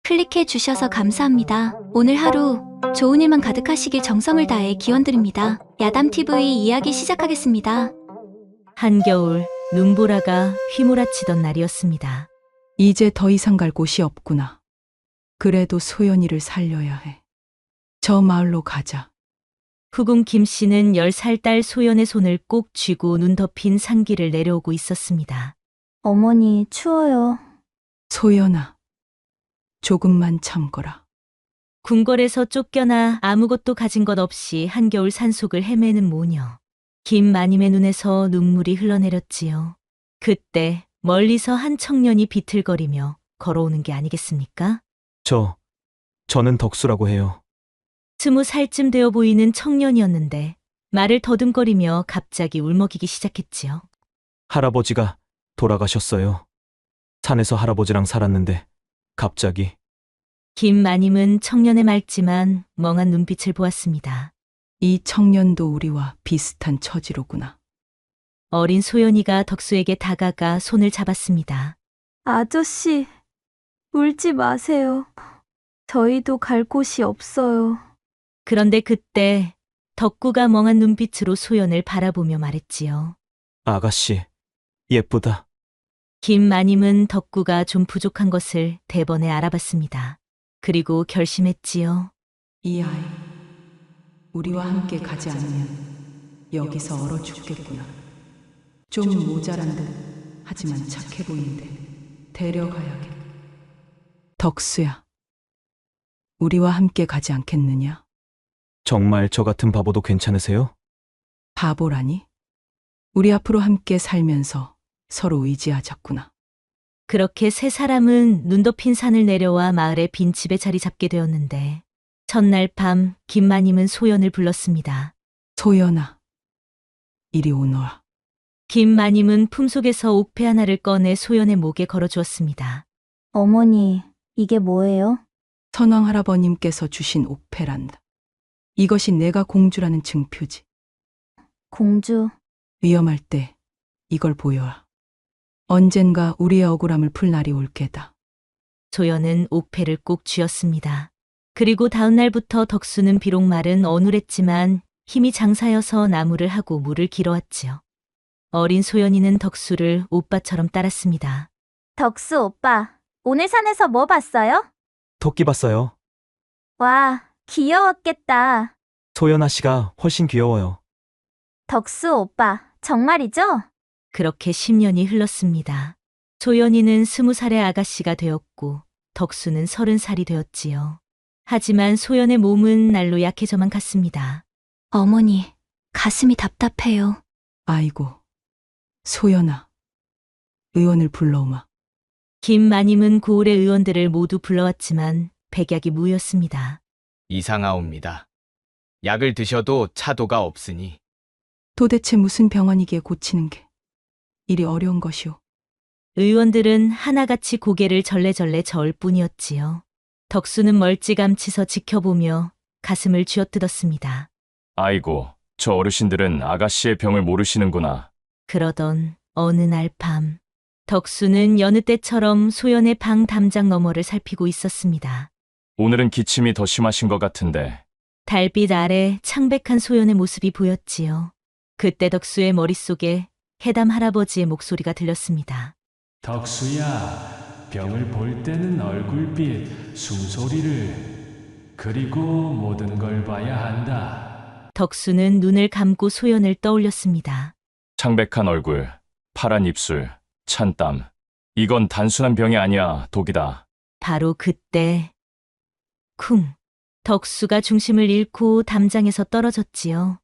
클릭해 주셔서 감사합니다. 오늘 하루 좋은 일만 가득하시길 정성을 다해 기원드립니다. 야담TV 이야기 시작하겠습니다. 한겨울 눈보라가 휘몰아치던 날이었습니다. 이제 더 이상 갈 곳이 없구나. 그래도 소연이를 살려야 해. 저 마을로 가자. 후궁 김 씨는 10살 딸 소연의 손을 꼭 쥐고 눈 덮인 산길을 내려오고 있었습니다. 어머니, 추워요. 소연아, 조금만 참거라. 궁궐에서 쫓겨나 아무것도 가진 것 없이 한겨울 산속을 헤매는 모녀. 김마님의 눈에서 눈물이 흘러내렸지요. 그때 멀리서 한 청년이 비틀거리며 걸어오는 게 아니겠습니까? 저는 덕수라고 해요. 20살쯤 되어 보이는 청년이었는데 말을 더듬거리며 갑자기 울먹이기 시작했지요. 할아버지가 돌아가셨어요. 산에서 할아버지랑 살았는데 갑자기. 김마님은 청년의 맑지만 멍한 눈빛을 보았습니다. 이 청년도 우리와 비슷한 처지로구나. 어린 소연이가 덕수에게 다가가 손을 잡았습니다. 아저씨, 울지 마세요. 저희도 갈 곳이 없어요. 그런데 그때 덕구가 멍한 눈빛으로 소연을 바라보며 말했지요. 아가씨, 예쁘다. 김마님은 덕구가 좀 부족한 것을 대번에 알아봤습니다. 그리고 결심했지요. 이 아이, 우리와 함께 가지 않으면 여기서 얼어 죽겠구나. 좀 모자란 듯 하지만 착해 보이는데 데려가야겠. 덕수야, 우리와 함께 가지 않겠느냐? 정말 저 같은 바보도 괜찮으세요? 바보라니? 우리 앞으로 함께 살면서 서로 의지하자꾸나. 그렇게 세 사람은 눈 덮인 산을 내려와 마을의 빈집에 자리 잡게 되었는데 첫날 밤 김마님은 소연을 불렀습니다. 소연아, 이리 오너라. 김마님은 품속에서 옥패 하나를 꺼내 소연의 목에 걸어주었습니다. 어머니, 이게 뭐예요? 선왕 할아버님께서 주신 옥패란다. 이것이 내가 공주라는 증표지. 공주, 위험할 때 이걸 보여라. 언젠가 우리의 억울함을 풀 날이 올 게다. 소연은 옥패를 꼭 쥐었습니다. 그리고 다음 날부터 덕수는 비록 말은 어눌했지만 힘이 장사여서 나무를 하고 물을 길어왔지요. 어린 소연이는 덕수를 오빠처럼 따랐습니다. 덕수 오빠, 오늘 산에서 뭐 봤어요? 토끼 봤어요. 와, 귀여웠겠다. 소연아 씨가 훨씬 귀여워요. 덕수 오빠, 정말이죠? 그렇게 10년이 흘렀습니다. 소연이는 20살의 아가씨가 되었고 덕수는 30살이 되었지요. 하지만 소연의 몸은 날로 약해져만 갔습니다. 어머니, 가슴이 답답해요. 아이고, 소연아, 의원을 불러오마. 김마님은 고을의 의원들을 모두 불러왔지만 백약이 무였습니다. 이상하옵니다. 약을 드셔도 차도가 없으니 도대체 무슨 병원이기에 고치는 게 이리 어려운 것이오. 의원들은 하나같이 고개를 절레절레 저을 뿐이었지요. 덕수는 멀찌감치서 지켜보며 가슴을 쥐어뜯었습니다. 아이고, 저 어르신들은 아가씨의 병을 모르시는구나. 그러던 어느 날 밤, 덕수는 여느 때처럼 소연의 방 담장 너머를 살피고 있었습니다. 오늘은 기침이 더 심하신 것 같은데. 달빛 아래 창백한 소연의 모습이 보였지요. 그때 덕수의 머릿속에 해담 할아버지의 목소리가 들렸습니다. 덕수야, 병을 볼 때는 얼굴빛, 숨소리를, 그리고 모든 걸 봐야 한다. 덕수는 눈을 감고 소연을 떠올렸습니다. 창백한 얼굴, 파란 입술, 찬 땀. 이건 단순한 병이 아니야, 독이다. 바로 그때 쿵! 덕수가 중심을 잃고 담장에서 떨어졌지요.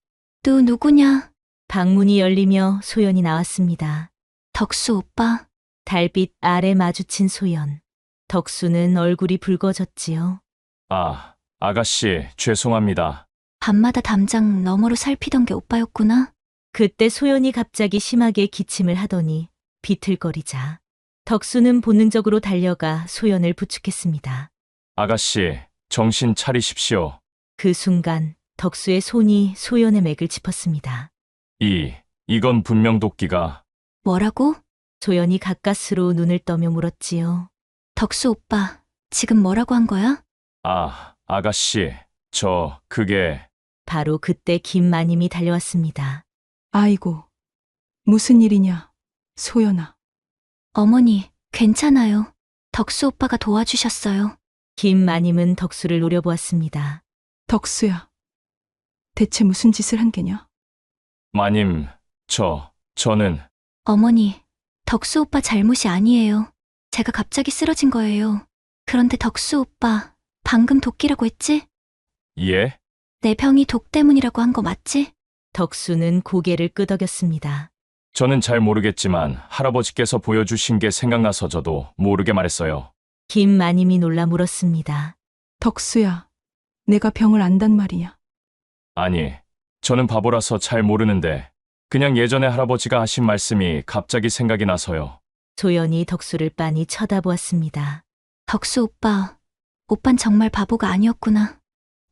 누구냐? 방문이 열리며 소연이 나왔습니다. 덕수 오빠. 달빛 아래 마주친 소연. 덕수는 얼굴이 붉어졌지요. 아, 아가씨, 죄송합니다. 밤마다 담장 너머로 살피던 게 오빠였구나. 그때 소연이 갑자기 심하게 기침을 하더니 비틀거리자 덕수는 본능적으로 달려가 소연을 부축했습니다. 아가씨, 정신 차리십시오. 그 순간 덕수의 손이 소연의 맥을 짚었습니다. 이건 분명 도끼가. 뭐라고? 소연이 가까스로 눈을 떠며 물었지요. 덕수 오빠, 지금 뭐라고 한 거야? 아, 아가씨, 그게 바로 그때 김마님이 달려왔습니다. 아이고, 무슨 일이냐, 소연아. 어머니, 괜찮아요. 덕수 오빠가 도와주셨어요. 김마님은 덕수를 노려보았습니다. 덕수야, 대체 무슨 짓을 한 게냐? 마님, 저는 어머니, 덕수 오빠 잘못이 아니에요. 제가 갑자기 쓰러진 거예요. 그런데 덕수 오빠, 방금 독기라고 했지? 예? 내 병이 독 때문이라고 한 거 맞지? 덕수는 고개를 끄덕였습니다. 저는 잘 모르겠지만 할아버지께서 보여주신 게 생각나서 저도 모르게 말했어요. 김마님이 놀라 물었습니다. 덕수야, 내가 병을 안단 말이냐? 아니, 저는 바보라서 잘 모르는데 그냥 예전에 할아버지가 하신 말씀이 갑자기 생각이 나서요. 소연이 덕수를 빤히 쳐다보았습니다. 덕수 오빠, 오빤 정말 바보가 아니었구나.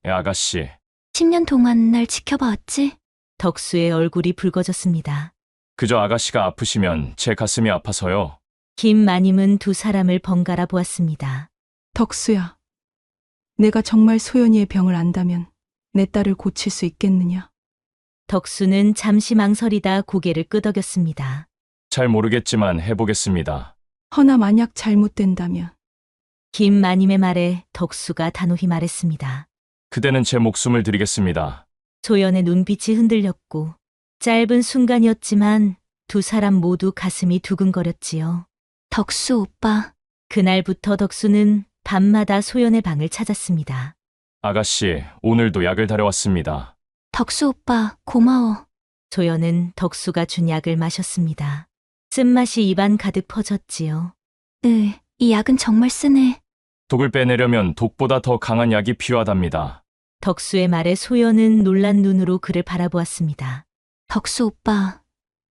아가씨, 10년 동안 날 지켜봐왔지? 덕수의 얼굴이 붉어졌습니다. 그저 아가씨가 아프시면 제 가슴이 아파서요. 김마님은 두 사람을 번갈아 보았습니다. 덕수야, 내가 정말 소연이의 병을 안다면 내 딸을 고칠 수 있겠느냐? 덕수는 잠시 망설이다 고개를 끄덕였습니다. 잘 모르겠지만 해보겠습니다. 허나 만약 잘못된다면 김마님의 말에 덕수가 단호히 말했습니다. 그대는 제 목숨을 드리겠습니다. 소연의 눈빛이 흔들렸고 짧은 순간이었지만 두 사람 모두 가슴이 두근거렸지요. 덕수 오빠, 그날부터 덕수는 밤마다 소연의 방을 찾았습니다. 아가씨, 오늘도 약을 다려왔습니다. 덕수 오빠, 고마워. 소연은 덕수가 준 약을 마셨습니다. 쓴맛이 입안 가득 퍼졌지요. 이 약은 정말 쓰네. 독을 빼내려면 독보다 더 강한 약이 필요하답니다. 덕수의 말에 소연은 놀란 눈으로 그를 바라보았습니다. 덕수 오빠,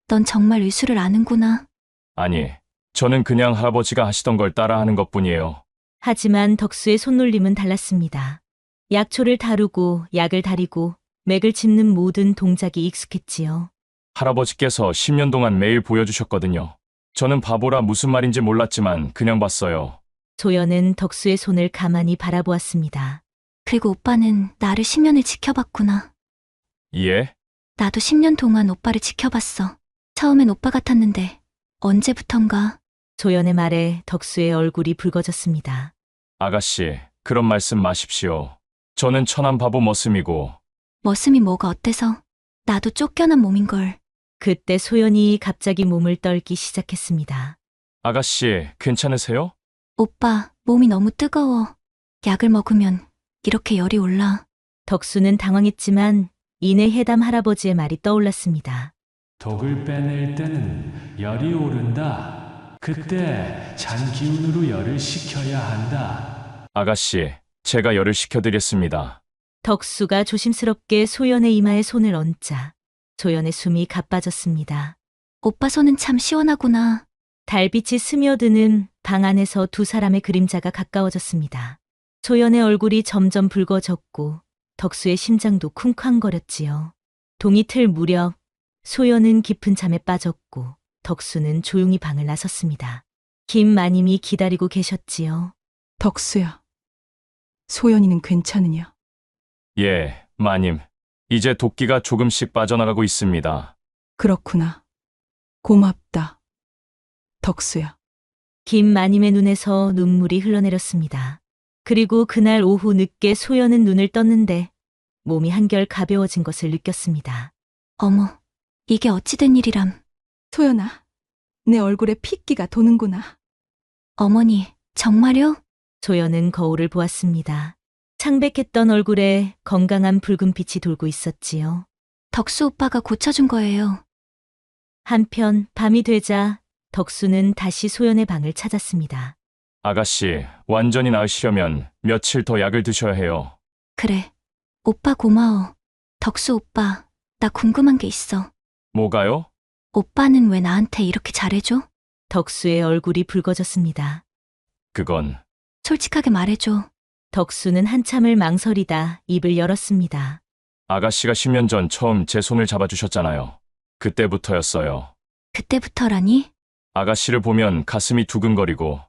넌 정말 의술을 아는구나. 아니, 저는 그냥 할아버지가 하시던 걸 따라하는 것뿐이에요. 하지만 덕수의 손놀림은 달랐습니다. 약초를 다루고 약을 다리고 맥을 짚는 모든 동작이 익숙했지요. 할아버지께서 10년 동안 매일 보여주셨거든요. 저는 바보라 무슨 말인지 몰랐지만 그냥 봤어요. 소연은 덕수의 손을 가만히 바라보았습니다. 그리고 오빠는 나를 10년을 지켜봤구나. 예? 나도 10년 동안 오빠를 지켜봤어. 처음엔 오빠 같았는데 언제부턴가. 소연의 말에 덕수의 얼굴이 붉어졌습니다. 아가씨, 그런 말씀 마십시오. 저는 천한 바보 머슴이고 머슴이 뭐가 어때서? 나도 쫓겨난 몸인걸. 그때 소연이 갑자기 몸을 떨기 시작했습니다. 아가씨, 괜찮으세요? 오빠, 몸이 너무 뜨거워. 약을 먹으면 이렇게 열이 올라. 덕수는 당황했지만 이내 해담 할아버지의 말이 떠올랐습니다. 독을 빼낼 때는 열이 오른다. 그때 잔 기운으로 열을 식혀야 한다. 아가씨, 제가 열을 식혀드렸습니다. 덕수가 조심스럽게 소연의 이마에 손을 얹자 소연의 숨이 가빠졌습니다. 오빠 손은 참 시원하구나. 달빛이 스며드는 방 안에서 두 사람의 그림자가 가까워졌습니다. 소연의 얼굴이 점점 붉어졌고 덕수의 심장도 쿵쾅거렸지요. 동이 틀 무렵 소연은 깊은 잠에 빠졌고 덕수는 조용히 방을 나섰습니다. 김마님이 기다리고 계셨지요. 덕수야, 소연이는 괜찮으냐? 예, 마님. 이제 도끼가 조금씩 빠져나가고 있습니다. 그렇구나. 고맙다. 덕수야. 김마님의 눈에서 눈물이 흘러내렸습니다. 그리고 그날 오후 늦게 소연은 눈을 떴는데 몸이 한결 가벼워진 것을 느꼈습니다. 어머, 이게 어찌된 일이람. 소연아, 내 얼굴에 핏기가 도는구나. 어머니, 정말요? 소연은 거울을 보았습니다. 창백했던 얼굴에 건강한 붉은빛이 돌고 있었지요. 덕수 오빠가 고쳐준 거예요. 한편 밤이 되자 덕수는 다시 소연의 방을 찾았습니다. 아가씨, 완전히 나으시려면 며칠 더 약을 드셔야 해요. 그래. 오빠 고마워. 덕수 오빠, 나 궁금한 게 있어. 뭐가요? 오빠는 왜 나한테 이렇게 잘해줘? 덕수의 얼굴이 붉어졌습니다. 그건 솔직하게 말해줘. 덕수는 한참을 망설이다 입을 열었습니다. 아가씨가 10년 전 처음 제 손을 잡아주셨잖아요. 그때부터였어요. 그때부터라니? 아가씨를 보면 가슴이 두근거리고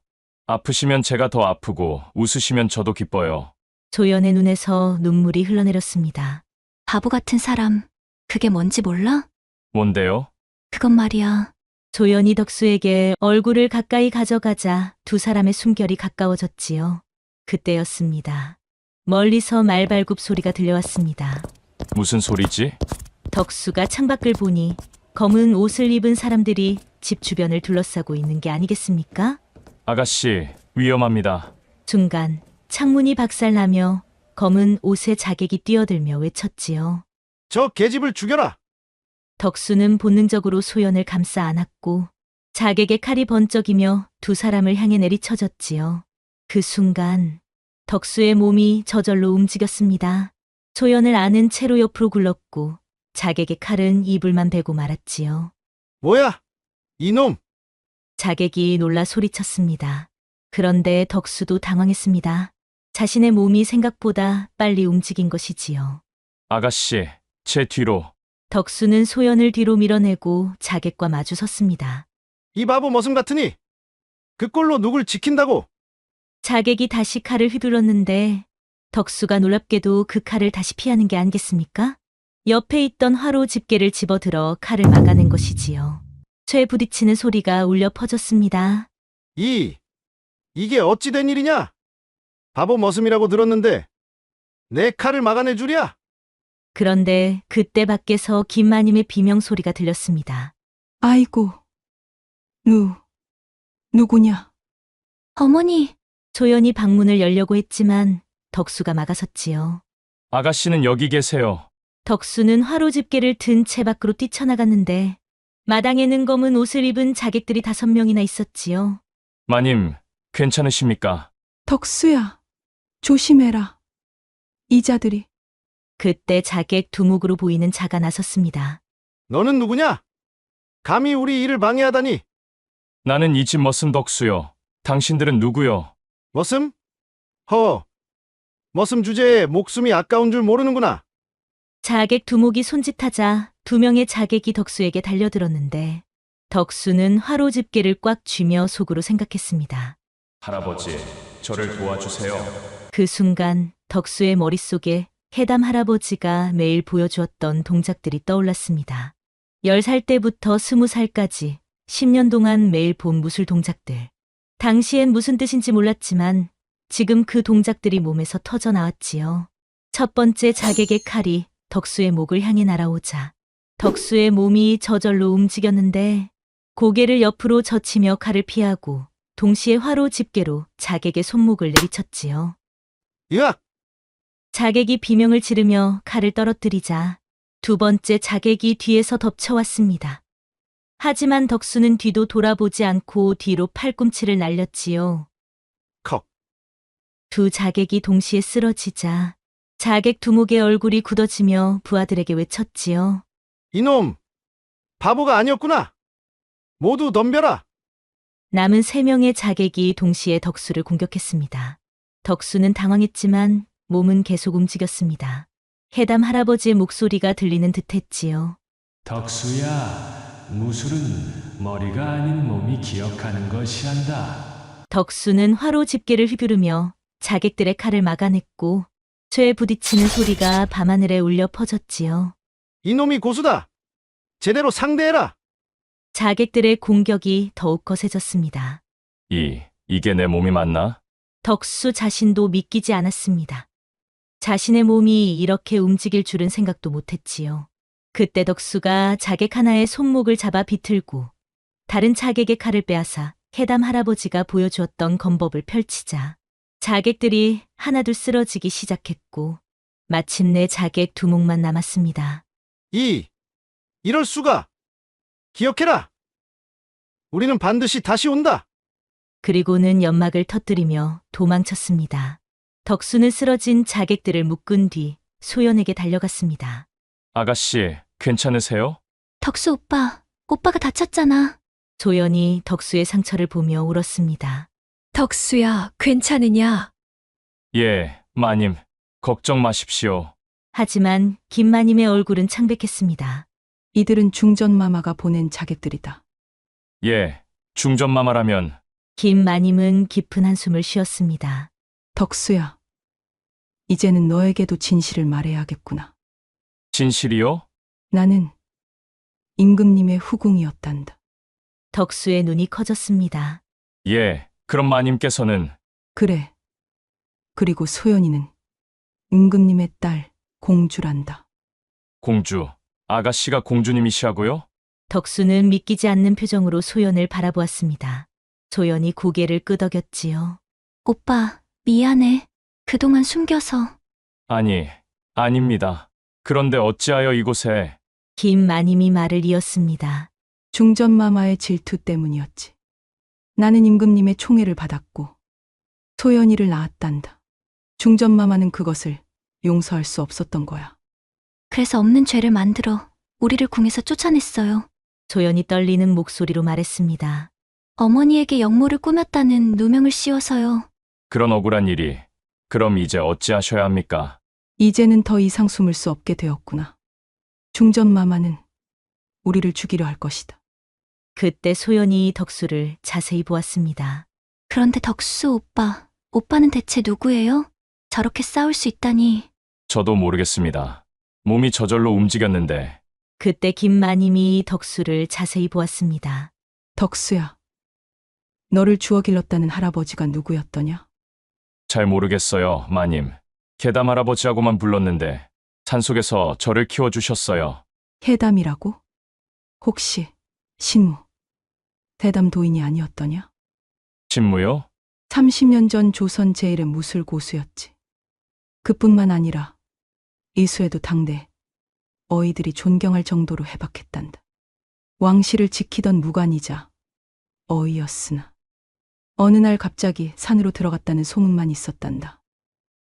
아프시면 제가 더 아프고 웃으시면 저도 기뻐요. 소연의 눈에서 눈물이 흘러내렸습니다. 바보 같은 사람, 그게 뭔지 몰라? 뭔데요? 그건 말이야. 소연이 덕수에게 얼굴을 가까이 가져가자 두 사람의 숨결이 가까워졌지요. 그때였습니다. 멀리서 말발굽 소리가 들려왔습니다. 무슨 소리지? 덕수가 창밖을 보니 검은 옷을 입은 사람들이 집 주변을 둘러싸고 있는 게 아니겠습니까? 아가씨, 위험합니다. 순간 창문이 박살나며 검은 옷에 자객이 뛰어들며 외쳤지요. 저 계집을 죽여라. 덕수는 본능적으로 소연을 감싸 안았고 자객의 칼이 번쩍이며 두 사람을 향해 내리쳐졌지요. 그 순간 덕수의 몸이 저절로 움직였습니다. 소연을 안은 채로 옆으로 굴렀고 자객의 칼은 이불만 베고 말았지요. 뭐야? 이놈! 자객이 놀라 소리쳤습니다. 그런데 덕수도 당황했습니다. 자신의 몸이 생각보다 빨리 움직인 것이지요. 아가씨, 제 뒤로. 덕수는 소연을 뒤로 밀어내고 자객과 마주 섰습니다. 이 바보 머슴 같으니 그 꼴로 누굴 지킨다고? 자객이 다시 칼을 휘둘렀는데 덕수가 놀랍게도 그 칼을 다시 피하는 게 아니겠습니까? 옆에 있던 화로 집게를 집어들어 칼을 막아낸 것이지요. 쇠 부딪히는 소리가 울려 퍼졌습니다. 이게 어찌 된 일이냐? 바보 머슴이라고 들었는데 내 칼을 막아내 주랴? 그런데 그때 밖에서 김마님의 비명소리가 들렸습니다. 아이고, 누구냐? 어머니, 소연이 방문을 열려고 했지만 덕수가 막아섰지요. 아가씨는 여기 계세요. 덕수는 화로 집게를 든 채 밖으로 뛰쳐나갔는데 마당에는 검은 옷을 입은 자객들이 5명이나 있었지요. 마님, 괜찮으십니까? 덕수야, 조심해라. 이자들이. 그때 자객 두목으로 보이는 자가 나섰습니다. 너는 누구냐? 감히 우리 일을 방해하다니. 나는 이 집 머슴 덕수요. 당신들은 누구요? 머슴? 머슴 주제에 목숨이 아까운 줄 모르는구나. 자객 두목이 손짓하자 2명의 자객이 덕수에게 달려들었는데 덕수는 화로 집게를 꽉 쥐며 속으로 생각했습니다. 할아버지, 저를 도와주세요. 그 순간 덕수의 머릿속에 해담 할아버지가 매일 보여주었던 동작들이 떠올랐습니다. 10살 때부터 20살까지 10년 동안 매일 본 무술 동작들. 당시엔 무슨 뜻인지 몰랐지만 지금 그 동작들이 몸에서 터져 나왔지요. 첫 번째 자객의 칼이 덕수의 목을 향해 날아오자 덕수의 몸이 저절로 움직였는데 고개를 옆으로 젖히며 칼을 피하고 동시에 화로 집게로 자객의 손목을 내리쳤지요. 으악! 자객이 비명을 지르며 칼을 떨어뜨리자 두 번째 자객이 뒤에서 덮쳐왔습니다. 하지만 덕수는 뒤도 돌아보지 않고 뒤로 팔꿈치를 날렸지요. 컥! 두 자객이 동시에 쓰러지자 자객 두목의 얼굴이 굳어지며 부하들에게 외쳤지요. 이놈! 바보가 아니었구나. 모두 덤벼라. 남은 3명의 자객이 동시에 덕수를 공격했습니다. 덕수는 당황했지만 몸은 계속 움직였습니다. 해담 할아버지의 목소리가 들리는 듯했지요. 덕수야, 무술은 머리가 아닌 몸이 기억하는 것이란다. 덕수는 화로 집게를 휘두르며 자객들의 칼을 막아냈고 쇠에 부딪히는 소리가 밤하늘에 울려 퍼졌지요. 이놈이 고수다. 제대로 상대해라. 자객들의 공격이 더욱 거세졌습니다. 이게 내 몸이 맞나? 덕수 자신도 믿기지 않았습니다. 자신의 몸이 이렇게 움직일 줄은 생각도 못했지요. 그때 덕수가 자객 하나의 손목을 잡아 비틀고 다른 자객의 칼을 빼앗아 해담 할아버지가 보여주었던 검법을 펼치자 자객들이 하나둘 쓰러지기 시작했고 마침내 자객 두목만 남았습니다. 이럴 수가. 기억해라. 우리는 반드시 다시 온다. 그리고는 연막을 터뜨리며 도망쳤습니다. 덕수는 쓰러진 자객들을 묶은 뒤 소연에게 달려갔습니다. 아가씨, 괜찮으세요? 덕수 오빠가 다쳤잖아. 소연이 덕수의 상처를 보며 울었습니다. 덕수야, 괜찮으냐? 예, 마님. 걱정 마십시오. 하지만 김마님의 얼굴은 창백했습니다. 이들은 중전마마가 보낸 자객들이다. 예, 중전마마라면 김 마님은 깊은 한숨을 쉬었습니다. 덕수야, 이제는 너에게도 진실을 말해야겠구나. 진실이요? 나는 임금님의 후궁이었단다. 덕수의 눈이 커졌습니다. 예, 그럼 마님께서는 그래. 그리고 소연이는 임금님의 딸 공주란다. 공주, 아가씨가 공주님이시하고요? 덕수는 믿기지 않는 표정으로 소연을 바라보았습니다. 소연이 고개를 끄덕였지요. 오빠, 미안해. 그동안 숨겨서. 아니, 아닙니다. 그런데 어찌하여 이곳에 김 마님이 말을 이었습니다. 중전마마의 질투 때문이었지. 나는 임금님의 총애를 받았고 소연이를 낳았단다. 중전마마는 그것을 용서할 수 없었던 거야. 그래서 없는 죄를 만들어 우리를 궁에서 쫓아냈어요. 소연이 떨리는 목소리로 말했습니다. 어머니에게 역모를 꾸몄다는 누명을 씌워서요. 그런 억울한 일이 그럼 이제 어찌하셔야 합니까? 이제는 더 이상 숨을 수 없게 되었구나. 중전마마는 우리를 죽이려 할 것이다. 그때 소연이 덕수를 자세히 보았습니다. 그런데 덕수 오빠, 오빠는 대체 누구예요? 저렇게 싸울 수 있다니. 저도 모르겠습니다. 몸이 저절로 움직였는데 그때 김 마님이 덕수를 자세히 보았습니다. 덕수야, 너를 주워 길렀다는 할아버지가 누구였더냐? 잘 모르겠어요, 마님. 계담 할아버지하고만 불렀는데 산속에서 저를 키워주셨어요. 해담이라고? 혹시 신무, 대담 도인이 아니었더냐? 신무요? 30년 전 조선 제1의 무술 고수였지. 그뿐만 아니라 이수에도 당대 어이들이 존경할 정도로 해박했단다. 왕실을 지키던 무관이자 어이였으나 어느 날 갑자기 산으로 들어갔다는 소문만 있었단다.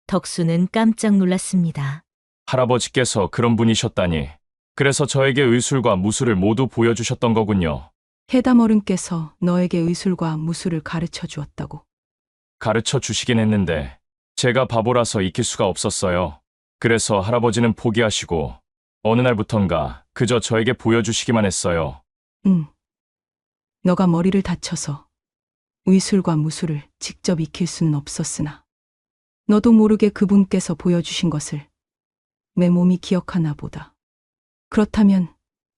덕수는 깜짝 놀랐습니다. 할아버지께서 그런 분이셨다니. 그래서 저에게 의술과 무술을 모두 보여주셨던 거군요. 해담 어른께서 너에게 의술과 무술을 가르쳐 주었다고. 가르쳐 주시긴 했는데 제가 바보라서 익힐 수가 없었어요. 그래서 할아버지는 포기하시고 어느 날부턴가 그저 저에게 보여주시기만 했어요. 너가 머리를 다쳐서 의술과 무술을 직접 익힐 수는 없었으나 너도 모르게 그분께서 보여주신 것을 내 몸이 기억하나 보다. 그렇다면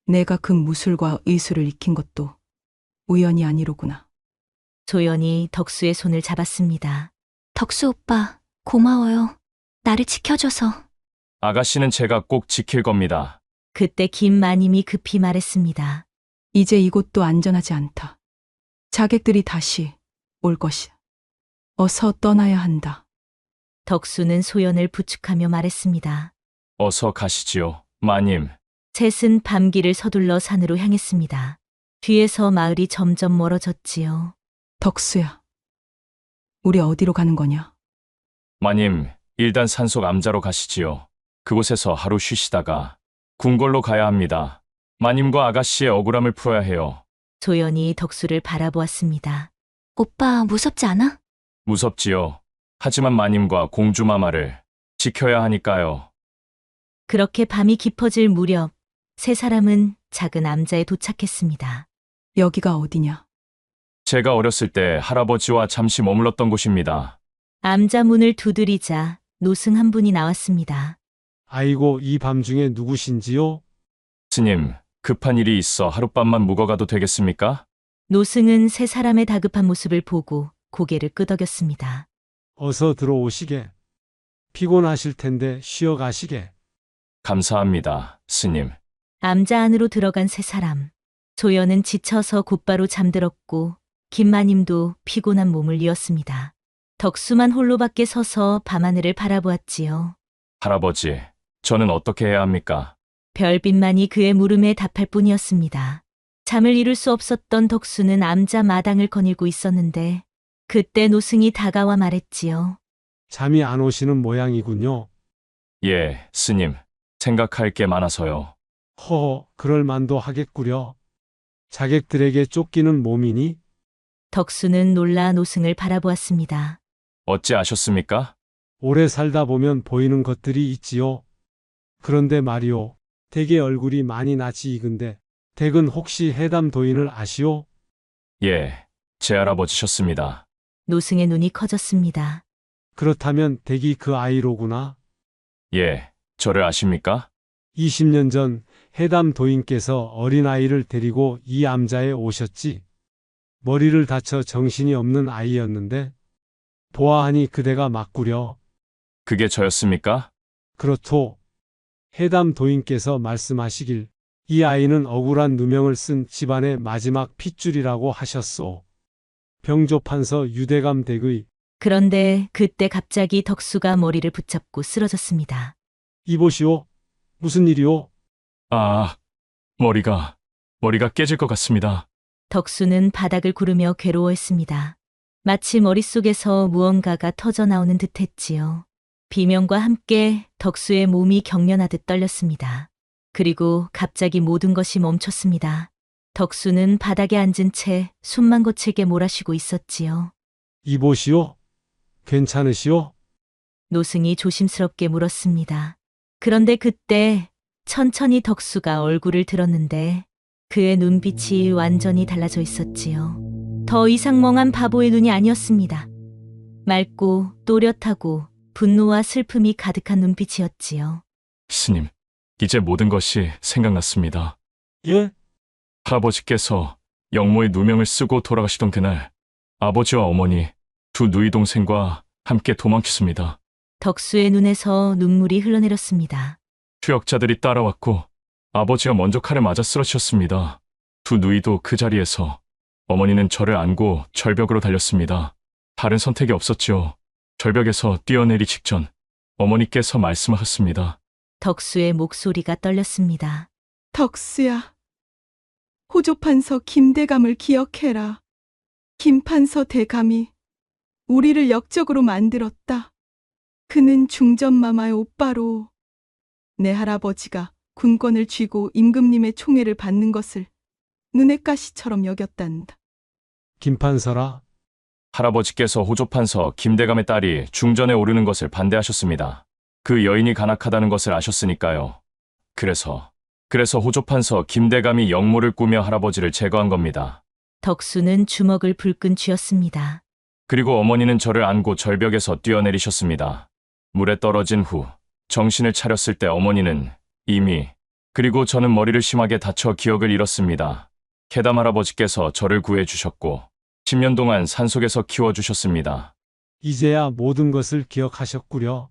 내가 그 무술과 의술을 익힌 것도 우연이 아니로구나. 소연이 덕수의 손을 잡았습니다. 덕수 오빠, 고마워요. 나를 지켜줘서. 아가씨는 제가 꼭 지킬 겁니다. 그때 김 마님이 급히 말했습니다. 이제 이곳도 안전하지 않다. 자객들이 다시 올 것이다. 어서 떠나야 한다. 덕수는 소연을 부축하며 말했습니다. 어서 가시지요, 마님. 셋은 밤길을 서둘러 산으로 향했습니다. 뒤에서 마을이 점점 멀어졌지요. 덕수야, 우리 어디로 가는 거냐? 마님, 일단 산속 암자로 가시지요. 그곳에서 하루 쉬시다가 궁궐로 가야 합니다. 마님과 아가씨의 억울함을 풀어야 해요. 소연이 덕수를 바라보았습니다. 오빠, 무섭지 않아? 무섭지요. 하지만 마님과 공주마마를 지켜야 하니까요. 그렇게 밤이 깊어질 무렵 세 사람은 작은 암자에 도착했습니다. 여기가 어디냐? 제가 어렸을 때 할아버지와 잠시 머물렀던 곳입니다. 암자 문을 두드리자 노승 한 분이 나왔습니다. 아이고, 이 밤중에 누구신지요? 스님, 급한 일이 있어 하룻밤만 묵어가도 되겠습니까? 노승은 세 사람의 다급한 모습을 보고 고개를 끄덕였습니다. 어서 들어오시게. 피곤하실 텐데 쉬어 가시게. 감사합니다, 스님. 암자 안으로 들어간 세 사람. 소연은 지쳐서 곧바로 잠들었고 김마님도 피곤한 몸을 이었습니다. 덕수만 홀로 밖에 서서 밤하늘을 바라보았지요. 할아버지, 저는 어떻게 해야 합니까? 별빛만이 그의 물음에 답할 뿐이었습니다. 잠을 이룰 수 없었던 덕수는 암자 마당을 거닐고 있었는데 그때 노승이 다가와 말했지요. 잠이 안 오시는 모양이군요. 예, 스님. 생각할 게 많아서요. 허허, 그럴 만도 하겠구려. 자객들에게 쫓기는 몸이니? 덕수는 놀라 노승을 바라보았습니다. 어찌 아셨습니까? 오래 살다 보면 보이는 것들이 있지요. 그런데 말이오, 댁의 얼굴이 많이 낯이 익은데 댁은 혹시 해담 도인을 아시오? 예, 제 할아버지셨습니다. 노승의 눈이 커졌습니다. 그렇다면 댁이 그 아이로구나. 예, 저를 아십니까? 20년 전 해담 도인께서 어린아이를 데리고 이 암자에 오셨지. 머리를 다쳐 정신이 없는 아이였는데 보아하니 그대가 맞구려. 그게 저였습니까? 그렇소. 해담 도인께서 말씀하시길 이 아이는 억울한 누명을 쓴 집안의 마지막 핏줄이라고 하셨소. 병조판서 유대감 댁의 그런데 그때 갑자기 덕수가 머리를 붙잡고 쓰러졌습니다. 이보시오. 무슨 일이오? 아, 머리가 깨질 것 같습니다. 덕수는 바닥을 구르며 괴로워했습니다. 마치 머릿속에서 무언가가 터져 나오는 듯 했지요. 비명과 함께 덕수의 몸이 경련하듯 떨렸습니다. 그리고 갑자기 모든 것이 멈췄습니다. 덕수는 바닥에 앉은 채 숨만 거칠게 몰아쉬고 있었지요. 이보시오. 괜찮으시오? 노승이 조심스럽게 물었습니다. 그런데 그때 천천히 덕수가 얼굴을 들었는데 그의 눈빛이 완전히 달라져 있었지요. 더 이상 멍한 바보의 눈이 아니었습니다. 맑고 또렷하고 분노와 슬픔이 가득한 눈빛이었지요. 스님, 이제 모든 것이 생각났습니다. 예? 할아버지께서 영모의 누명을 쓰고 돌아가시던 그날 아버지와 어머니 두 누이 동생과 함께 도망쳤습니다. 덕수의 눈에서 눈물이 흘러내렸습니다. 추역자들이 따라왔고 아버지가 먼저 칼에 맞아 쓰러지셨습니다. 두 누이도 그 자리에서 어머니는 저를 안고 절벽으로 달렸습니다. 다른 선택이 없었지요. 절벽에서 뛰어내리 직전 어머니께서 말씀하셨습니다. 덕수의 목소리가 떨렸습니다. 덕수야. 호조판서 김대감을 기억해라. 김판서 대감이 우리를 역적으로 만들었다. 그는 중전마마의 오빠로 내 할아버지가 군권을 쥐고 임금님의 총애를 받는 것을 눈의 가시처럼 여겼단다. 김판서라. 할아버지께서 호조판서 김대감의 딸이 중전에 오르는 것을 반대하셨습니다. 그 여인이 간악하다는 것을 아셨으니까요. 그래서 호조판서 김대감이 역모를 꾸며 할아버지를 제거한 겁니다. 덕수는 주먹을 불끈 쥐었습니다. 그리고 어머니는 저를 안고 절벽에서 뛰어내리셨습니다. 물에 떨어진 후 정신을 차렸을 때 어머니는 이미 그리고 저는 머리를 심하게 다쳐 기억을 잃었습니다. 해담 할아버지께서 저를 구해주셨고 10년 동안 산속에서 키워주셨습니다. 이제야 모든 것을 기억하셨구려.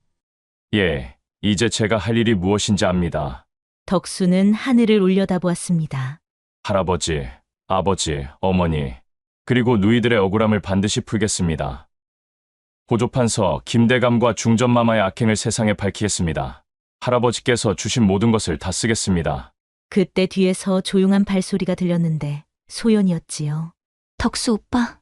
예, 이제 제가 할 일이 무엇인지 압니다. 덕수는 하늘을 올려다보았습니다. 할아버지, 아버지, 어머니, 그리고 누이들의 억울함을 반드시 풀겠습니다. 호조판서 김대감과 중전마마의 악행을 세상에 밝히겠습니다. 할아버지께서 주신 모든 것을 다 쓰겠습니다. 그때 뒤에서 조용한 발소리가 들렸는데 소연이었지요. 덕수 오빠,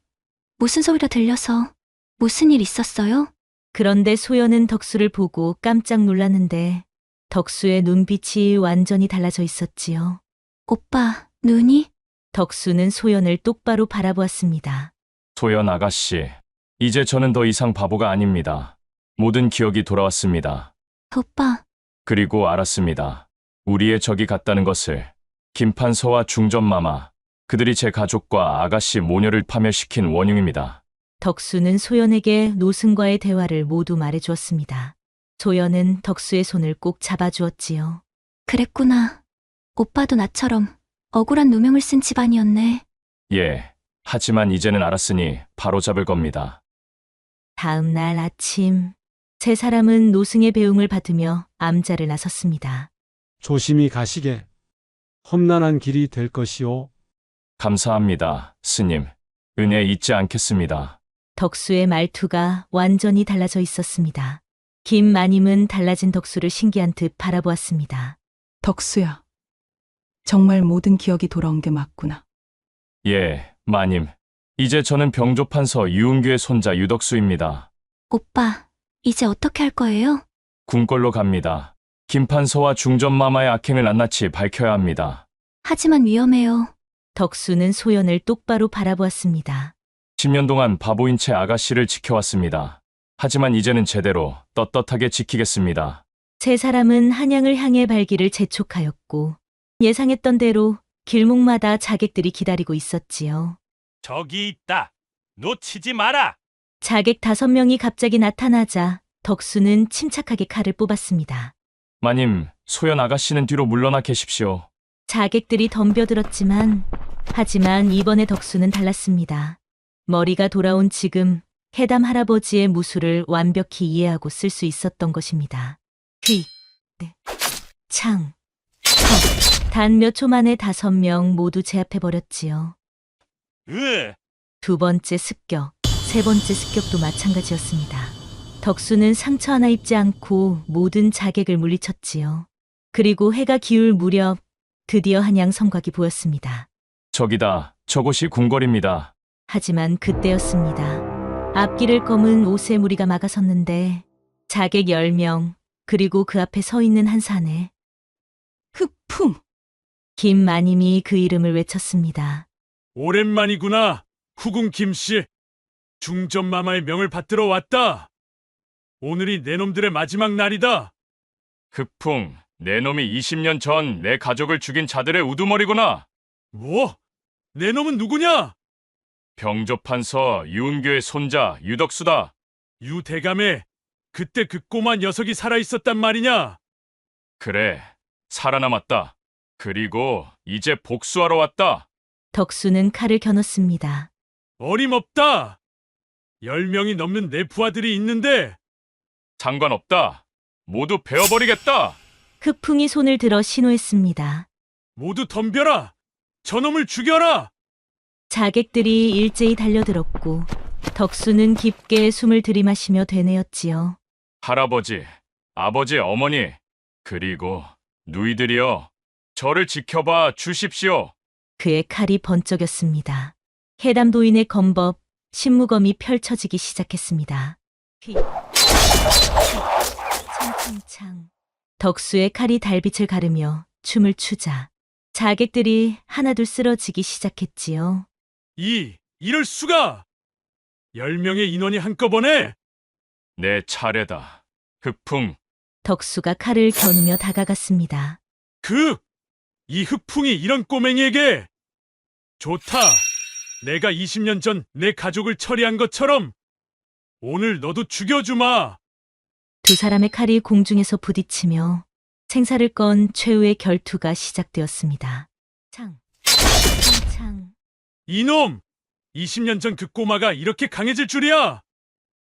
무슨 소리가 들려서 무슨 일 있었어요? 그런데 소연은 덕수를 보고 깜짝 놀랐는데 덕수의 눈빛이 완전히 달라져 있었지요. 오빠, 눈이? 덕수는 소연을 똑바로 바라보았습니다. 소연 아가씨, 이제 저는 더 이상 바보가 아닙니다. 모든 기억이 돌아왔습니다. 오빠, 그리고 알았습니다. 우리의 적이 같다는 것을. 김판서와 중전마마, 그들이 제 가족과 아가씨 모녀를 파멸시킨 원흉입니다. 덕수는 소연에게 노승과의 대화를 모두 말해주었습니다. 소연은 덕수의 손을 꼭 잡아주었지요. 그랬구나. 오빠도 나처럼 억울한 누명을 쓴 집안이었네. 예, 하지만 이제는 알았으니 바로 잡을 겁니다. 다음 날 아침, 세 사람은 노승의 배웅을 받으며 암자를 나섰습니다. 조심히 가시게. 험난한 길이 될 것이오. 감사합니다, 스님. 은혜 잊지 않겠습니다. 덕수의 말투가 완전히 달라져 있었습니다. 김 마님은 달라진 덕수를 신기한 듯 바라보았습니다. 덕수야. 정말 모든 기억이 돌아온 게 맞구나. 예, 마님. 이제 저는 병조판서 유은규의 손자 유덕수입니다. 오빠, 이제 어떻게 할 거예요? 궁궐로 갑니다. 김판서와 중전마마의 악행을 낱낱이 밝혀야 합니다. 하지만 위험해요. 덕수는 소연을 똑바로 바라보았습니다. 10년 동안 바보인 채 아가씨를 지켜왔습니다. 하지만 이제는 제대로 떳떳하게 지키겠습니다. 세 사람은 한양을 향해 발길을 재촉하였고 예상했던 대로 길목마다 자객들이 기다리고 있었지요. 저기 있다. 놓치지 마라. 자객 5명이 갑자기 나타나자 덕수는 침착하게 칼을 뽑았습니다. 마님, 소연 아가씨는 뒤로 물러나 계십시오. 자객들이 덤벼들었지만 하지만 이번에 덕수는 달랐습니다. 머리가 돌아온 지금 해담 할아버지의 무술을 완벽히 이해하고 쓸 수 있었던 것입니다. 창, 단 몇 초 만에 5명 모두 제압해버렸지요. 으, 2번째 습격, 3번째 습격도 마찬가지였습니다. 덕수는 상처 하나 입지 않고 모든 자객을 물리쳤지요. 그리고 해가 기울 무렵 드디어 한양 성곽이 보였습니다. 저기다, 저곳이 궁궐입니다. 하지만 그때였습니다. 앞길을 검은 옷의 무리가 막아섰는데 자객 10명 그리고 그 앞에 서 있는 한 사내 흑풍! 김마님이 그 이름을 외쳤습니다. 오랜만이구나. 후궁 김씨. 중전마마의 명을 받들어 왔다. 오늘이 내 놈들의 마지막 날이다. 흑풍, 내 놈이 20년 전 내 가족을 죽인 자들의 우두머리구나. 뭐? 내 놈은 누구냐? 병조판서 유은교의 손자 유덕수다. 유대감에 그때 그 꼬마 녀석이 살아있었단 말이냐? 그래, 살아남았다. 그리고 이제 복수하러 왔다. 덕수는 칼을 겨눴습니다. 어림없다. 10명이 넘는 내 부하들이 있는데 상관없다. 모두 베어버리겠다. 흑풍이 손을 들어 신호했습니다. 모두 덤벼라. 저놈을 죽여라. 자객들이 일제히 달려들었고 덕수는 깊게 숨을 들이마시며 되뇌었지요. 할아버지, 아버지, 어머니, 그리고 누이들이여, 저를 지켜봐 주십시오. 그의 칼이 번쩍였습니다. 해담도인의 검법, 신무검이 펼쳐지기 시작했습니다. 창창창. 덕수의 칼이 달빛을 가르며 춤을 추자 자객들이 하나둘 쓰러지기 시작했지요. 이럴 수가. 10명의 인원이 한꺼번에. 내 차례다. 흑풍. 덕수가 칼을 겨누며 다가갔습니다. 이 흑풍이 이런 꼬맹이에게. 좋다. 내가 20년 전 내 가족을 처리한 것처럼 오늘 너도 죽여주마. 2사람의 칼이 공중에서 부딪히며 생사를 건 최후의 결투가 시작되었습니다. 창, 창. 이놈! 20년 전 그 꼬마가 이렇게 강해질 줄이야.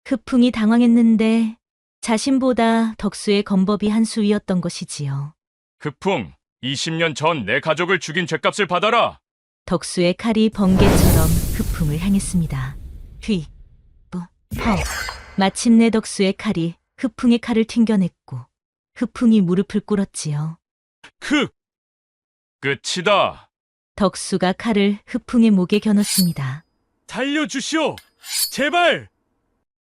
흑풍이 당황했는데 자신보다 덕수의 검법이 한 수 위였던 것이지요. 흑풍, 20년 전 내 가족을 죽인 죄값을 받아라. 덕수의 칼이 번개처럼 흑풍을 향했습니다. 마침내 덕수의 칼이 흑풍의 칼을 튕겨냈고 흑풍이 무릎을 꿇었지요. 끝이다. 덕수가 칼을 흑풍의 목에 겨눴습니다. 살려주시오. 제발.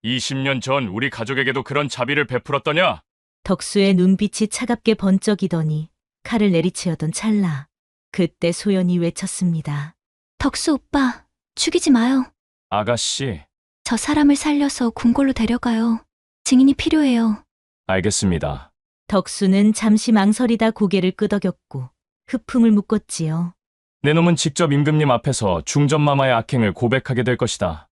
20년 전 우리 가족에게도 그런 자비를 베풀었더냐? 덕수의 눈빛이 차갑게 번쩍이더니 칼을 내리치려던 찰나 그때 소연이 외쳤습니다. 덕수 오빠, 죽이지 마요. 아가씨, 저 사람을 살려서 궁궐로 데려가요. 증인이 필요해요. 알겠습니다. 덕수는 잠시 망설이다 고개를 끄덕였고 흑풍을 묶었지요. 내 놈은 직접 임금님 앞에서 중전마마의 악행을 고백하게 될 것이다.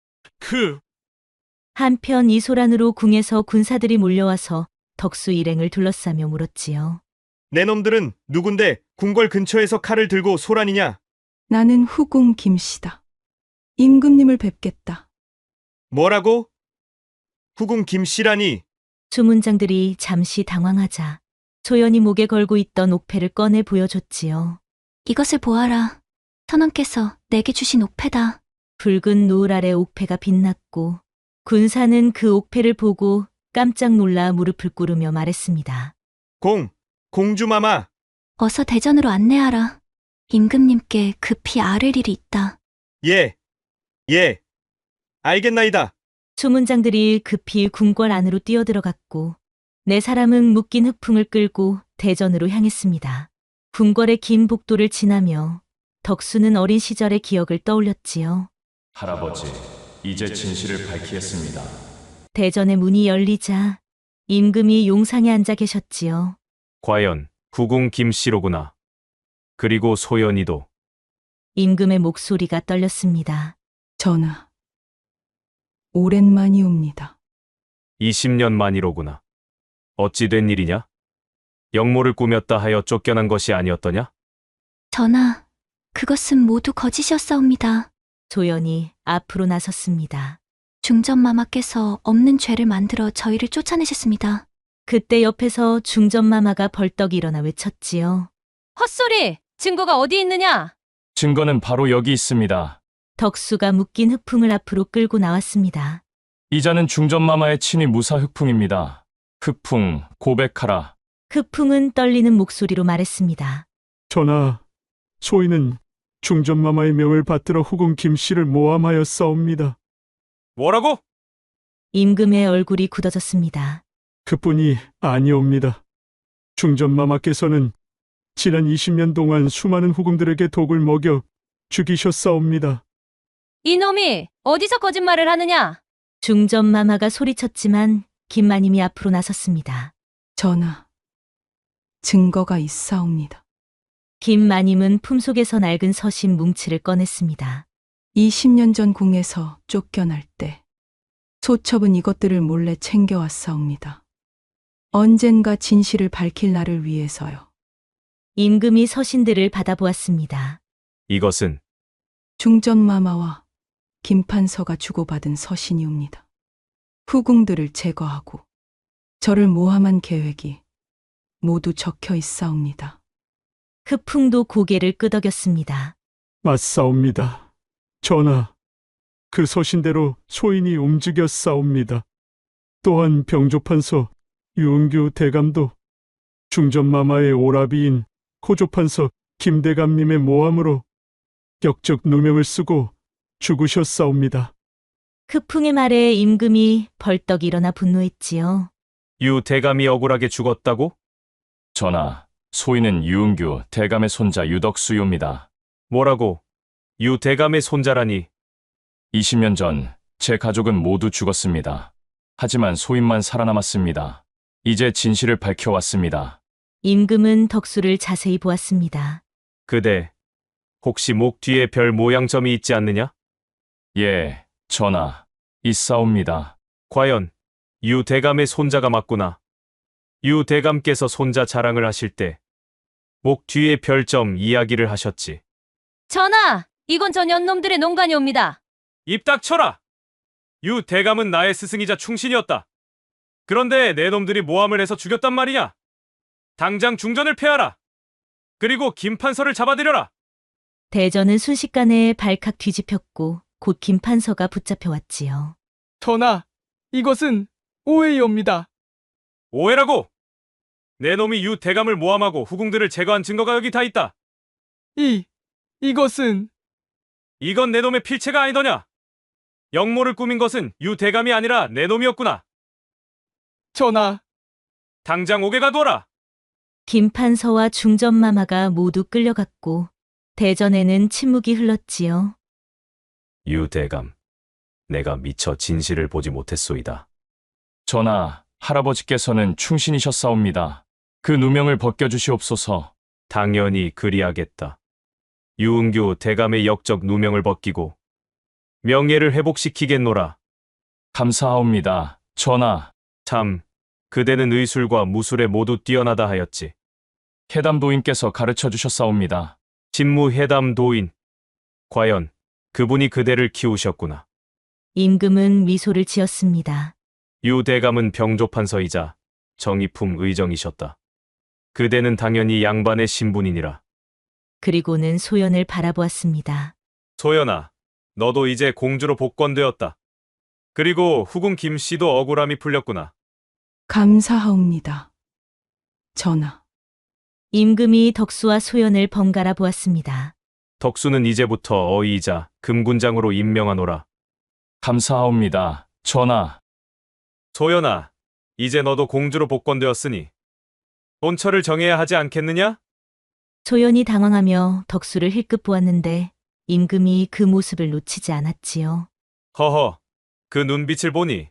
한편 이소란으로 궁에서 군사들이 몰려와서 덕수 일행을 둘러싸며 물었지요. 내 놈들은 누군데 궁궐 근처에서 칼을 들고 소란이냐? 나는 후궁 김씨다. 임금님을 뵙겠다. 뭐라고? 후궁 김씨라니? 주문장들이 잠시 당황하자 소연이 목에 걸고 있던 옥패를 꺼내 보여줬지요. 이것을 보아라. 선원께서 내게 주신 옥패다. 붉은 노을 아래 옥패가 빛났고 군사는 그 옥패를 보고 깜짝 놀라 무릎을 꿇으며 말했습니다. 공주마마. 어서 대전으로 안내하라. 임금님께 급히 아뢰 일이 있다. 예, 알겠나이다. 주문장들이 급히 궁궐 안으로 뛰어들어갔고 4사람은 묶인 흑풍을 끌고 대전으로 향했습니다. 궁궐의 긴 복도를 지나며 덕수는 어린 시절의 기억을 떠올렸지요. 할아버지, 이제 진실을 밝히겠습니다. 대전의 문이 열리자 임금이 용상에 앉아 계셨지요. 과연 후궁 김씨로구나. 그리고 소연이도. 임금의 목소리가 떨렸습니다. 전하, 오랜만이옵니다. 20년 만이로구나. 어찌 된 일이냐? 역모를 꾸몄다 하여 쫓겨난 것이 아니었더냐? 전하, 그것은 모두 거짓이었사옵니다. 소연이 앞으로 나섰습니다. 중전마마께서 없는 죄를 만들어 저희를 쫓아내셨습니다. 그때 옆에서 중전마마가 벌떡 일어나 외쳤지요. 헛소리! 증거가 어디 있느냐? 증거는 바로 여기 있습니다. 덕수가 묶인 흑풍을 앞으로 끌고 나왔습니다. 이자는 중전마마의 친위 무사 흑풍입니다. 흑풍, 고백하라. 흑풍은 떨리는 목소리로 말했습니다. 전하, 소인은 중전마마의 명을 받들어 후궁 김씨를 모함하였사옵니다. 뭐라고? 임금의 얼굴이 굳어졌습니다. 그뿐이 아니옵니다. 중전마마께서는 지난 20년 동안 수많은 후궁들에게 독을 먹여 죽이셨사옵니다. 이놈이 어디서 거짓말을 하느냐? 중전마마가 소리쳤지만 김마님이 앞으로 나섰습니다. 전하, 증거가 있사옵니다. 김마님은 품속에서 낡은 서신 뭉치를 꺼냈습니다. 20년 전 궁에서 쫓겨날 때 소첩은 이것들을 몰래 챙겨왔사옵니다. 언젠가 진실을 밝힐 날을 위해서요. 임금이 서신들을 받아보았습니다. 이것은 중전마마와 김판서가 주고받은 서신이옵니다. 후궁들을 제거하고 저를 모함한 계획이 모두 적혀 있사옵니다. 흑풍도 고개를 끄덕였습니다. 맞사옵니다. 전하, 그 서신대로 소인이 움직였사옵니다. 또한 병조판서 유은규 대감도 중전마마의 오라비인 호조판서 김대감님의 모함으로 역적 누명을 쓰고 죽으셨사옵니다. 흑풍의 말에 임금이 벌떡 일어나 분노했지요. 유 대감이 억울하게 죽었다고? 전하, 소인은 유은규 대감의 손자 유덕수요입니다. 뭐라고? 유 대감의 손자라니. 20년 전 제 가족은 모두 죽었습니다. 하지만 소인만 살아남았습니다. 이제 진실을 밝혀왔습니다. 임금은 덕수를 자세히 보았습니다. 그대 혹시 목 뒤에 별 모양점이 있지 않느냐? 예, 전하, 있사옵니다. 과연 유 대감의 손자가 맞구나. 유 대감께서 손자 자랑을 하실 때 목 뒤에 별점 이야기를 하셨지. 전하, 이건 저 년놈들의 농간이옵니다. 입 닥쳐라! 유 대감은 나의 스승이자 충신이었다. 그런데 내 놈들이 모함을 해서 죽였단 말이냐? 당장 중전을 폐하라. 그리고 김판서를 잡아들여라. 대전은 순식간에 발칵 뒤집혔고 곧 김판서가 붙잡혀왔지요. 전하, 이것은 오해이옵니다. 오해라고! 내 놈이 유 대감을 모함하고 후궁들을 제거한 증거가 여기 다 있다. 이것은 이건 내 놈의 필체가 아니더냐? 역모를 꾸민 것은 유 대감이 아니라 내 놈이었구나. 전하, 당장 옥에 가두어라. 김판서와 중전마마가 모두 끌려갔고 대전에는 침묵이 흘렀지요. 유 대감, 내가 미처 진실을 보지 못했소이다. 전하, 할아버지께서는 충신이셨사옵니다. 그 누명을 벗겨주시옵소서. 당연히 그리하겠다. 유은규 대감의 역적 누명을 벗기고 명예를 회복시키겠노라. 감사하옵니다, 전하. 참, 그대는 의술과 무술에 모두 뛰어나다 하였지. 해담도인께서 가르쳐 주셨사옵니다. 진무해담 도인. 과연 그분이 그대를 키우셨구나. 임금은 미소를 지었습니다. 유 대감은 병조판서이자 정의품 의정이셨다. 그대는 당연히 양반의 신분이니라. 그리고는 소연을 바라보았습니다. 소연아, 너도 이제 공주로 복권되었다. 그리고 후궁 김씨도 억울함이 풀렸구나. 감사하옵니다. 전하. 임금이 덕수와 소연을 번갈아 보았습니다. 덕수는 이제부터 어이이자 금군장으로 임명하노라. 감사하옵니다, 전하. 소연아, 이제 너도 공주로 복권되었으니 본처를 정해야 하지 않겠느냐? 소연이 당황하며 덕수를 힐끗 보았는데 임금이 그 모습을 놓치지 않았지요. 허허, 그 눈빛을 보니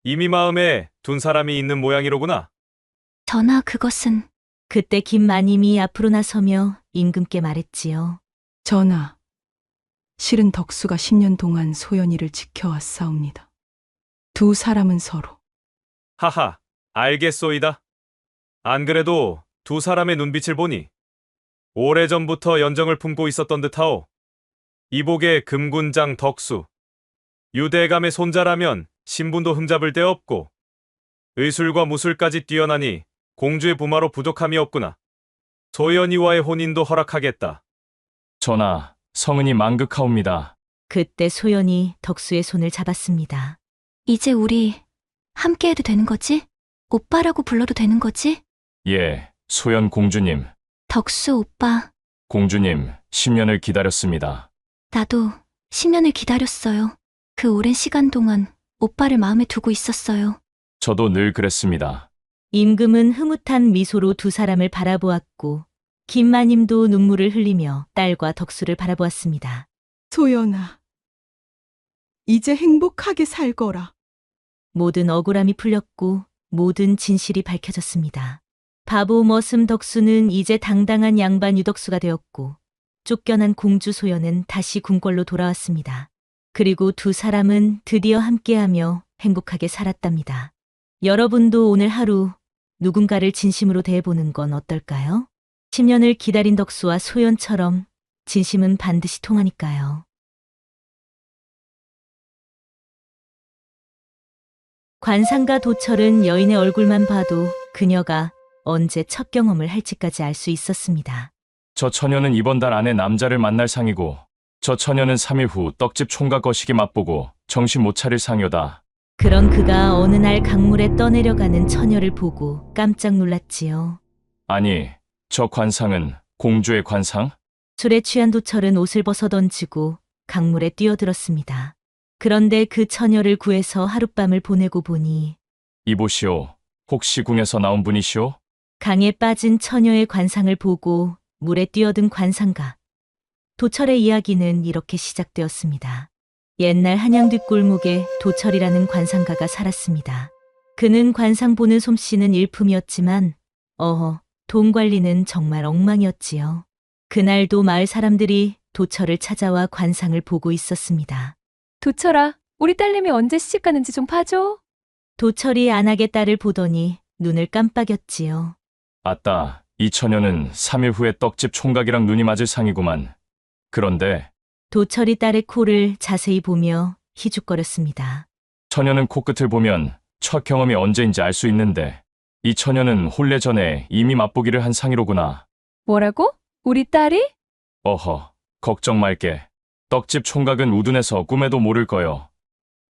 이미 마음에 둔 사람이 있는 모양이로구나. 전하, 그것은 그때 김마님이 앞으로 나서며 임금께 말했지요. 전하, 실은 덕수가 10년 동안 소연이를 지켜왔사옵니다. 두 사람은 서로 하하, 알겠소이다. 안 그래도 두 사람의 눈빛을 보니 오래전부터 연정을 품고 있었던 듯하오. 이복의 금군장 덕수. 유대감의 손자라면 신분도 흠잡을 데 없고 의술과 무술까지 뛰어나니 공주의 부마로 부족함이 없구나. 소연이와의 혼인도 허락하겠다. 전하, 성은이 망극하옵니다. 그때 소연이 덕수의 손을 잡았습니다. 이제 우리 함께 해도 되는 거지? 오빠라고 불러도 되는 거지? 예, 소연 공주님. 덕수 오빠, 공주님, 10년을 기다렸습니다. 나도 10년을 기다렸어요. 그 오랜 시간 동안 오빠를 마음에 두고 있었어요. 저도 늘 그랬습니다. 임금은 흐뭇한 미소로 두 사람을 바라보았고 김마님도 눈물을 흘리며 딸과 덕수를 바라보았습니다. 소연아, 이제 행복하게 살거라. 모든 억울함이 풀렸고 모든 진실이 밝혀졌습니다. 바보 머슴 덕수는 이제 당당한 양반 유덕수가 되었고 쫓겨난 공주 소연은 다시 궁궐로 돌아왔습니다. 그리고 두 사람은 드디어 함께하며 행복하게 살았답니다. 여러분도 오늘 하루 누군가를 진심으로 대해보는 건 어떨까요? 10년을 기다린 덕수와 소연처럼 진심은 반드시 통하니까요. 관상가 도철은 여인의 얼굴만 봐도 그녀가 언제 첫 경험을 할지까지 알 수 있었습니다. 저 처녀는 이번 달 안에 남자를 만날 상이고 저 처녀는 3일 후 떡집 총각 거시기 맛보고 정신 못 차릴 상여다. 그런 그가 어느 날 강물에 떠내려가는 처녀를 보고 깜짝 놀랐지요. 아니, 저 관상은 공주의 관상? 술에 취한 도철은 옷을 벗어 던지고 강물에 뛰어들었습니다. 그런데 그 처녀를 구해서 하룻밤을 보내고 보니 이보시오, 혹시 궁에서 나온 분이시오? 강에 빠진 처녀의 관상을 보고 물에 뛰어든 관상가. 도철의 이야기는 이렇게 시작되었습니다. 옛날 한양 뒷골목에 도철이라는 관상가가 살았습니다. 그는 관상 보는 솜씨는 일품이었지만 돈 관리는 정말 엉망이었지요. 그날도 마을 사람들이 도철을 찾아와 관상을 보고 있었습니다. 도철아, 우리 딸내미 언제 시집 가는지 좀 봐줘. 도철이 안하게 딸을 보더니 눈을 깜빡였지요. 아따, 이 처녀는 3일 후에 떡집 총각이랑 눈이 맞을 상이구만. 그런데 도철이 딸의 코를 자세히 보며 희죽거렸습니다. 처녀는 코끝을 보면 첫 경험이 언제인지 알 수 있는데 이 처녀는 혼례 전에 이미 맛보기를 한 상이로구나. 뭐라고? 우리 딸이? 어허, 걱정 말게. 떡집 총각은 우둔해서 꿈에도 모를 거요.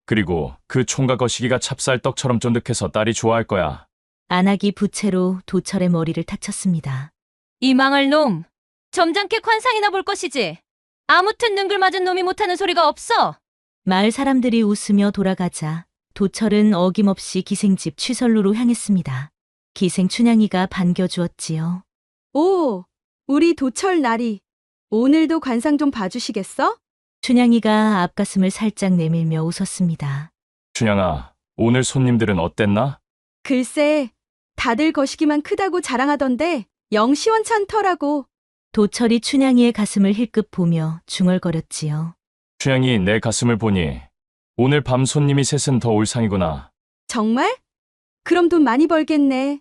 그리고 그 총각 거시기가 찹쌀떡처럼 쫀득해서 딸이 좋아할 거야. 안하기 부채로 도철의 머리를 탁 쳤습니다. 이 망할 놈. 점잖게 관상이나 볼 것이지. 아무튼 능글맞은 놈이 못하는 소리가 없어. 마을 사람들이 웃으며 돌아가자 도철은 어김없이 기생집 취설로로 향했습니다. 기생 춘향이가 반겨주었지요. 오, 우리 도철 나리. 오늘도 관상 좀 봐주시겠어? 춘향이가 앞가슴을 살짝 내밀며 웃었습니다. 춘향아, 오늘 손님들은 어땠나? 글쎄, 다들 거시기만 크다고 자랑하던데 영 시원찮더라고. 도철이 춘향이의 가슴을 힐끗 보며 중얼거렸지요. 춘향이 내 가슴을 보니 오늘 밤 손님이 셋은 더 올 상이구나. 정말? 그럼 돈 많이 벌겠네.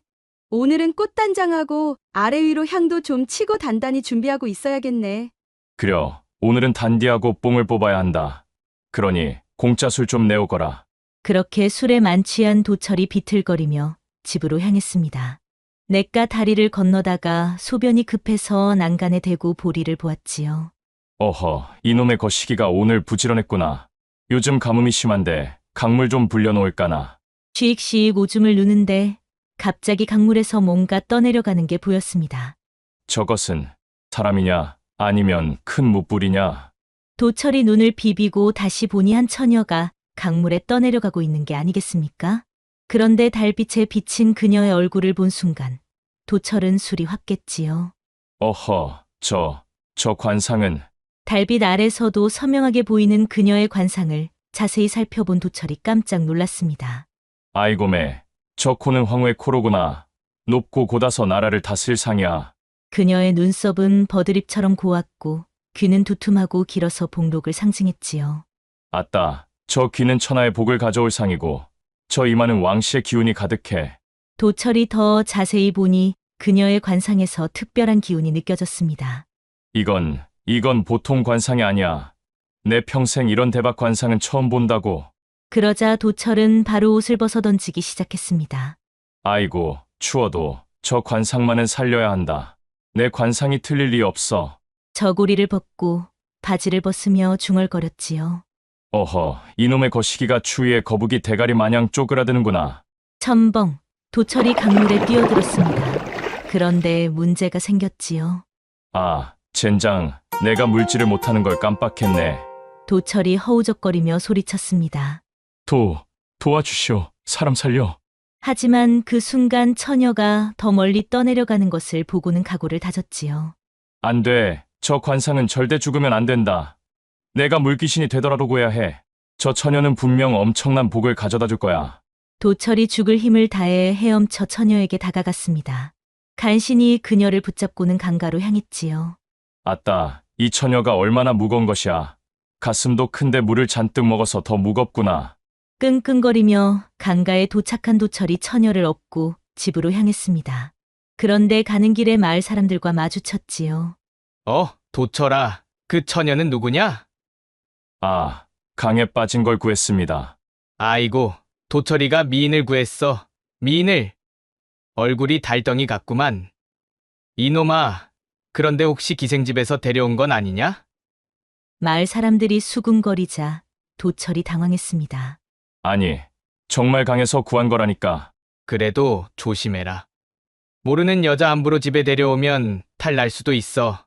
오늘은 꽃단장하고 아래 위로 향도 좀 치고 단단히 준비하고 있어야겠네. 그려, 오늘은 단디하고 뽕을 뽑아야 한다. 그러니 공짜 술 좀 내오거라. 그렇게 술에 만취한 도철이 비틀거리며 집으로 향했습니다. 냇가 다리를 건너다가 소변이 급해서 난간에 대고 보리를 보았지요. 어허, 이놈의 거시기가 오늘 부지런했구나. 요즘 가뭄이 심한데 강물 좀 불려놓을까나. 쉬익쉬익 오줌을 누는데 갑자기 강물에서 뭔가 떠내려가는 게 보였습니다. 저것은 사람이냐 아니면 큰 뭇불이냐. 도철이 눈을 비비고 다시 보니 한 처녀가 강물에 떠내려가고 있는 게 아니겠습니까? 그런데 달빛에 비친 그녀의 얼굴을 본 순간 도철은 술이 확 깼지요. 어허, 저 관상은. 달빛 아래서도 선명하게 보이는 그녀의 관상을 자세히 살펴본 도철이 깜짝 놀랐습니다. 아이고매, 저 코는 황후의 코로구나. 높고 곧아서 나라를 다스릴 상이야. 그녀의 눈썹은 버드립처럼 고왔고 귀는 두툼하고 길어서 복록을 상징했지요. 아따, 저 귀는 천하의 복을 가져올 상이고 저 이마는 왕씨의 기운이 가득해. 도철이 더 자세히 보니 그녀의 관상에서 특별한 기운이 느껴졌습니다. 이건 보통 관상이 아니야. 내 평생 이런 대박 관상은 처음 본다고. 그러자 도철은 바로 옷을 벗어 던지기 시작했습니다. 아이고, 추워도 저 관상만은 살려야 한다. 내 관상이 틀릴 리 없어. 저고리를 벗고 바지를 벗으며 중얼거렸지요. 어허, 이놈의 거시기가 추위에 거북이 대가리 마냥 쪼그라드는구나. 첨벙, 도철이 강물에 뛰어들었습니다. 그런데 문제가 생겼지요. 아, 젠장, 내가 물질을 못하는 걸 깜빡했네. 도철이 허우적거리며 소리쳤습니다. 도와주시오. 사람 살려. 하지만 그 순간 처녀가 더 멀리 떠내려가는 것을 보고는 각오를 다졌지요. 안 돼. 저 관상은 절대 죽으면 안 된다. 내가 물귀신이 되더라도 해야 해. 저 처녀는 분명 엄청난 복을 가져다 줄 거야. 도철이 죽을 힘을 다해 헤엄쳐 처녀에게 다가갔습니다. 간신히 그녀를 붙잡고는 강가로 향했지요. 아따, 이 처녀가 얼마나 무거운 것이야. 가슴도 큰데 물을 잔뜩 먹어서 더 무겁구나. 끙끙거리며 강가에 도착한 도철이 처녀를 업고 집으로 향했습니다. 그런데 가는 길에 마을 사람들과 마주쳤지요. 도철아, 그 처녀는 누구냐? 아, 강에 빠진 걸 구했습니다. 아이고, 도철이가 미인을 구했어. 미인을. 얼굴이 달덩이 같구만. 이놈아, 그런데 혹시 기생집에서 데려온 건 아니냐? 마을 사람들이 수군거리자 도철이 당황했습니다. 아니, 정말 강에서 구한 거라니까. 그래도 조심해라. 모르는 여자 함부로 집에 데려오면 탈 날 수도 있어.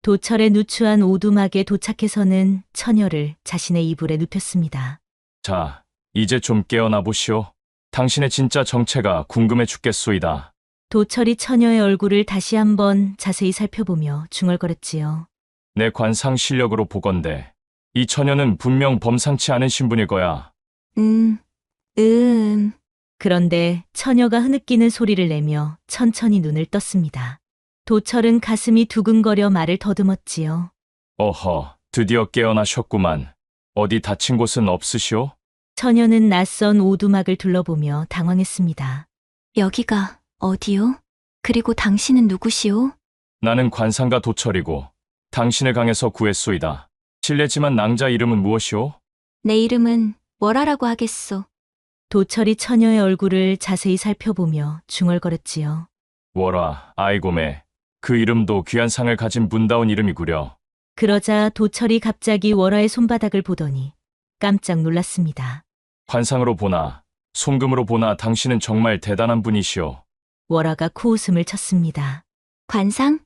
도철의 누추한 오두막에 도착해서는 처녀를 자신의 이불에 눕혔습니다. 자, 이제 좀 깨어나 보시오. 당신의 진짜 정체가 궁금해 죽겠소이다. 도철이 처녀의 얼굴을 다시 한번 자세히 살펴보며 중얼거렸지요. 내 관상 실력으로 보건대 이 처녀는 분명 범상치 않은 신분일 거야. 그런데 처녀가 흐느끼는 소리를 내며 천천히 눈을 떴습니다. 도철은 가슴이 두근거려 말을 더듬었지요. 어허, 드디어 깨어나셨구만. 어디 다친 곳은 없으시오? 처녀는 낯선 오두막을 둘러보며 당황했습니다. 여기가 어디요? 그리고 당신은 누구시오? 나는 관상가 도철이고 당신을 강에서 구했소이다. 실례지만 낭자 이름은 무엇이오? 내 이름은 월하라고 하겠소. 도철이 처녀의 얼굴을 자세히 살펴보며 중얼거렸지요. 월하, 아이고매. 그 이름도 귀한 상을 가진 분다운 이름이구려. 그러자 도철이 갑자기 월하의 손바닥을 보더니 깜짝 놀랐습니다. 관상으로 보나 손금으로 보나 당신은 정말 대단한 분이시오. 월하가 코웃음을 쳤습니다. 관상?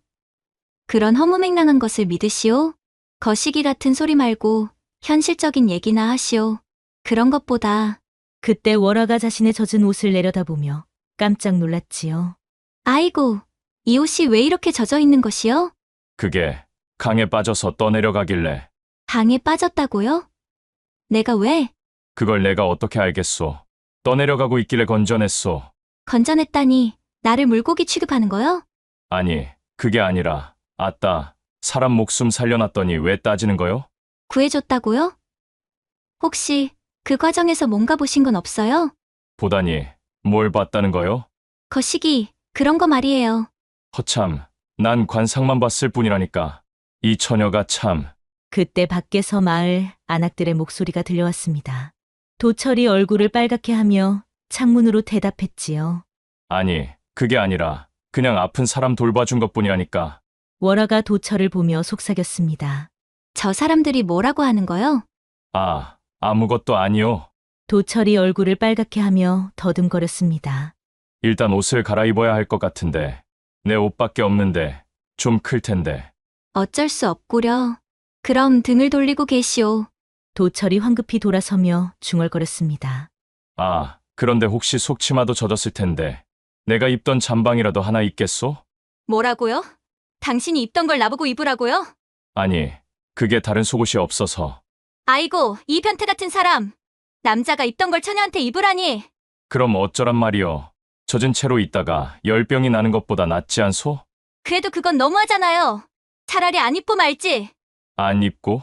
그런 허무맹랑한 것을 믿으시오? 거시기 같은 소리 말고 현실적인 얘기나 하시오. 그런 것보다. 그때 월하가 자신의 젖은 옷을 내려다보며 깜짝 놀랐지요. 아이고, 이 옷이 왜 이렇게 젖어 있는 것이요? 그게 강에 빠져서 떠내려가길래. 강에 빠졌다고요? 내가 왜? 그걸 내가 어떻게 알겠소. 떠내려가고 있길래 건져냈소. 건져냈다니 나를 물고기 취급하는 거요? 아니, 그게 아니라 아따, 사람 목숨 살려놨더니 왜 따지는 거요? 구해줬다고요? 혹시 그 과정에서 뭔가 보신 건 없어요? 보다니 뭘 봤다는 거요? 거시기, 그런 거 말이에요. 허참, 난 관상만 봤을 뿐이라니까. 이 처녀가 참. 그때 밖에서 마을 안악들의 목소리가 들려왔습니다. 도철이 얼굴을 빨갛게 하며 창문으로 대답했지요. 아니, 그게 아니라 그냥 아픈 사람 돌봐준 것뿐이라니까. 월하가 도철을 보며 속삭였습니다. 저 사람들이 뭐라고 하는 거요? 아, 아무것도 아니요. 도철이 얼굴을 빨갛게 하며 더듬거렸습니다. 일단 옷을 갈아입어야 할 것 같은데. 내 옷밖에 없는데 좀 클 텐데. 어쩔 수 없구려. 그럼 등을 돌리고 계시오. 도철이 황급히 돌아서며 중얼거렸습니다. 아, 그런데 혹시 속치마도 젖었을 텐데 내가 입던 잠방이라도 하나 있겠소? 뭐라고요? 당신이 입던 걸 나보고 입으라고요? 아니, 그게 다른 속옷이 없어서. 아이고, 이 변태 같은 사람. 남자가 입던 걸 처녀한테 입으라니. 그럼 어쩌란 말이요. 젖은 채로 있다가 열병이 나는 것보다 낫지 않소? 그래도 그건 너무하잖아요. 차라리 안 입고 말지. 안 입고?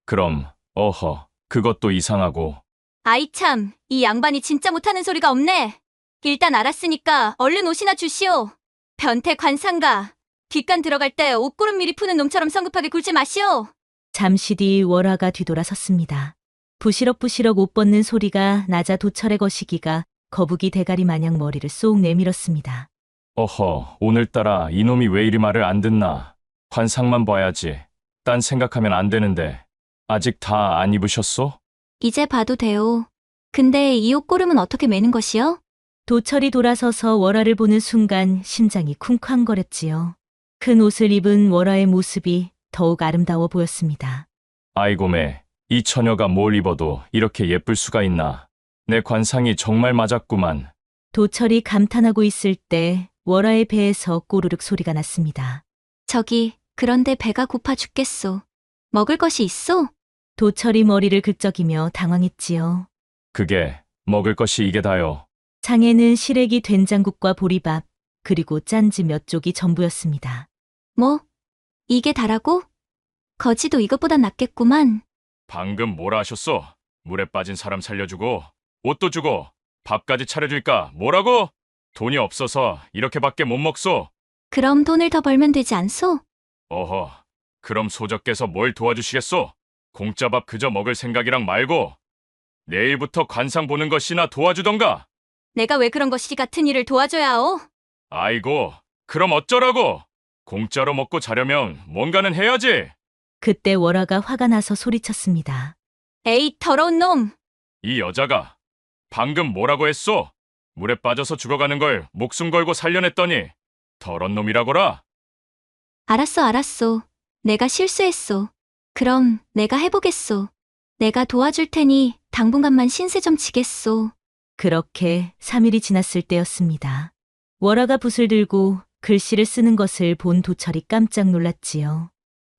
그럼, 어허, 그것도 이상하고. 아이 참, 이 양반이 진짜 못하는 소리가 없네. 일단 알았으니까 얼른 옷이나 주시오. 변태 관상가. 뒷간 들어갈 때 옷구름 미리 푸는 놈처럼 성급하게 굴지 마시오. 잠시 뒤 월화가 뒤돌아섰습니다. 부시럭부시럭 옷 벗는 소리가 나자 도철의 거시기가 거북이 대가리 마냥 머리를 쏙 내밀었습니다. 어허, 오늘따라 이놈이 왜 이리 말을 안 듣나. 관상만 봐야지. 딴 생각하면 안 되는데. 아직 다 안 입으셨소? 이제 봐도 돼요. 근데 이 옷고름은 어떻게 매는 것이요? 도철이 돌아서서 월화를 보는 순간 심장이 쿵쾅거렸지요. 큰 옷을 입은 월화의 모습이 더욱 아름다워 보였습니다. 아이고매, 이 처녀가 뭘 입어도 이렇게 예쁠 수가 있나. 내 관상이 정말 맞았구만. 도철이 감탄하고 있을 때 월화의 배에서 꼬르륵 소리가 났습니다. 저기, 그런데 배가 고파 죽겠소. 먹을 것이 있소? 도철이 머리를 긁적이며 당황했지요. 그게 먹을 것이 이게 다요. 장에는 시래기 된장국과 보리밥, 그리고 짠지 몇 쪽이 전부였습니다. 뭐? 이게 다라고? 거지도 이것보단 낫겠구만. 방금 뭐라 하셨소? 물에 빠진 사람 살려주고 옷도 주고 밥까지 차려줄까? 뭐라고? 돈이 없어서 이렇게밖에 못 먹소. 그럼 돈을 더 벌면 되지 않소? 어허, 그럼 소적께서 뭘 도와주시겠소? 공짜 밥 그저 먹을 생각이랑 말고 내일부터 관상 보는 것이나 도와주던가. 내가 왜 그런 것이 같은 일을 도와줘야 하오? 아이고, 그럼 어쩌라고? 공짜로 먹고 자려면 뭔가는 해야지. 그때 월화가 화가 나서 소리쳤습니다. 에이, 더러운 놈! 이 여자가 방금 뭐라고 했소? 물에 빠져서 죽어가는 걸 목숨 걸고 살려냈더니 더러운 놈이라고라? 알았어. 내가 실수했소. 그럼 내가 해보겠소. 내가 도와줄 테니 당분간만 신세 좀 지겠소. 그렇게 3일이 지났을 때였습니다. 월화가 붓을 들고 글씨를 쓰는 것을 본 도철이 깜짝 놀랐지요.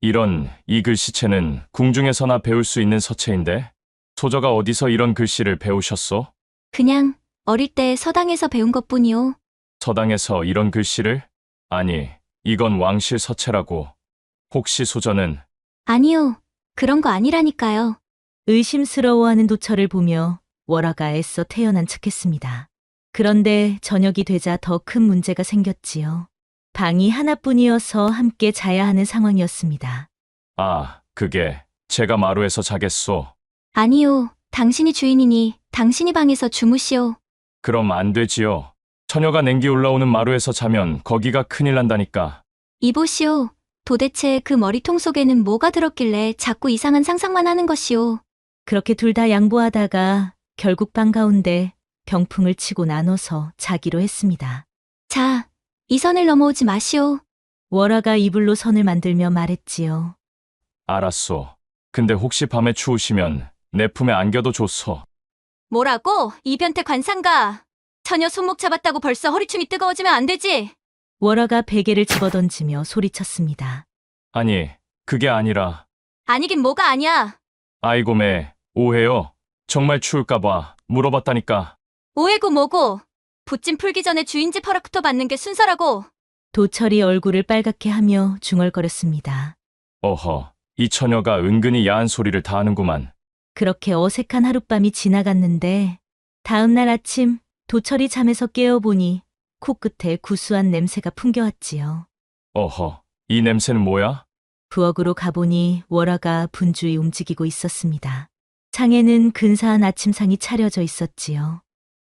이 글씨체는 궁중에서나 배울 수 있는 서체인데 소저가 어디서 이런 글씨를 배우셨소? 그냥 어릴 때 서당에서 배운 것뿐이오. 서당에서 이런 글씨를? 아니, 이건 왕실 서체라고. 혹시 소저는? 아니요. 그런 거 아니라니까요. 의심스러워하는 도철을 보며 월화가 애써 태연한 척했습니다. 그런데 저녁이 되자 더 큰 문제가 생겼지요. 방이 하나뿐이어서 함께 자야 하는 상황이었습니다. 아, 그게 제가 마루에서 자겠소. 아니요. 당신이 주인이니 당신이 방에서 주무시오. 그럼 안 되지요. 처녀가 냉기 올라오는 마루에서 자면 거기가 큰일 난다니까. 이보시오. 도대체 그 머리통 속에는 뭐가 들었길래 자꾸 이상한 상상만 하는 것이오. 그렇게 둘 다 양보하다가 결국 방 가운데 병풍을 치고 나눠서 자기로 했습니다. 자, 이 선을 넘어오지 마시오. 월화가 이불로 선을 만들며 말했지요. 알았소. 근데 혹시 밤에 추우시면 내 품에 안겨도 좋소. 뭐라고? 이 변태 관상가! 처녀 손목 잡았다고 벌써 허리춤이 뜨거워지면 안 되지! 월화가 베개를 집어던지며 소리쳤습니다. 아니, 그게 아니라. 아니긴 뭐가 아니야! 아이고매, 오해요. 정말 추울까봐 물어봤다니까. 오해고 뭐고! 붓짐 풀기 전에 주인 집 허락부터 받는 게 순서라고! 도철이 얼굴을 빨갛게 하며 중얼거렸습니다. 어허, 이 처녀가 은근히 야한 소리를 다 하는구만. 그렇게 어색한 하룻밤이 지나갔는데 다음 날 아침 도철이 잠에서 깨어보니 코끝에 구수한 냄새가 풍겨왔지요. 어허, 이 냄새는 뭐야? 부엌으로 가보니 월화가 분주히 움직이고 있었습니다. 창에는 근사한 아침상이 차려져 있었지요.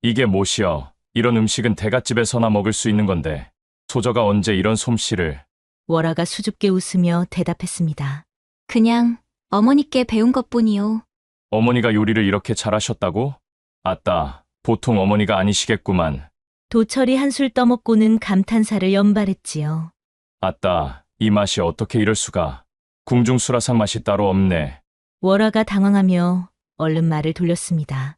이게 뭐시여? 이런 음식은 대갓집에서나 먹을 수 있는 건데 소저가 언제 이런 솜씨를. 월화가 수줍게 웃으며 대답했습니다. 그냥 어머니께 배운 것뿐이오. 어머니가 요리를 이렇게 잘하셨다고? 아따, 보통 어머니가 아니시겠구만. 도철이 한술 떠먹고는 감탄사를 연발했지요. 아따, 이 맛이 어떻게 이럴 수가. 궁중수라상 맛이 따로 없네. 월화가 당황하며 얼른 말을 돌렸습니다.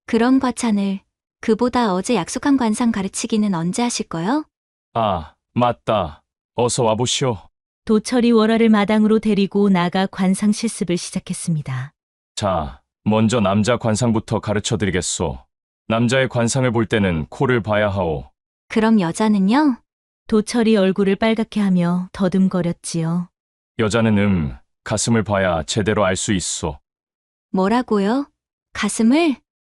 그런 과찬을 그보다 어제 약속한 관상 가르치기는 언제 하실 거요? 아, 맞다. 어서 와보시오. 도철이 월화를 마당으로 데리고 나가 관상 실습을 시작했습니다. 자, 먼저 남자 관상부터 가르쳐드리겠소. 남자의 관상을 볼 때는 코를 봐야 하오. 그럼 여자는요? 도철이 얼굴을 빨갛게 하며 더듬거렸지요. 여자는 가슴을 봐야 제대로 알 수 있소. 뭐라고요? 가슴을?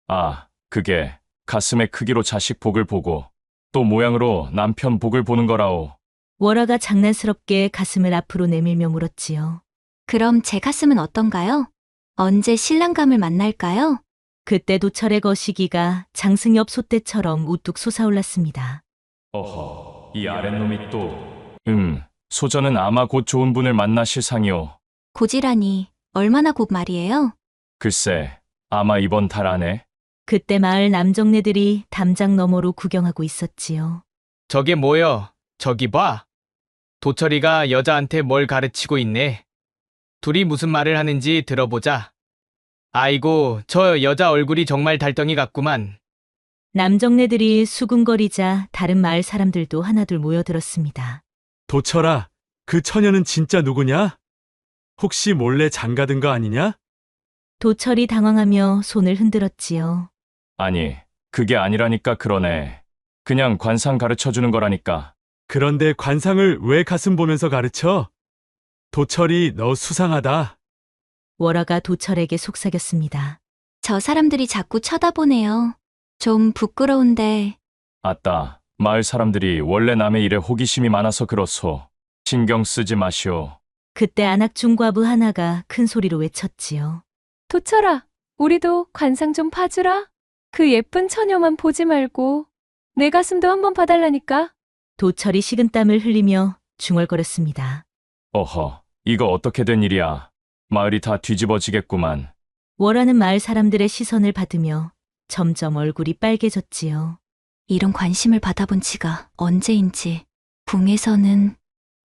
아, 그게 가슴의 크기로 자식 복을 보고 또 모양으로 남편 복을 보는 거라오. 월화가 장난스럽게 가슴을 앞으로 내밀며 물었지요. 그럼 제 가슴은 어떤가요? 언제 신랑감을 만날까요? 그때 도철의 거시기가 장승엽 솥대처럼 우뚝 솟아올랐습니다. 어허, 이 아랫놈이 또... 소전은 아마 곧 좋은 분을 만나실 상이오. 고지라니, 얼마나 곧 말이에요? 글쎄, 아마 이번 달 안에. 그때 마을 남정네들이 담장 너머로 구경하고 있었지요. 저게 뭐여? 저기 봐. 도철이가 여자한테 뭘 가르치고 있네. 둘이 무슨 말을 하는지 들어보자. 아이고, 저 여자 얼굴이 정말 달덩이 같구만. 남정네들이 수군거리자 다른 마을 사람들도 하나둘 모여들었습니다. 도철아, 그 처녀는 진짜 누구냐? 혹시 몰래 장가든 거 아니냐? 도철이 당황하며 손을 흔들었지요. 아니, 그게 아니라니까 그러네. 그냥 관상 가르쳐주는 거라니까. 그런데 관상을 왜 가슴 보면서 가르쳐? 도철이 너 수상하다. 월화가 도철에게 속삭였습니다. 저 사람들이 자꾸 쳐다보네요. 좀 부끄러운데. 아따, 마을 사람들이 원래 남의 일에 호기심이 많아서 그렇소. 신경 쓰지 마시오. 그때 안악중과부 하나가 큰 소리로 외쳤지요. 도철아, 우리도 관상 좀 봐주라. 그 예쁜 처녀만 보지 말고 내 가슴도 한번 봐달라니까. 도철이 식은땀을 흘리며 중얼거렸습니다. 어허, 이거 어떻게 된 일이야. 마을이 다 뒤집어지겠구만. 월화는 마을 사람들의 시선을 받으며 점점 얼굴이 빨개졌지요. 이런 관심을 받아본 지가 언제인지. 궁에서는.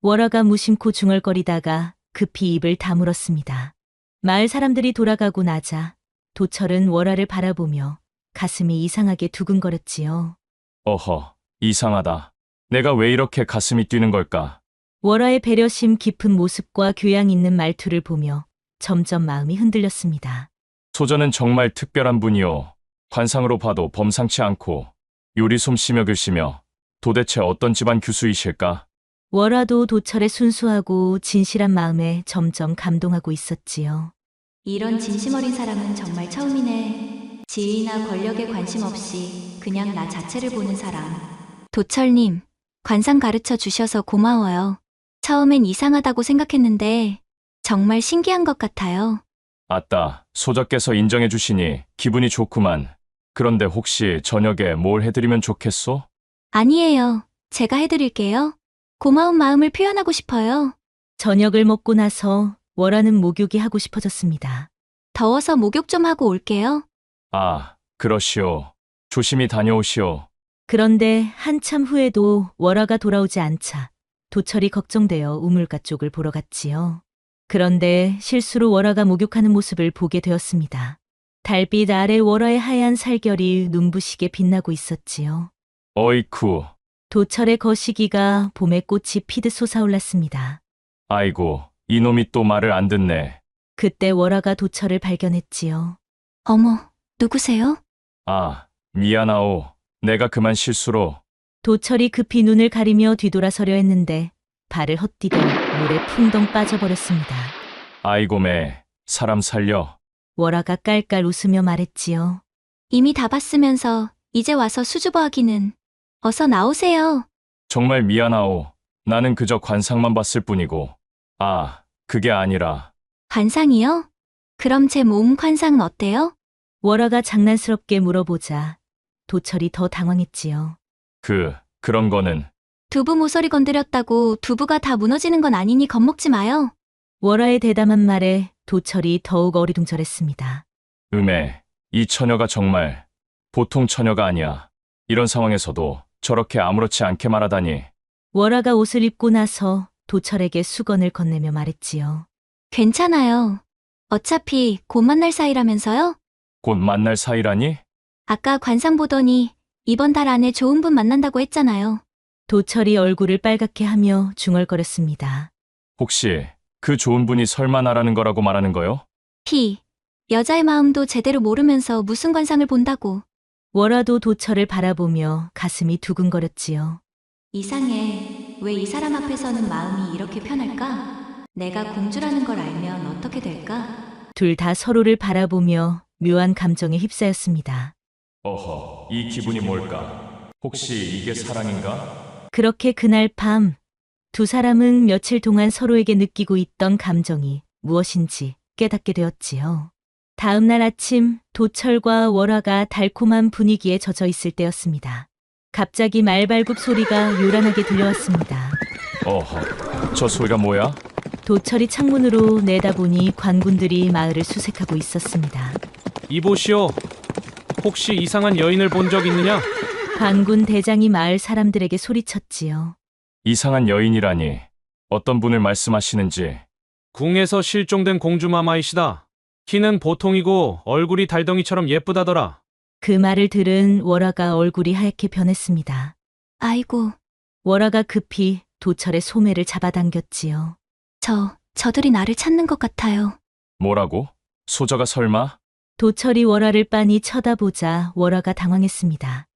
월화가 무심코 중얼거리다가 급히 입을 다물었습니다. 마을 사람들이 돌아가고 나자 도철은 월화를 바라보며 가슴이 이상하게 두근거렸지요. 어허, 이상하다. 내가 왜 이렇게 가슴이 뛰는 걸까? 월화의 배려심 깊은 모습과 교양 있는 말투를 보며 점점 마음이 흔들렸습니다. 소전은 정말 특별한 분이오. 관상으로 봐도 범상치 않고 요리 솜씨며 글씨며 도대체 어떤 집안 규수이실까? 월화도 도철의 순수하고 진실한 마음에 점점 감동하고 있었지요. 이런 진심 어린 사람은 정말 처음이네. 지위나 권력에 관심 없이 그냥 나 자체를 보는 사람. 도철님, 관상 가르쳐 주셔서 고마워요. 처음엔 이상하다고 생각했는데 정말 신기한 것 같아요. 아따, 소저께서 인정해 주시니 기분이 좋구만. 그런데 혹시 저녁에 뭘 해드리면 좋겠소? 아니에요. 제가 해드릴게요. 고마운 마음을 표현하고 싶어요. 저녁을 먹고 나서 월화는 목욕이 하고 싶어졌습니다. 더워서 목욕 좀 하고 올게요. 아, 그러시오. 조심히 다녀오시오. 그런데 한참 후에도 월화가 돌아오지 않자 도철이 걱정되어 우물가 쪽을 보러 갔지요. 그런데 실수로 월화가 목욕하는 모습을 보게 되었습니다. 달빛 아래 월화의 하얀 살결이 눈부시게 빛나고 있었지요. 어이쿠, 도철의 거시기가 봄의 꽃이 피듯 솟아올랐습니다. 아이고, 이놈이 또 말을 안 듣네. 그때 월화가 도철을 발견했지요. 어머, 누구세요? 아, 미안하오. 내가 그만 실수로. 도철이 급히 눈을 가리며 뒤돌아서려 했는데 발을 헛디뎌 물에 풍덩 빠져버렸습니다. 아이고 매, 사람 살려. 월화가 깔깔 웃으며 말했지요. 이미 다 봤으면서 이제 와서 수줍어하기는. 어서 나오세요. 정말 미안하오. 나는 그저 관상만 봤을 뿐이고. 아, 그게 아니라. 관상이요? 그럼 제 몸 관상은 어때요? 월화가 장난스럽게 물어보자 도철이 더 당황했지요. 그런 거는. 두부 모서리 건드렸다고 두부가 다 무너지는 건 아니니 겁먹지 마요. 월화의 대담한 말에 도철이 더욱 어리둥절했습니다. 이 처녀가 정말 보통 처녀가 아니야. 이런 상황에서도 저렇게 아무렇지 않게 말하다니. 월화가 옷을 입고 나서 도철에게 수건을 건네며 말했지요. 괜찮아요. 어차피 곧 만날 사이라면서요? 곧 만날 사이라니? 아까 관상 보더니 이번 달 안에 좋은 분 만난다고 했잖아요. 도철이 얼굴을 빨갛게 하며 중얼거렸습니다. 혹시 그 좋은 분이 설마 나라는 거라고 말하는 거요? 여자의 마음도 제대로 모르면서 무슨 관상을 본다고. 월화도 도철을 바라보며 가슴이 두근거렸지요. 이상해. 왜 이 사람 앞에서는 마음이 이렇게 편할까? 내가 공주라는 걸 알면 어떻게 될까? 둘 다 서로를 바라보며 묘한 감정에 휩싸였습니다. 어허, 이 기분이 뭘까? 혹시 이게 사랑인가? 그렇게 그날 밤, 두 사람은 며칠 동안 서로에게 느끼고 있던 감정이 무엇인지 깨닫게 되었지요. 다음 날 아침, 도철과 월화가 달콤한 분위기에 젖어 있을 때였습니다. 갑자기 말발굽 소리가 요란하게 들려왔습니다. 어허, 저 소리가 뭐야? 도철이 창문으로 내다보니 관군들이 마을을 수색하고 있었습니다. 이보시오. 혹시 이상한 여인을 본 적 있느냐? 관군 대장이 마을 사람들에게 소리쳤지요. 이상한 여인이라니. 어떤 분을 말씀하시는지. 궁에서 실종된 공주마마이시다. 키는 보통이고 얼굴이 달덩이처럼 예쁘다더라. 그 말을 들은 월화가 얼굴이 하얗게 변했습니다. 아이고, 월화가 급히 도철의 소매를 잡아당겼지요. 저들이 나를 찾는 것 같아요. 뭐라고? 소저가 설마? 도철이 월화를 빤히 쳐다보자 월화가 당황했습니다.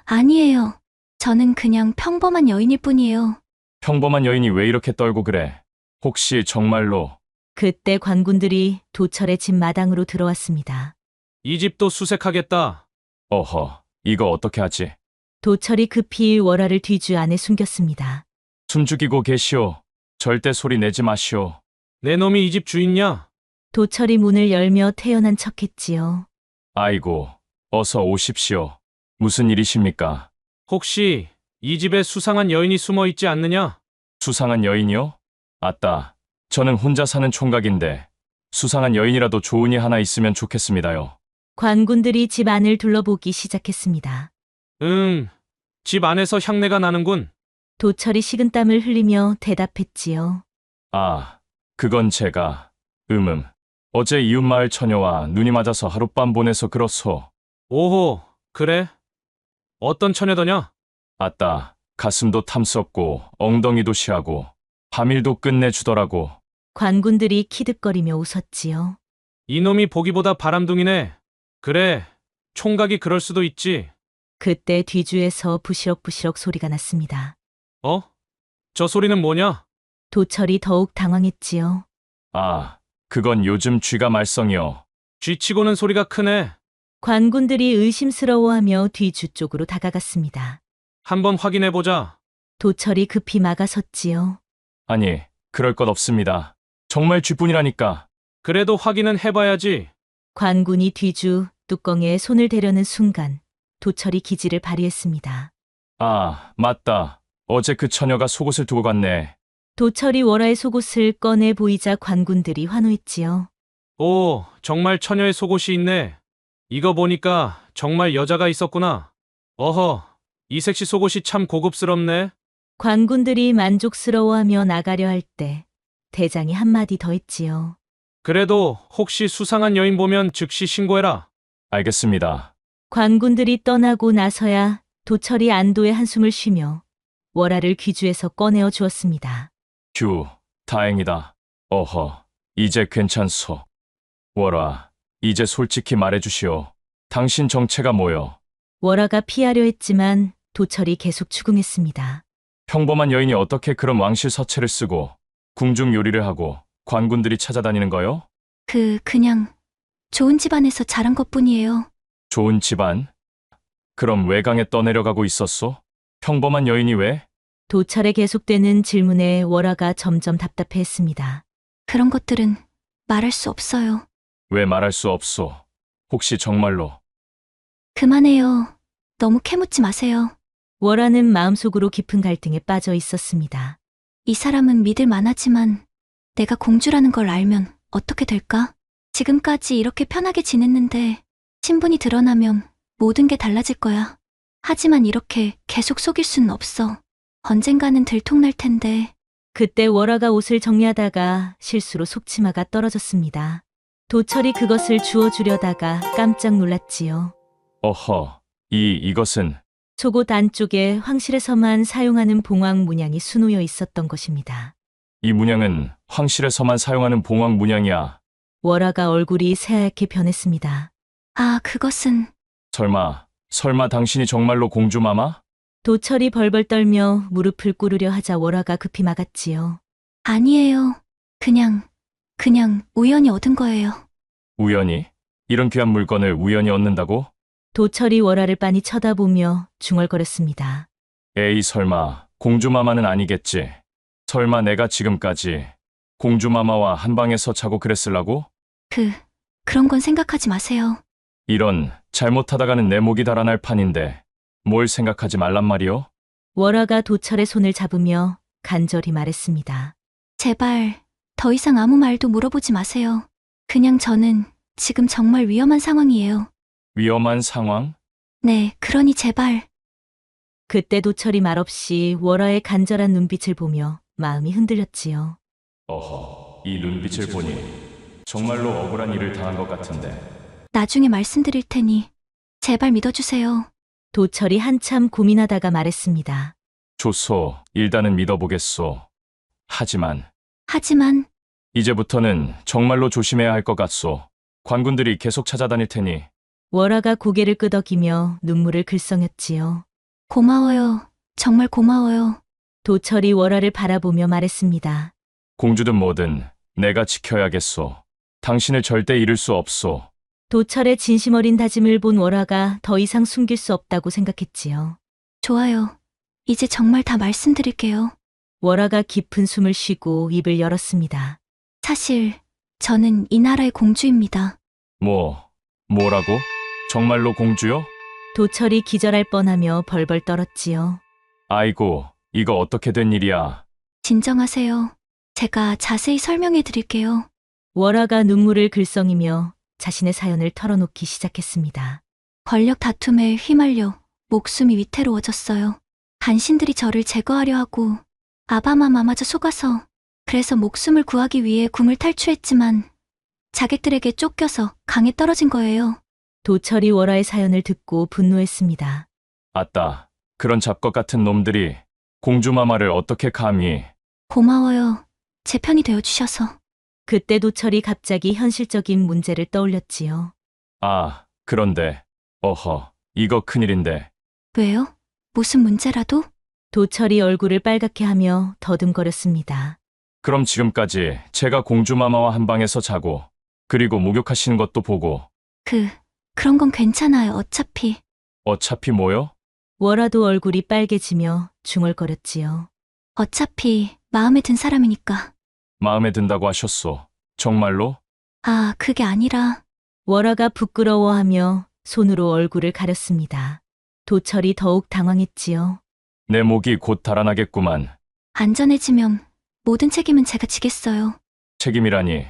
아니에요. 저는 그냥 평범한 여인일 뿐이에요. 평범한 여인이 왜 이렇게 떨고 그래? 혹시 정말로? 그때 관군들이 도철의 집 마당으로 들어왔습니다. 이 집도 수색하겠다. 어허, 이거 어떻게 하지? 도철이 급히 월화를 뒤주 안에 숨겼습니다. 숨죽이고 계시오. 절대 소리 내지 마시오. 내 놈이 이 집 주인냐? 도철이 문을 열며 태연한 척했지요. 아이고, 어서 오십시오. 무슨 일이십니까? 혹시 이 집에 수상한 여인이 숨어 있지 않느냐? 수상한 여인이요? 아따, 저는 혼자 사는 총각인데 수상한 여인이라도 좋으니 하나 있으면 좋겠습니다요. 관군들이 집 안을 둘러보기 시작했습니다. 집 안에서 향내가 나는군. 도철이 식은땀을 흘리며 대답했지요. 아, 그건 제가, 어제 이웃마을 처녀와 눈이 맞아서 하룻밤 보내서 그렇소. 오호, 그래? 어떤 처녀더냐? 아따, 가슴도 탐스럽고 엉덩이도 시하고 밤일도 끝내주더라고. 관군들이 키득거리며 웃었지요. 이놈이 보기보다 바람둥이네. 그래, 총각이 그럴 수도 있지. 그때 뒤주에서 부시럭부시럭 소리가 났습니다. 저 소리는 뭐냐? 도철이 더욱 당황했지요. 아, 그건 요즘 쥐가 말썽이요. 쥐치고는 소리가 크네. 관군들이 의심스러워하며 뒤주 쪽으로 다가갔습니다. 한번 확인해보자. 도철이 급히 막아섰지요. 아니, 그럴 것 없습니다. 정말 쥐뿐이라니까. 그래도 확인은 해봐야지. 관군이 뒤주 뚜껑에 손을 대려는 순간 도철이 기지를 발휘했습니다. 아, 맞다. 어제 그 처녀가 속옷을 두고 갔네. 도철이 월화의 속옷을 꺼내 보이자 관군들이 환호했지요. 오, 정말 처녀의 속옷이 있네. 이거 보니까 정말 여자가 있었구나. 어허, 이 색시 속옷이 참 고급스럽네. 관군들이 만족스러워하며 나가려 할 때 대장이 한마디 더 했지요. 그래도 혹시 수상한 여인 보면 즉시 신고해라. 알겠습니다. 관군들이 떠나고 나서야 도철이 안도의 한숨을 쉬며 월화를 귀주에서 꺼내어 주었습니다. 휴, 다행이다. 어허, 이제 괜찮소. 월화, 이제 솔직히 말해주시오. 당신 정체가 뭐여? 월화가 피하려 했지만 도철이 계속 추궁했습니다. 평범한 여인이 어떻게 그런 왕실 서체를 쓰고 궁중 요리를 하고 관군들이 찾아다니는 거요? 그냥 좋은 집안에서 자란 것뿐이에요. 좋은 집안? 그럼 외강에 떠내려가고 있었소? 평범한 여인이 왜? 도철의 계속되는 질문에 월화가 점점 답답해했습니다. 그런 것들은 말할 수 없어요. 왜 말할 수 없소? 혹시 정말로? 그만해요. 너무 캐묻지 마세요. 월화는 마음속으로 깊은 갈등에 빠져 있었습니다. 이 사람은 믿을 만하지만 내가 공주라는 걸 알면 어떻게 될까? 지금까지 이렇게 편하게 지냈는데 신분이 드러나면 모든 게 달라질 거야. 하지만 이렇게 계속 속일 수는 없어. 언젠가는 들통날 텐데. 그때 월화가 옷을 정리하다가 실수로 속치마가 떨어졌습니다. 도철이 그것을 주워주려다가 깜짝 놀랐지요. 어허, 이것은 속옷 안쪽에 황실에서만 사용하는 봉황 문양이 수놓여 있었던 것입니다. 이 문양은 황실에서만 사용하는 봉황 문양이야. 월화가 얼굴이 새하얗게 변했습니다. 그것은... 설마 당신이 정말로 공주마마? 도철이 벌벌 떨며 무릎을 꿇으려 하자 월화가 급히 막았지요. 아니에요. 그냥 우연히 얻은 거예요. 우연히? 이런 귀한 물건을 우연히 얻는다고? 도철이 월화를 빤히 쳐다보며 중얼거렸습니다. 에이 설마 공주마마는 아니겠지. 설마 내가 지금까지 공주마마와 한 방에서 자고 그랬을라고? 그런 건 생각하지 마세요. 이런 잘못하다가는 내 목이 달아날 판인데 뭘 생각하지 말란 말이요? 월화가 도철의 손을 잡으며 간절히 말했습니다. 제발 더 이상 아무 말도 물어보지 마세요. 그냥 저는 지금 정말 위험한 상황이에요. 위험한 상황? 네, 그러니 제발. 그때 도철이 말없이 월화의 간절한 눈빛을 보며 마음이 흔들렸지요. 어허, 이 눈빛을 보니 정말로 억울한 일을 당한 것 같은데. 나중에 말씀드릴 테니 제발 믿어주세요. 도철이 한참 고민하다가 말했습니다. 좋소, 일단은 믿어보겠소. 하지만 이제부터는 정말로 조심해야 할 것 같소. 관군들이 계속 찾아다닐 테니. 월화가 고개를 끄덕이며 눈물을 글썽였지요. 고마워요. 정말 고마워요. 도철이 월화를 바라보며 말했습니다. 공주든 뭐든 내가 지켜야겠소. 당신을 절대 잃을 수 없소. 도철의 진심 어린 다짐을 본 월화가 더 이상 숨길 수 없다고 생각했지요. 좋아요. 이제 정말 다 말씀드릴게요. 월화가 깊은 숨을 쉬고 입을 열었습니다. 사실 저는 이 나라의 공주입니다. 뭐라고? 정말로 공주요? 도철이 기절할 뻔하며 벌벌 떨었지요. 아이고, 이거 어떻게 된 일이야? 진정하세요. 제가 자세히 설명해 드릴게요. 월화가 눈물을 글썽이며 자신의 사연을 털어놓기 시작했습니다. 권력 다툼에 휘말려 목숨이 위태로워졌어요. 간신들이 저를 제거하려 하고 아바마마마저 속아서 그래서 목숨을 구하기 위해 궁을 탈출했지만 자객들에게 쫓겨서 강에 떨어진 거예요. 도철이 월화의 사연을 듣고 분노했습니다. 아따, 그런 잡것 같은 놈들이 공주마마를 어떻게 감히. 고마워요. 제 편이 되어주셔서. 그때 도철이 갑자기 현실적인 문제를 떠올렸지요. 아, 그런데 어허, 이거 큰일인데. 왜요? 무슨 문제라도? 도철이 얼굴을 빨갛게 하며 더듬거렸습니다. 그럼 지금까지 제가 공주마마와 한 방에서 자고 그리고 목욕하시는 것도 보고. 그런 건 괜찮아요. 어차피 뭐요? 월화도 얼굴이 빨개지며 중얼거렸지요. 어차피 마음에 든 사람이니까. 마음에 든다고 하셨소. 정말로? 아, 그게 아니라. 월화가 부끄러워하며 손으로 얼굴을 가렸습니다. 도철이 더욱 당황했지요. 내 목이 곧 달아나겠구만. 안전해지면 모든 책임은 제가 지겠어요. 책임이라니.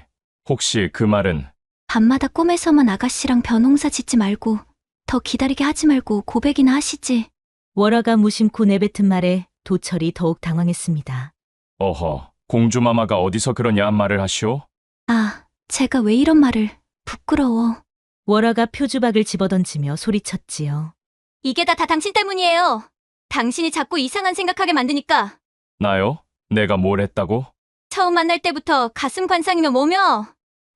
혹시 그 말은? 밤마다 꿈에서만 아가씨랑 벼농사 짓지 말고 더 기다리게 하지 말고 고백이나 하시지. 월화가 무심코 내뱉은 말에 도철이 더욱 당황했습니다. 어허, 공주마마가 어디서 그런 야한 말을 하시오? 아, 제가 왜 이런 말을. 부끄러워. 월화가 표주박을 집어던지며 소리쳤지요. 이게 다 당신 때문이에요. 당신이 자꾸 이상한 생각하게 만드니까. 나요? 내가 뭘 했다고? 처음 만날 때부터 가슴 관상이며 뭐며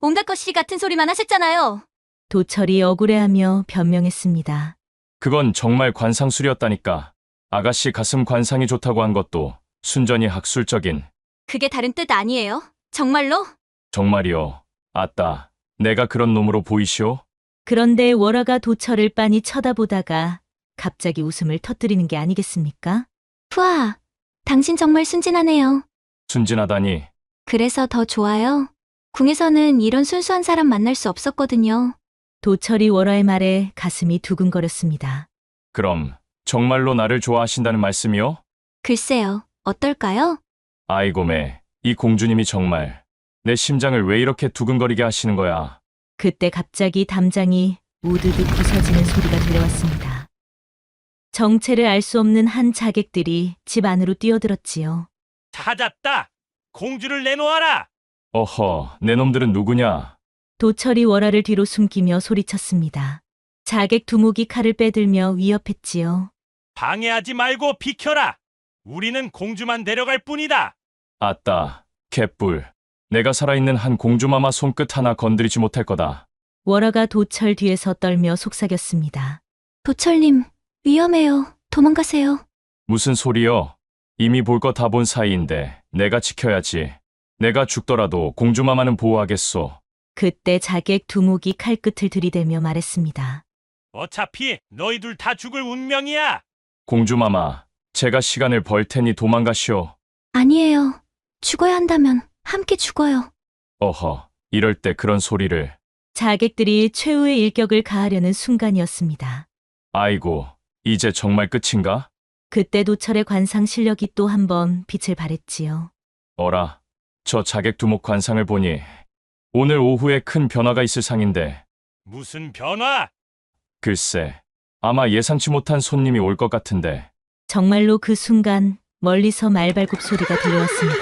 온갖 것이 같은 소리만 하셨잖아요. 도철이 억울해하며 변명했습니다. 그건 정말 관상술이었다니까. 아가씨 가슴 관상이 좋다고 한 것도 순전히 학술적인. 그게 다른 뜻 아니에요? 정말로? 정말이요. 아따, 내가 그런 놈으로 보이시오? 그런데 월화가 도철을 빤히 쳐다보다가 갑자기 웃음을 터뜨리는 게 아니겠습니까? 푸아, 당신 정말 순진하네요. 순진하다니. 그래서 더 좋아요. 궁에서는 이런 순수한 사람 만날 수 없었거든요. 도철이 월화의 말에 가슴이 두근거렸습니다. 그럼 정말로 나를 좋아하신다는 말씀이요? 글쎄요, 어떨까요? 아이고매, 이 공주님이 정말 내 심장을 왜 이렇게 두근거리게 하시는 거야. 그때 갑자기 담장이 우드드 부서지는 소리가 들려왔습니다. 정체를 알 수 없는 한 자객들이 집 안으로 뛰어들었지요. 찾았다! 공주를 내놓아라! 어허, 내 놈들은 누구냐? 도철이 월화를 뒤로 숨기며 소리쳤습니다. 자객 두목이 칼을 빼들며 위협했지요. 방해하지 말고 비켜라! 우리는 공주만 데려갈 뿐이다! 아따, 개뿔. 내가 살아있는 한 공주마마 손끝 하나 건드리지 못할 거다. 월화가 도철 뒤에서 떨며 속삭였습니다. 도철님, 위험해요. 도망가세요. 무슨 소리여? 이미 볼 거 다 본 사이인데 내가 지켜야지. 내가 죽더라도 공주마마는 보호하겠소. 그때 자객 두목이 칼끝을 들이대며 말했습니다. 어차피 너희들 다 죽을 운명이야. 공주마마, 제가 시간을 벌 테니 도망가시오. 아니에요. 죽어야 한다면 함께 죽어요. 어허, 이럴 때 그런 소리를. 자객들이 최후의 일격을 가하려는 순간이었습니다. 아이고, 이제 정말 끝인가? 그때 도철의 관상 실력이 또 한 번 빛을 발했지요. 어라, 저 자객 두목 관상을 보니 오늘 오후에 큰 변화가 있을 상인데. 무슨 변화? 글쎄, 아마 예상치 못한 손님이 올 것 같은데. 정말로 그 순간 멀리서 말발굽 소리가 들려왔습니다.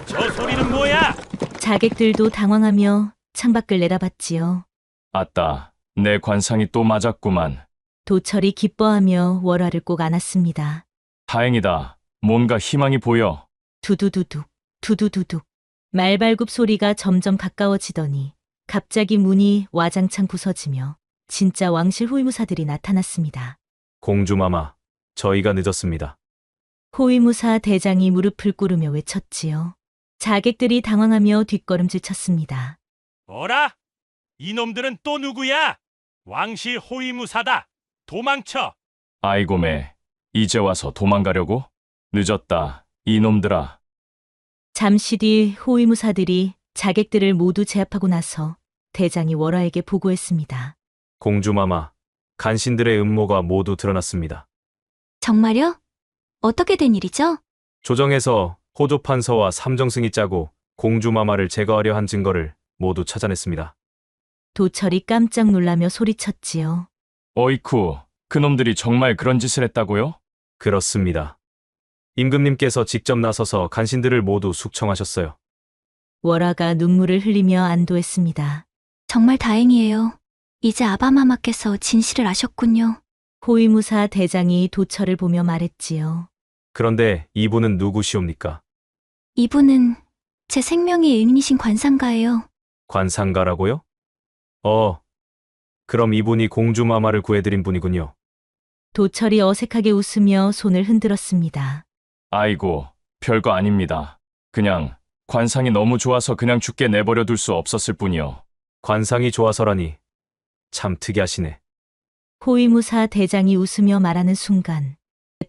저 소리는 뭐야? 자객들도 당황하며 창밖을 내다봤지요. 아따, 내 관상이 또 맞았구만. 도철이 기뻐하며 월화를 꼭 안았습니다. 다행이다. 뭔가 희망이 보여. 두두두둑, 두두두둑. 말발굽 소리가 점점 가까워지더니 갑자기 문이 와장창 부서지며 진짜 왕실 호위무사들이 나타났습니다. 공주마마, 저희가 늦었습니다. 호위무사 대장이 무릎을 꿇으며 외쳤지요. 자객들이 당황하며 뒷걸음질 쳤습니다. 어라? 이놈들은 또 누구야? 왕실 호위무사다. 도망쳐. 아이고 매, 이제 와서 도망가려고? 늦었다, 이놈들아. 잠시 뒤 호위무사들이 자객들을 모두 제압하고 나서 대장이 월화에게 보고했습니다. 공주마마, 간신들의 음모가 모두 드러났습니다. 정말요? 어떻게 된 일이죠? 조정에서 호조판서와 삼정승이 짜고 공주마마를 제거하려 한 증거를 모두 찾아냈습니다. 도철이 깜짝 놀라며 소리쳤지요. 어이쿠, 그놈들이 정말 그런 짓을 했다고요? 그렇습니다. 임금님께서 직접 나서서 간신들을 모두 숙청하셨어요. 월화가 눈물을 흘리며 안도했습니다. 정말 다행이에요. 이제 아바마마께서 진실을 아셨군요. 호위무사 대장이 도철을 보며 말했지요. 그런데 이분은 누구시옵니까? 이분은 제 생명의 은인이신 관상가예요. 관상가라고요? 그럼 이분이 공주마마를 구해드린 분이군요. 도철이 어색하게 웃으며 손을 흔들었습니다. 아이고, 별거 아닙니다. 그냥 관상이 너무 좋아서 그냥 죽게 내버려 둘 수 없었을 뿐이요. 관상이 좋아서라니 참 특이하시네. 호위무사 대장이 웃으며 말하는 순간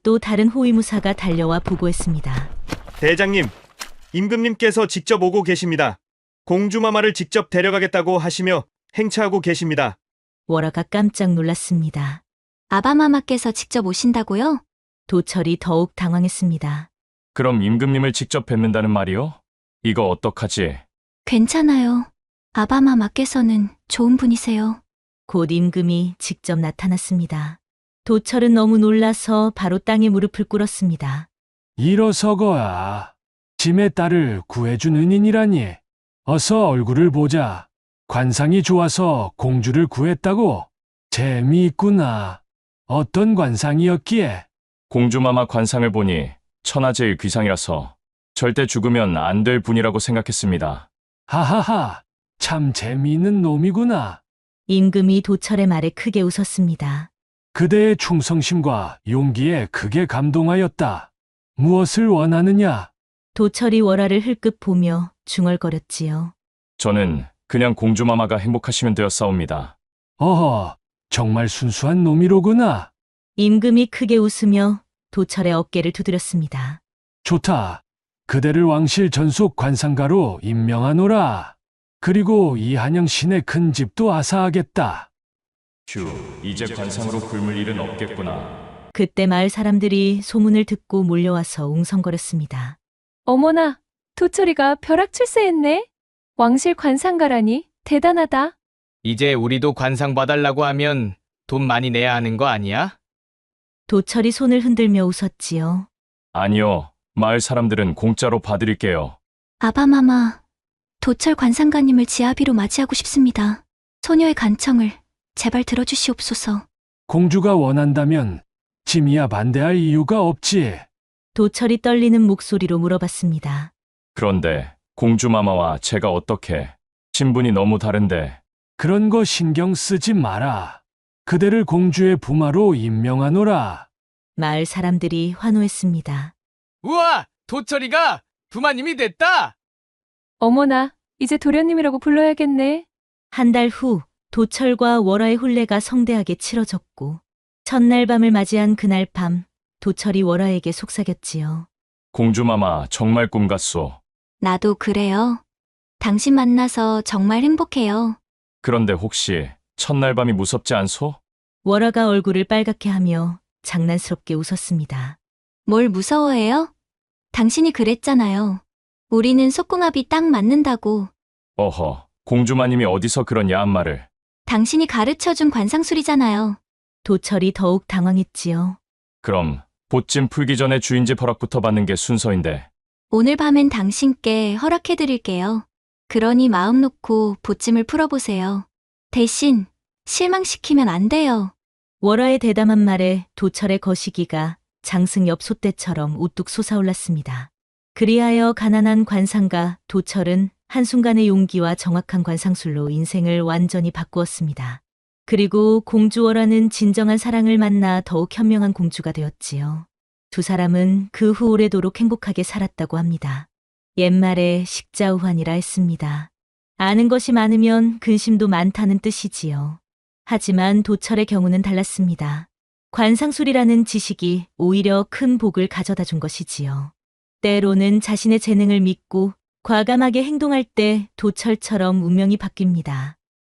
또 다른 호위무사가 달려와 보고했습니다. 대장님, 임금님께서 직접 오고 계십니다. 공주마마를 직접 데려가겠다고 하시며 행차하고 계십니다. 월화가 깜짝 놀랐습니다. 아바마마께서 직접 오신다고요? 도철이 더욱 당황했습니다. 그럼 임금님을 직접 뵙는다는 말이요? 이거 어떡하지? 괜찮아요. 아바마마께서는 좋은 분이세요. 곧 임금이 직접 나타났습니다. 도철은 너무 놀라서 바로 땅에 무릎을 꿇었습니다. 일어서거라. 짐의 딸을 구해준 은인이라니. 어서 얼굴을 보자. 관상이 좋아서 공주를 구했다고? 재미있구나. 어떤 관상이었기에? 공주마마 관상을 보니 천하제일 귀상이라서 절대 죽으면 안 될 분이라고 생각했습니다. 하하하, 참 재미있는 놈이구나. 임금이 도철의 말에 크게 웃었습니다. 그대의 충성심과 용기에 크게 감동하였다. 무엇을 원하느냐? 도철이 월화를 흘끗 보며 중얼거렸지요. 저는 그냥 공주마마가 행복하시면 되었사옵니다. 어허, 정말 순수한 놈이로구나. 임금이 크게 웃으며 도철의 어깨를 두드렸습니다. 좋다. 그대를 왕실 전속 관상가로 임명하노라. 그리고 이 한영 신의 큰 집도 아사하겠다. 휴, 이제 관상으로 굶을 일은 없겠구나. 그때 마을 사람들이 소문을 듣고 몰려와서 웅성거렸습니다. 어머나, 도철이가 벼락 출세했네. 왕실 관상가라니 대단하다. 이제 우리도 관상 봐달라고 하면 돈 많이 내야 하는 거 아니야? 도철이 손을 흔들며 웃었지요. 아니요, 마을 사람들은 공짜로 봐드릴게요. 아바마마, 도철 관상가님을 지아비로 맞이하고 싶습니다. 소녀의 간청을 제발 들어주시옵소서. 공주가 원한다면 짐이야 반대할 이유가 없지. 도철이 떨리는 목소리로 물어봤습니다. 그런데 공주마마와 제가 어떻게? 신분이 너무 다른데. 그런 거 신경 쓰지 마라. 그대를 공주의 부마로 임명하노라. 마을 사람들이 환호했습니다. 우와! 도철이가 부마님이 됐다! 어머나, 이제 도련님이라고 불러야겠네. 한 달 후 도철과 월화의 혼례가 성대하게 치러졌고 첫날 밤을 맞이한 그날 밤 도철이 월화에게 속삭였지요. 공주마마 정말 꿈 같소. 나도 그래요. 당신 만나서 정말 행복해요. 그런데 혹시 첫날 밤이 무섭지 않소? 월화가 얼굴을 빨갛게 하며 장난스럽게 웃었습니다. 뭘 무서워해요? 당신이 그랬잖아요. 우리는 속궁합이 딱 맞는다고. 어허, 공주마님이 어디서 그런 야한 말을. 당신이 가르쳐준 관상술이잖아요. 도철이 더욱 당황했지요. 그럼 보찜 풀기 전에 주인 집 허락부터 받는 게 순서인데. 오늘 밤엔 당신께 허락해드릴게요. 그러니 마음 놓고 보찜을 풀어보세요. 대신 실망시키면 안 돼요. 월화의 대담한 말에 도철의 거시기가 장승 엽소떼처럼 우뚝 솟아올랐습니다. 그리하여 가난한 관상가 도철은 한순간의 용기와 정확한 관상술로 인생을 완전히 바꾸었습니다. 그리고 공주 월화는 진정한 사랑을 만나 더욱 현명한 공주가 되었지요. 두 사람은 그 후 오래도록 행복하게 살았다고 합니다. 옛말에 식자우환이라 했습니다. 아는 것이 많으면 근심도 많다는 뜻이지요. 하지만 도철의 경우는 달랐습니다. 관상술이라는 지식이 오히려 큰 복을 가져다 준 것이지요. 때로는 자신의 재능을 믿고 과감하게 행동할 때 도철처럼 운명이 바뀝니다.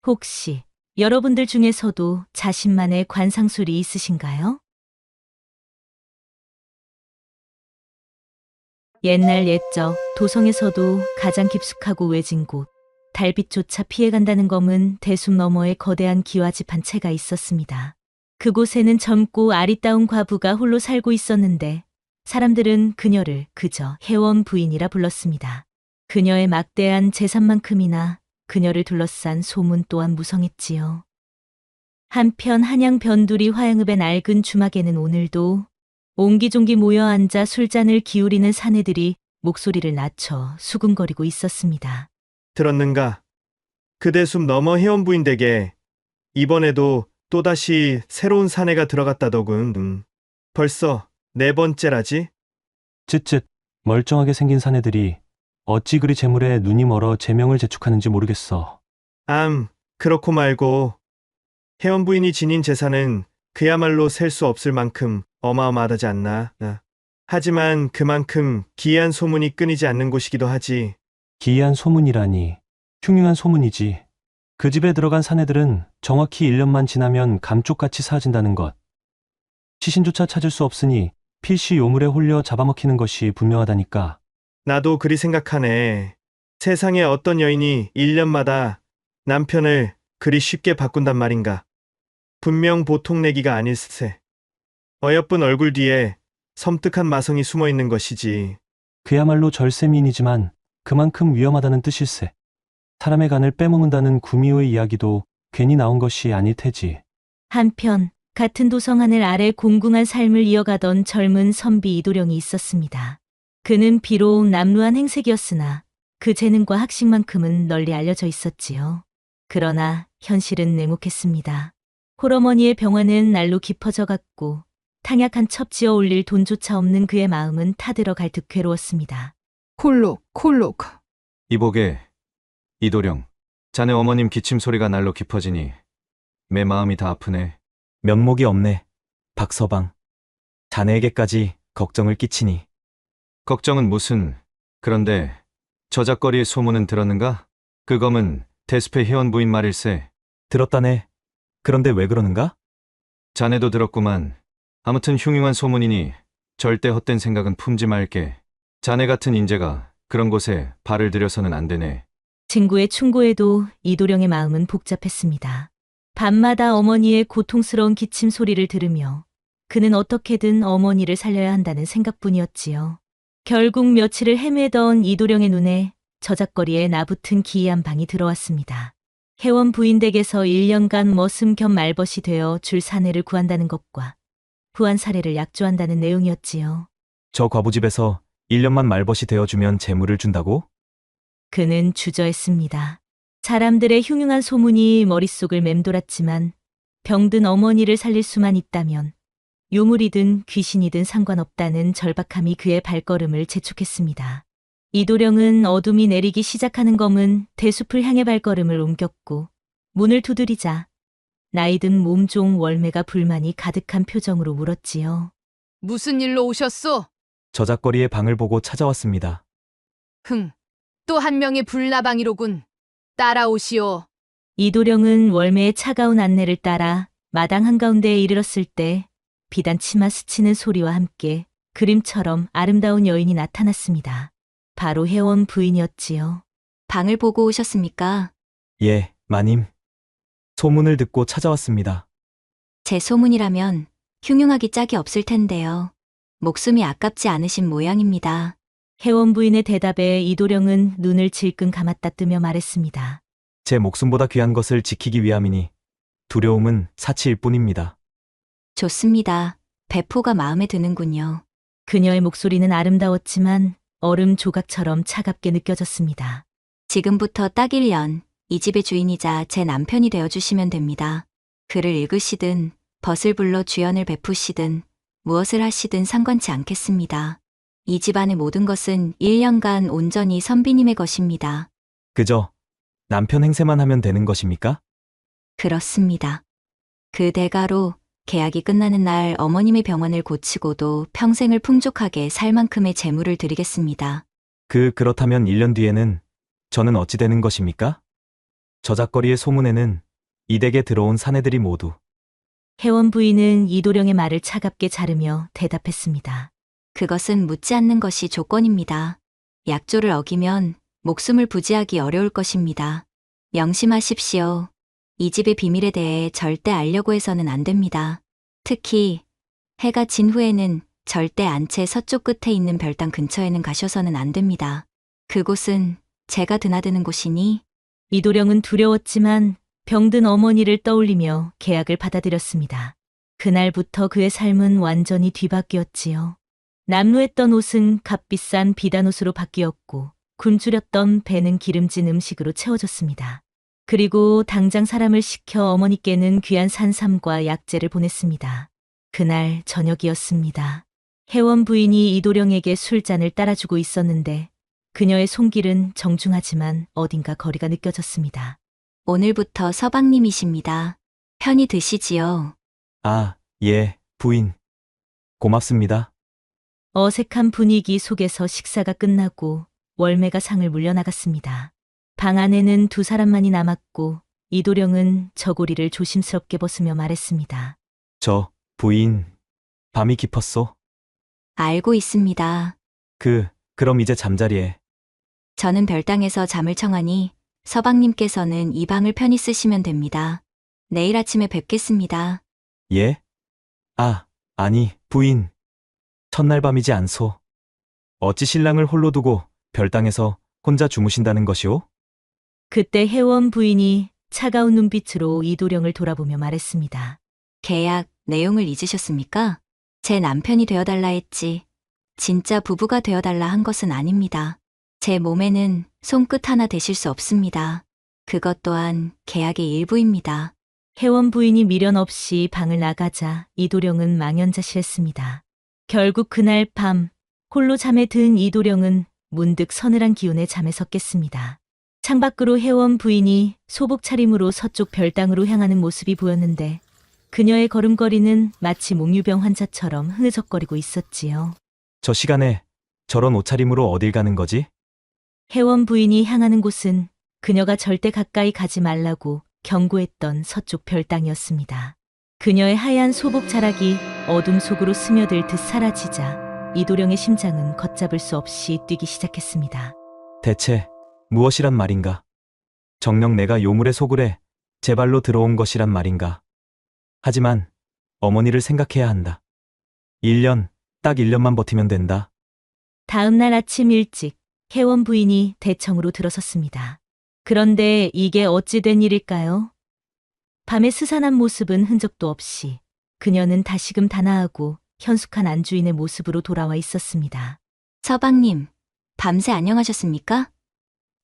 혹시 여러분들 중에서도 자신만의 관상술이 있으신가요? 옛날 옛적 도성에서도 가장 깊숙하고 외진 곳, 달빛조차 피해간다는 검은 대숲 너머에 거대한 기와집 한 채가 있었습니다. 그곳에는 젊고 아리따운 과부가 홀로 살고 있었는데 사람들은 그녀를 그저 혜원 부인이라 불렀습니다. 그녀의 막대한 재산만큼이나 그녀를 둘러싼 소문 또한 무성했지요. 한편 한양 변두리 화양읍의 낡은 주막에는 오늘도 옹기종기 모여 앉아 술잔을 기울이는 사내들이 목소리를 낮춰 수군거리고 있었습니다. 들었는가? 그대 숲 너머 혜원부인 댁에 이번에도 또다시 새로운 사내가 들어갔다더군. 벌써 4번째라지? 쯧쯧, 멀쩡하게 생긴 사내들이 어찌 그리 재물에 눈이 멀어 제명을 재촉하는지 모르겠어. 그렇고 말고 혜원부인이 지닌 재산은 그야말로 셀 수 없을 만큼 어마어마하다지 않나. 하지만 그만큼 기이한 소문이 끊이지 않는 곳이기도 하지. 기이한 소문이라니. 흉흉한 소문이지. 그 집에 들어간 사내들은 정확히 1년만 지나면 감쪽같이 사라진다는 것. 시신조차 찾을 수 없으니 필시 요물에 홀려 잡아먹히는 것이 분명하다니까. 나도 그리 생각하네. 세상에 어떤 여인이 1년마다 남편을 그리 쉽게 바꾼단 말인가. 분명 보통 내기가 아닐세. 어여쁜 얼굴 뒤에 섬뜩한 마성이 숨어 있는 것이지. 그야말로 절세미인이지만 그만큼 위험하다는 뜻일세. 사람의 간을 빼먹는다는 구미호의 이야기도 괜히 나온 것이 아닐 테지. 한편 같은 도성 하늘 아래 공궁한 삶을 이어가던 젊은 선비 이도령이 있었습니다. 그는 비록 남루한 행색이었으나 그 재능과 학식만큼은 널리 알려져 있었지요. 그러나 현실은 냉혹했습니다. 홀어머니의 병화는 날로 깊어져 갔고 탕약 한 첩 지어 올릴 돈조차 없는 그의 마음은 타들어 갈 듯 괴로웠습니다. 콜록. 이보게, 이도령, 자네 어머님 기침 소리가 날로 깊어지니 내 마음이 다 아프네. 면목이 없네, 박서방. 자네에게까지 걱정을 끼치니. 걱정은 무슨, 그런데 저작거리의 소문은 들었는가? 그 검은 대숲의 혜원 부인 말일세. 들었다네. 그런데 왜 그러는가? 자네도 들었구만. 아무튼 흉흉한 소문이니 절대 헛된 생각은 품지 말게. 자네 같은 인재가 그런 곳에 발을 들여서는 안 되네. 친구의 충고에도 이도령의 마음은 복잡했습니다. 밤마다 어머니의 고통스러운 기침 소리를 들으며 그는 어떻게든 어머니를 살려야 한다는 생각뿐이었지요. 결국 며칠을 헤매던 이도령의 눈에 저작거리에 나붙은 기이한 방이 들어왔습니다. 혜원 부인 댁에서 1년간 머슴 겸 말벗이 되어 줄 사내를 구한다는 것과 후한 사례를 약조한다는 내용이었지요. 저 과부집에서 1년만 말벗이 되어주면 재물을 준다고? 그는 주저했습니다. 사람들의 흉흉한 소문이 머릿속을 맴돌았지만 병든 어머니를 살릴 수만 있다면 요물이든 귀신이든 상관없다는 절박함이 그의 발걸음을 재촉했습니다. 이도령은 어둠이 내리기 시작하는 검은 대숲을 향해 발걸음을 옮겼고 문을 두드리자 나이든 몸종 월매가 불만이 가득한 표정으로 물었지요. 무슨 일로 오셨소? 저작거리의 방을 보고 찾아왔습니다. 흥, 또 한 명의 불나방이로군. 따라오시오. 이도령은 월매의 차가운 안내를 따라 마당 한가운데에 이르렀을 때 비단 치마 스치는 소리와 함께 그림처럼 아름다운 여인이 나타났습니다. 바로 혜원 부인이었지요. 방을 보고 오셨습니까? 예, 마님. 소문을 듣고 찾아왔습니다. 제 소문이라면 흉흉하기 짝이 없을 텐데요. 목숨이 아깝지 않으신 모양입니다. 혜원 부인의 대답에 이도령은 눈을 질끈 감았다 뜨며 말했습니다. 제 목숨보다 귀한 것을 지키기 위함이니 두려움은 사치일 뿐입니다. 좋습니다. 배포가 마음에 드는군요. 그녀의 목소리는 아름다웠지만 얼음 조각처럼 차갑게 느껴졌습니다. 지금부터 딱 1년 이 집의 주인이자 제 남편이 되어주시면 됩니다. 글을 읽으시든 벗을 불러 주연을 베푸시든 무엇을 하시든 상관치 않겠습니다. 이 집안의 모든 것은 1년간 온전히 선비님의 것입니다. 그저 남편 행세만 하면 되는 것입니까? 그렇습니다. 그 대가로 계약이 끝나는 날 어머님의 병원을 고치고도 평생을 풍족하게 살 만큼의 재물을 드리겠습니다. 그렇다면 1년 뒤에는 저는 어찌 되는 것입니까? 저작거리의 소문에는 이 댁에 들어온 사내들이 모두 혜원 부인은 이도령의 말을 차갑게 자르며 대답했습니다. 그것은 묻지 않는 것이 조건입니다. 약조를 어기면 목숨을 부지하기 어려울 것입니다. 명심하십시오. 이 집의 비밀에 대해 절대 알려고 해서는 안 됩니다. 특히 해가 진 후에는 절대 안채 서쪽 끝에 있는 별당 근처에는 가셔서는 안 됩니다. 그곳은 제가 드나드는 곳이니. 이도령은 두려웠지만 병든 어머니를 떠올리며 계약을 받아들였습니다. 그날부터 그의 삶은 완전히 뒤바뀌었지요. 남루했던 옷은 값비싼 비단옷으로 바뀌었고 굶주렸던 배는 기름진 음식으로 채워졌습니다. 그리고 당장 사람을 시켜 어머니께는 귀한 산삼과 약재를 보냈습니다. 그날 저녁이었습니다. 혜원 부인이 이도령에게 술잔을 따라주고 있었는데 그녀의 손길은 정중하지만 어딘가 거리가 느껴졌습니다. 오늘부터 서방님이십니다. 편히 드시지요. 아, 예, 부인. 고맙습니다. 어색한 분위기 속에서 식사가 끝나고 월매가 상을 물려나갔습니다. 방 안에는 두 사람만이 남았고 이도령은 저고리를 조심스럽게 벗으며 말했습니다. 저, 부인, 밤이 깊었소? 알고 있습니다. 그럼 이제 잠자리에. 저는 별당에서 잠을 청하니 서방님께서는 이 방을 편히 쓰시면 됩니다. 내일 아침에 뵙겠습니다. 예? 아니, 부인. 첫날 밤이지 않소. 어찌 신랑을 홀로 두고 별당에서 혼자 주무신다는 것이오? 그때 혜원 부인이 차가운 눈빛으로 이도령을 돌아보며 말했습니다. 계약 내용을 잊으셨습니까? 제 남편이 되어달라 했지. 진짜 부부가 되어달라 한 것은 아닙니다. 제 몸에는 손끝 하나 대실 수 없습니다. 그것 또한 계약의 일부입니다. 혜원 부인이 미련 없이 방을 나가자 이도령은 망연자실했습니다. 결국 그날 밤 홀로 잠에 든 이도령은 문득 서늘한 기운에 잠에서 깼습니다. 창밖으로 혜원 부인이 소복 차림으로 서쪽 별당으로 향하는 모습이 보였는데 그녀의 걸음걸이는 마치 몽유병 환자처럼 흐느적거리고 있었지요. 저 시간에 저런 옷차림으로 어딜 가는 거지? 혜원 부인이 향하는 곳은 그녀가 절대 가까이 가지 말라고 경고했던 서쪽 별당이었습니다. 그녀의 하얀 소복 자락이 어둠 속으로 스며들 듯 사라지자 이도령의 심장은 걷잡을 수 없이 뛰기 시작했습니다. 대체 무엇이란 말인가? 정녕 내가 요물의 소굴에 제 발로 들어온 것이란 말인가? 하지만 어머니를 생각해야 한다. 1년, 딱 1년만 버티면 된다. 다음 날 아침 일찍 혜원 부인이 대청으로 들어섰습니다. 그런데 이게 어찌 된 일일까요? 밤의 스산한 모습은 흔적도 없이 그녀는 다시금 단아하고 현숙한 안주인의 모습으로 돌아와 있었습니다. 서방님, 밤새 안녕하셨습니까?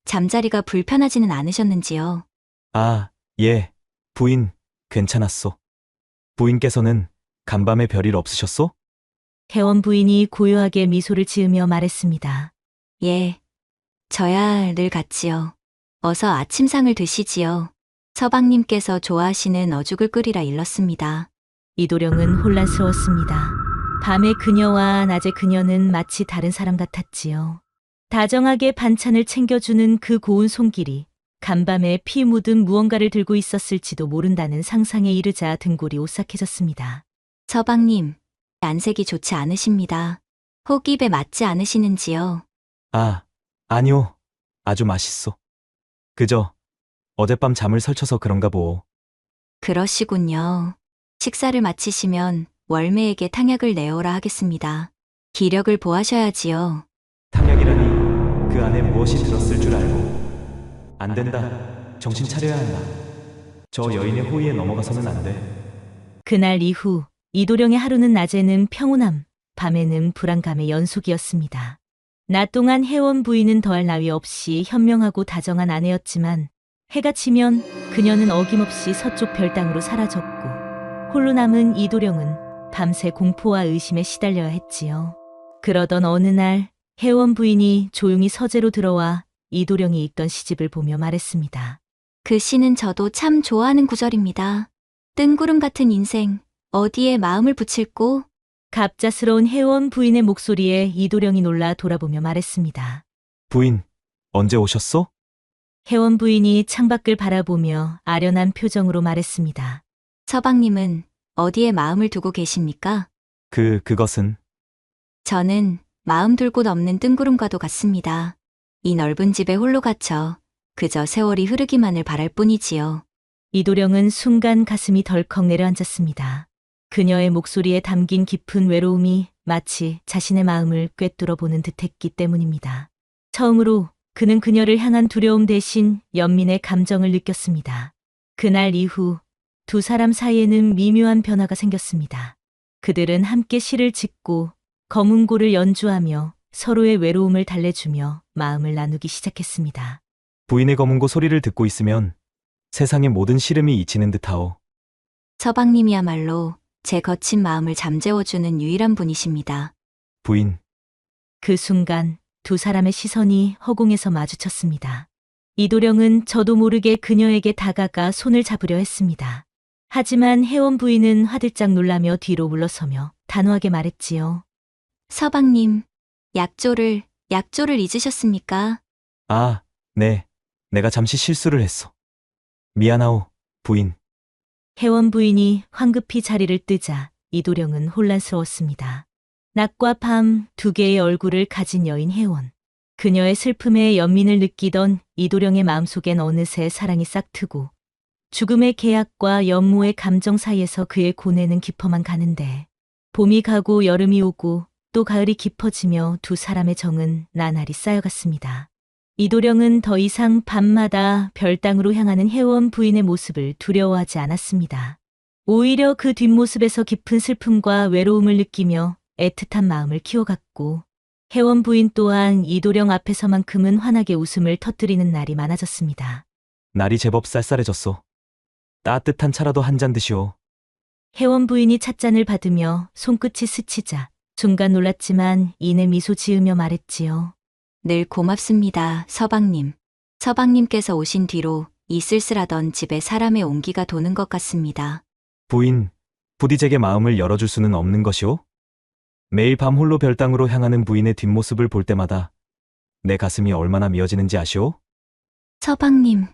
잠자리가 불편하지는 않으셨는지요? 예, 부인, 괜찮았소. 부인께서는 간밤에 별일 없으셨소? 혜원 부인이 고요하게 미소를 지으며 말했습니다. 예, 저야 늘 같지요. 어서 아침상을 드시지요. 서방님께서 좋아하시는 어죽을 끓이라 일렀습니다. 이도령은 혼란스러웠습니다. 밤에 그녀와 낮에 그녀는 마치 다른 사람 같았지요. 다정하게 반찬을 챙겨주는 그 고운 손길이 간밤에 피 묻은 무언가를 들고 있었을지도 모른다는 상상에 이르자 등골이 오싹해졌습니다. 서방님, 안색이 좋지 않으십니다. 혹 입에 맞지 않으시는지요? 아, 아니요. 아주 맛있소. 그저 어젯밤 잠을 설쳐서 그런가 보오. 그러시군요. 식사를 마치시면 월매에게 탕약을 내어라 하겠습니다. 기력을 보하셔야지요. 탕약이라니 그 안에 무엇이 들었을 줄 알고. 안 된다. 정신 차려야 한다. 저 여인의 호의에 넘어가서는 안 돼. 그날 이후 이도령의 하루는 낮에는 평온함, 밤에는 불안감의 연속이었습니다. 낮 동안 혜원 부인은 더할 나위 없이 현명하고 다정한 아내였지만 해가 지면 그녀는 어김없이 서쪽 별당으로 사라졌고 홀로 남은 이도령은 밤새 공포와 의심에 시달려야 했지요. 그러던 어느 날 혜원 부인이 조용히 서재로 들어와 이도령이 읽던 시집을 보며 말했습니다. 그 시는 저도 참 좋아하는 구절입니다. 뜬구름 같은 인생, 어디에 마음을 붙일꼬? 갑작스러운 혜원 부인의 목소리에 이도령이 놀라 돌아보며 말했습니다. 부인, 언제 오셨소? 혜원 부인이 창밖을 바라보며 아련한 표정으로 말했습니다. 서방님은 어디에 마음을 두고 계십니까? 그것은? 저는 마음 둘 곳 없는 뜬구름과도 같습니다. 이 넓은 집에 홀로 갇혀 그저 세월이 흐르기만을 바랄 뿐이지요. 이도령은 순간 가슴이 덜컥 내려앉았습니다. 그녀의 목소리에 담긴 깊은 외로움이 마치 자신의 마음을 꿰뚫어 보는 듯했기 때문입니다. 처음으로 그는 그녀를 향한 두려움 대신 연민의 감정을 느꼈습니다. 그날 이후 두 사람 사이에는 미묘한 변화가 생겼습니다. 그들은 함께 시를 짓고 거문고를 연주하며 서로의 외로움을 달래주며 마음을 나누기 시작했습니다. 부인의 거문고 소리를 듣고 있으면 세상의 모든 시름이 잊히는 듯하오. 서방님이야말로 제 거친 마음을 잠재워주는 유일한 분이십니다. 부인. 그 순간 두 사람의 시선이 허공에서 마주쳤습니다. 이도령은 저도 모르게 그녀에게 다가가 손을 잡으려 했습니다. 하지만 혜원 부인은 화들짝 놀라며 뒤로 물러서며 단호하게 말했지요. 서방님, 약조를 잊으셨습니까? 아, 네. 내가 잠시 실수를 했어. 미안하오, 부인. 혜원 부인이 황급히 자리를 뜨자 이도령은 혼란스러웠습니다. 낮과 밤 두 개의 얼굴을 가진 여인 혜원. 그녀의 슬픔에 연민을 느끼던 이도령의 마음속엔 어느새 사랑이 싹트고 죽음의 계약과 연모의 감정 사이에서 그의 고뇌는 깊어만 가는데 봄이 가고 여름이 오고 또 가을이 깊어지며 두 사람의 정은 나날이 쌓여갔습니다. 이도령은 더 이상 밤마다 별당으로 향하는 혜원 부인의 모습을 두려워하지 않았습니다. 오히려 그 뒷모습에서 깊은 슬픔과 외로움을 느끼며 애틋한 마음을 키워갔고 혜원 부인 또한 이도령 앞에서만큼은 환하게 웃음을 터뜨리는 날이 많아졌습니다. 날이 제법 쌀쌀해졌소. 따뜻한 차라도 한 잔 드시오. 혜원 부인이 찻잔을 받으며 손끝이 스치자 순간 놀랐지만 이내 미소 지으며 말했지요. 늘 고맙습니다, 서방님. 서방님께서 오신 뒤로 이 쓸쓸하던 집에 사람의 온기가 도는 것 같습니다. 부인, 부디 제게 마음을 열어줄 수는 없는 것이오? 매일 밤 홀로 별당으로 향하는 부인의 뒷모습을 볼 때마다 내 가슴이 얼마나 미어지는지 아시오? 서방님,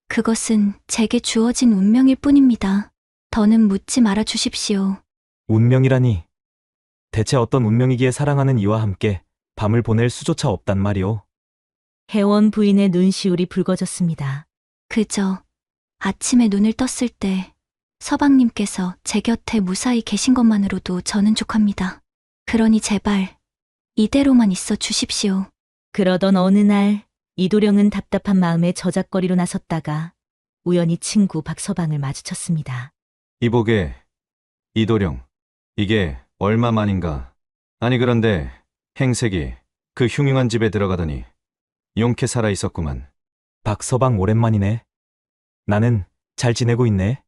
그것은 제게 주어진 운명일 뿐입니다. 더는 묻지 말아 주십시오. 운명이라니. 대체 어떤 운명이기에 사랑하는 이와 함께 밤을 보낼 수조차 없단 말이오. 혜원 부인의 눈시울이 붉어졌습니다. 그저 아침에 눈을 떴을 때 서방님께서 제 곁에 무사히 계신 것만으로도 저는 족합니다. 그러니 제발 이대로만 있어 주십시오. 그러던 어느 날 이도령은 답답한 마음에 저작거리로 나섰다가 우연히 친구 박서방을 마주쳤습니다. 이보게, 이도령, 이게 얼마 만인가? 아니 그런데 행색이 그 흉흉한 집에 들어가더니 용케 살아 있었구만. 박서방 오랜만이네. 나는 잘 지내고 있네.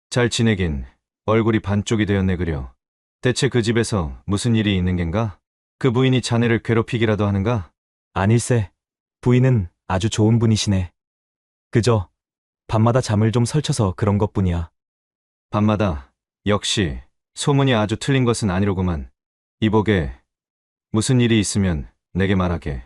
잘 지내긴 얼굴이 반쪽이 되었네 그려. 대체 그 집에서 무슨 일이 있는 겐가? 그 부인이 자네를 괴롭히기라도 하는가? 아닐세. 부인은 아주 좋은 분이시네. 그저 밤마다 잠을 좀 설쳐서 그런 것뿐이야. 밤마다 역시 소문이 아주 틀린 것은 아니로구만. 이보게, 무슨 일이 있으면 내게 말하게.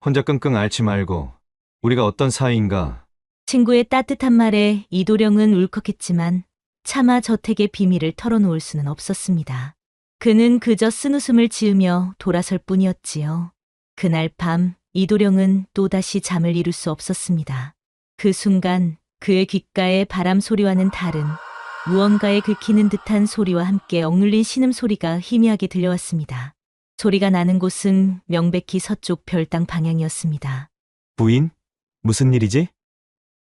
혼자 끙끙 앓지 말고 우리가 어떤 사이인가. 친구의 따뜻한 말에 이도령은 울컥했지만 차마 저택의 비밀을 털어놓을 수는 없었습니다. 그는 그저 쓴웃음을 지으며 돌아설 뿐이었지요. 그날 밤 이도령은 또다시 잠을 이룰 수 없었습니다. 그 순간 그의 귓가에 바람 소리와는 다른 무언가에 긁히는 듯한 소리와 함께 억눌린 신음소리가 희미하게 들려왔습니다. 소리가 나는 곳은 명백히 서쪽 별당 방향이었습니다. 부인? 무슨 일이지?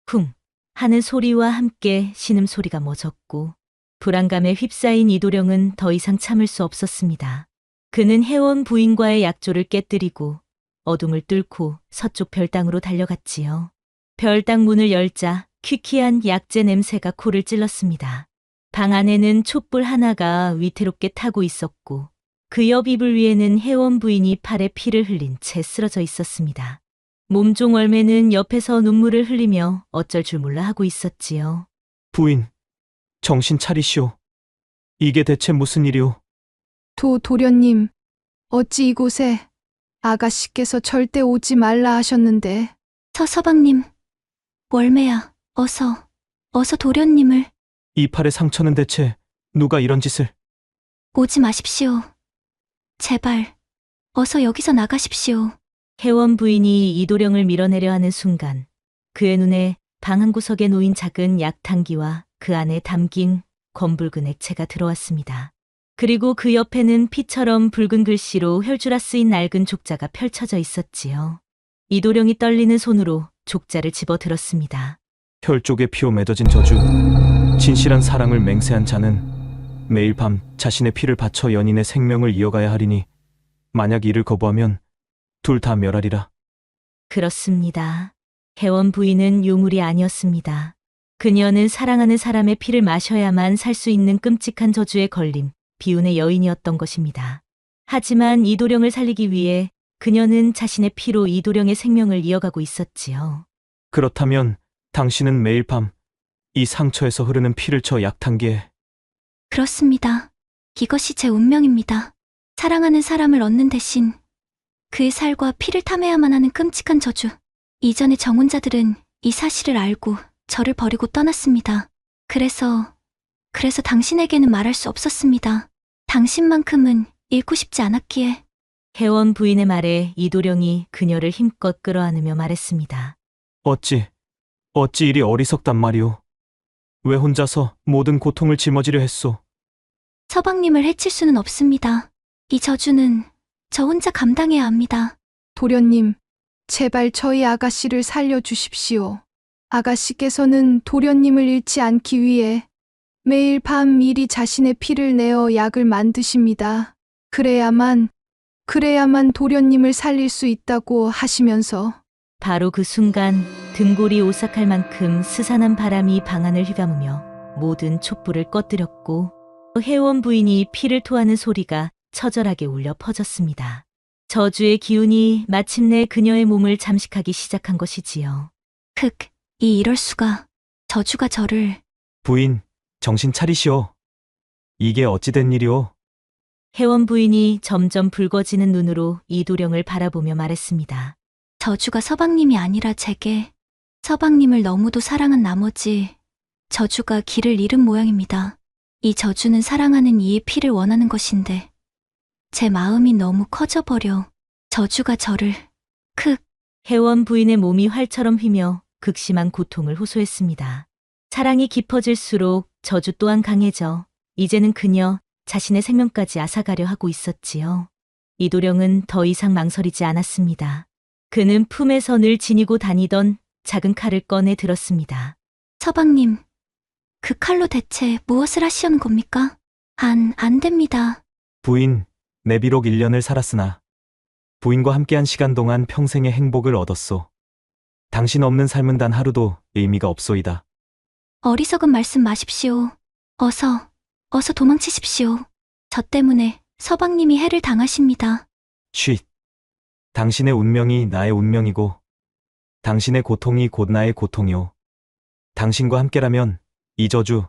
쿵 하는 소리와 함께 신음소리가 멎었고 불안감에 휩싸인 이도령은 더 이상 참을 수 없었습니다. 그는 해원 부인과의 약조를 깨뜨리고 어둠을 뚫고 서쪽 별당으로 달려갔지요. 별당 문을 열자 퀴퀴한 약재 냄새가 코를 찔렀습니다. 방 안에는 촛불 하나가 위태롭게 타고 있었고 그 옆 이불 위에는 해원 부인이 팔에 피를 흘린 채 쓰러져 있었습니다. 몸종 얼매는 옆에서 눈물을 흘리며 어쩔 줄 몰라 하고 있었지요. 부인, 정신 차리시오. 이게 대체 무슨 일이오? 도련님, 어찌 이곳에 아가씨께서 절대 오지 말라 하셨는데. 서방님, 월매야, 어서 도련님을. 이 팔의 상처는 대체 누가 이런 짓을? 오지 마십시오. 제발, 어서 여기서 나가십시오. 해원 부인이 이도령을 밀어내려 하는 순간 그의 눈에 방 한 구석에 놓인 작은 약탕기와 그 안에 담긴 검붉은 액체가 들어왔습니다. 그리고 그 옆에는 피처럼 붉은 글씨로 혈주라 쓰인 낡은 족자가 펼쳐져 있었지요. 이도령이 떨리는 손으로 족자를 집어들었습니다. 혈 쪽에 피로 맺어진 저주. 진실한 사랑을 맹세한 자는 매일 밤 자신의 피를 바쳐 연인의 생명을 이어가야 하리니 만약 이를 거부하면 둘 다 멸하리라. 그렇습니다. 해원 부인은 유물이 아니었습니다. 그녀는 사랑하는 사람의 피를 마셔야만 살 수 있는 끔찍한 저주에 걸린 비운의 여인이었던 것입니다. 하지만 이도령을 살리기 위해 그녀는 자신의 피로 이도령의 생명을 이어가고 있었지요. 그렇다면 당신은 매일 밤 이 상처에서 흐르는 피를 저 약탕기에. 그렇습니다. 이것이 제 운명입니다. 사랑하는 사람을 얻는 대신 그의 살과 피를 탐해야만 하는 끔찍한 저주. 이전의 정혼자들은 이 사실을 알고 저를 버리고 떠났습니다. 그래서 당신에게는 말할 수 없었습니다. 당신만큼은 잃고 싶지 않았기에. 해원 부인의 말에 이도령이 그녀를 힘껏 끌어안으며 말했습니다. 어찌 이리 어리석단 말이오. 왜 혼자서 모든 고통을 짊어지려 했소? 서방님을 해칠 수는 없습니다. 이 저주는 저 혼자 감당해야 합니다. 도련님, 제발 저희 아가씨를 살려주십시오. 아가씨께서는 도련님을 잃지 않기 위해 매일 밤 미리 자신의 피를 내어 약을 만드십니다. 그래야만 도련님을 살릴 수 있다고 하시면서. 바로 그 순간 등골이 오싹할 만큼 스산한 바람이 방 안을 휘감으며 모든 촛불을 꺼뜨렸고 해원 부인이 피를 토하는 소리가 처절하게 울려 퍼졌습니다. 저주의 기운이 마침내 그녀의 몸을 잠식하기 시작한 것이지요. 이럴 수가. 저주가 저를. 부인, 정신 차리시오. 이게 어찌된 일이오? 해원 부인이 점점 붉어지는 눈으로 이도령을 바라보며 말했습니다. 저주가 서방님이 아니라 제게 서방님을 너무도 사랑한 나머지 저주가 길을 잃은 모양입니다. 이 저주는 사랑하는 이의 피를 원하는 것인데 제 마음이 너무 커져버려 저주가 저를. 해원 부인의 몸이 활처럼 휘며 극심한 고통을 호소했습니다. 사랑이 깊어질수록 저주 또한 강해져 이제는 그녀 자신의 생명까지 앗아가려 하고 있었지요. 이도령은 더 이상 망설이지 않았습니다. 그는 품에서 늘 지니고 다니던 작은 칼을 꺼내 들었습니다. 서방님, 그 칼로 대체 무엇을 하시려는 겁니까? 안 됩니다. 부인, 내 비록 1년을 살았으나 부인과 함께한 시간 동안 평생의 행복을 얻었소. 당신 없는 삶은 단 하루도 의미가 없소이다. 어리석은 말씀 마십시오. 어서 도망치십시오. 저 때문에 서방님이 해를 당하십니다. 쉿. 당신의 운명이 나의 운명이고 당신의 고통이 곧 나의 고통이오. 당신과 함께라면 이 저주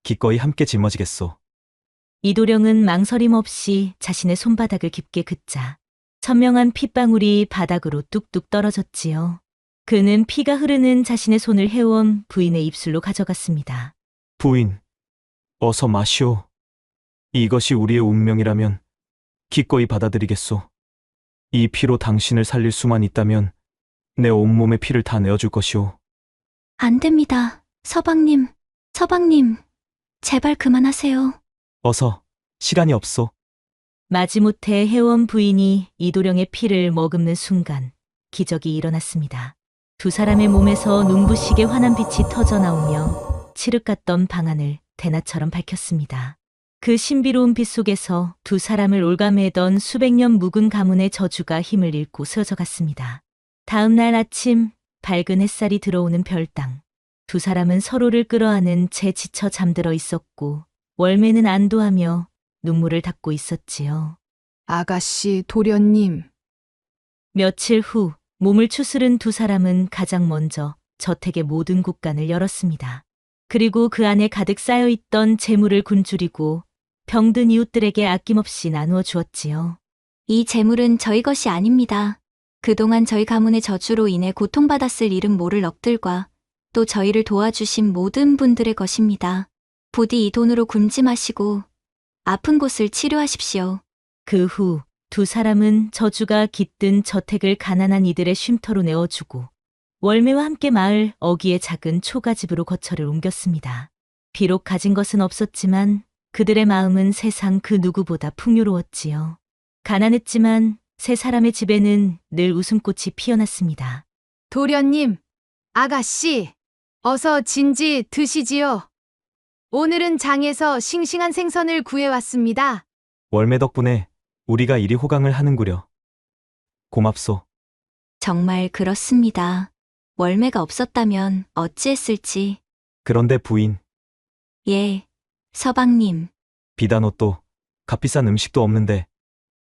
기꺼이 함께 짊어지겠소. 이도령은 망설임 없이 자신의 손바닥을 깊게 긋자 선명한 핏방울이 바닥으로 뚝뚝 떨어졌지요. 그는 피가 흐르는 자신의 손을 해온 부인의 입술로 가져갔습니다. 부인, 어서 마시오. 이것이 우리의 운명이라면 기꺼이 받아들이겠소. 이 피로 당신을 살릴 수만 있다면 내 온몸의 피를 다 내어줄 것이오. 안 됩니다. 서방님, 제발 그만하세요. 어서, 시간이 없소. 마지못해 해원 부인이 이도령의 피를 머금는 순간 기적이 일어났습니다. 두 사람의 몸에서 눈부시게 환한 빛이 터져 나오며 칠흑 같던 방안을 대낮처럼 밝혔습니다. 그 신비로운 빛 속에서 두 사람을 올가매던 수백 년 묵은 가문의 저주가 힘을 잃고 쓰러져 갔습니다. 다음 날 아침 밝은 햇살이 들어오는 별당. 두 사람은 서로를 끌어안은 채 지쳐 잠들어 있었고 월매는 안도하며 눈물을 닦고 있었지요. 아가씨, 도련님. 며칠 후 몸을 추스른 두 사람은 가장 먼저 저택의 모든 곳간을 열었습니다. 그리고 그 안에 가득 쌓여있던 재물을 굶주리고 병든 이웃들에게 아낌없이 나누어 주었지요. 이 재물은 저희 것이 아닙니다. 그동안 저희 가문의 저주로 인해 고통받았을 이름 모를 넋들과 또 저희를 도와주신 모든 분들의 것입니다. 부디 이 돈으로 굶지 마시고 아픈 곳을 치료하십시오. 그 후 두 사람은 저주가 깃든 저택을 가난한 이들의 쉼터로 내어주고 월매와 함께 마을 어귀의 작은 초가집으로 거처를 옮겼습니다. 비록 가진 것은 없었지만 그들의 마음은 세상 그 누구보다 풍요로웠지요. 가난했지만 세 사람의 집에는 늘 웃음꽃이 피어났습니다. 도련님, 아가씨, 어서 진지 드시지요. 오늘은 장에서 싱싱한 생선을 구해왔습니다. 월매 덕분에 우리가 이리 호강을 하는구려. 고맙소. 정말 그렇습니다. 월매가 없었다면 어찌했을지. 그런데 부인, 예, 서방님. 비단 옷도 값비싼 음식도 없는데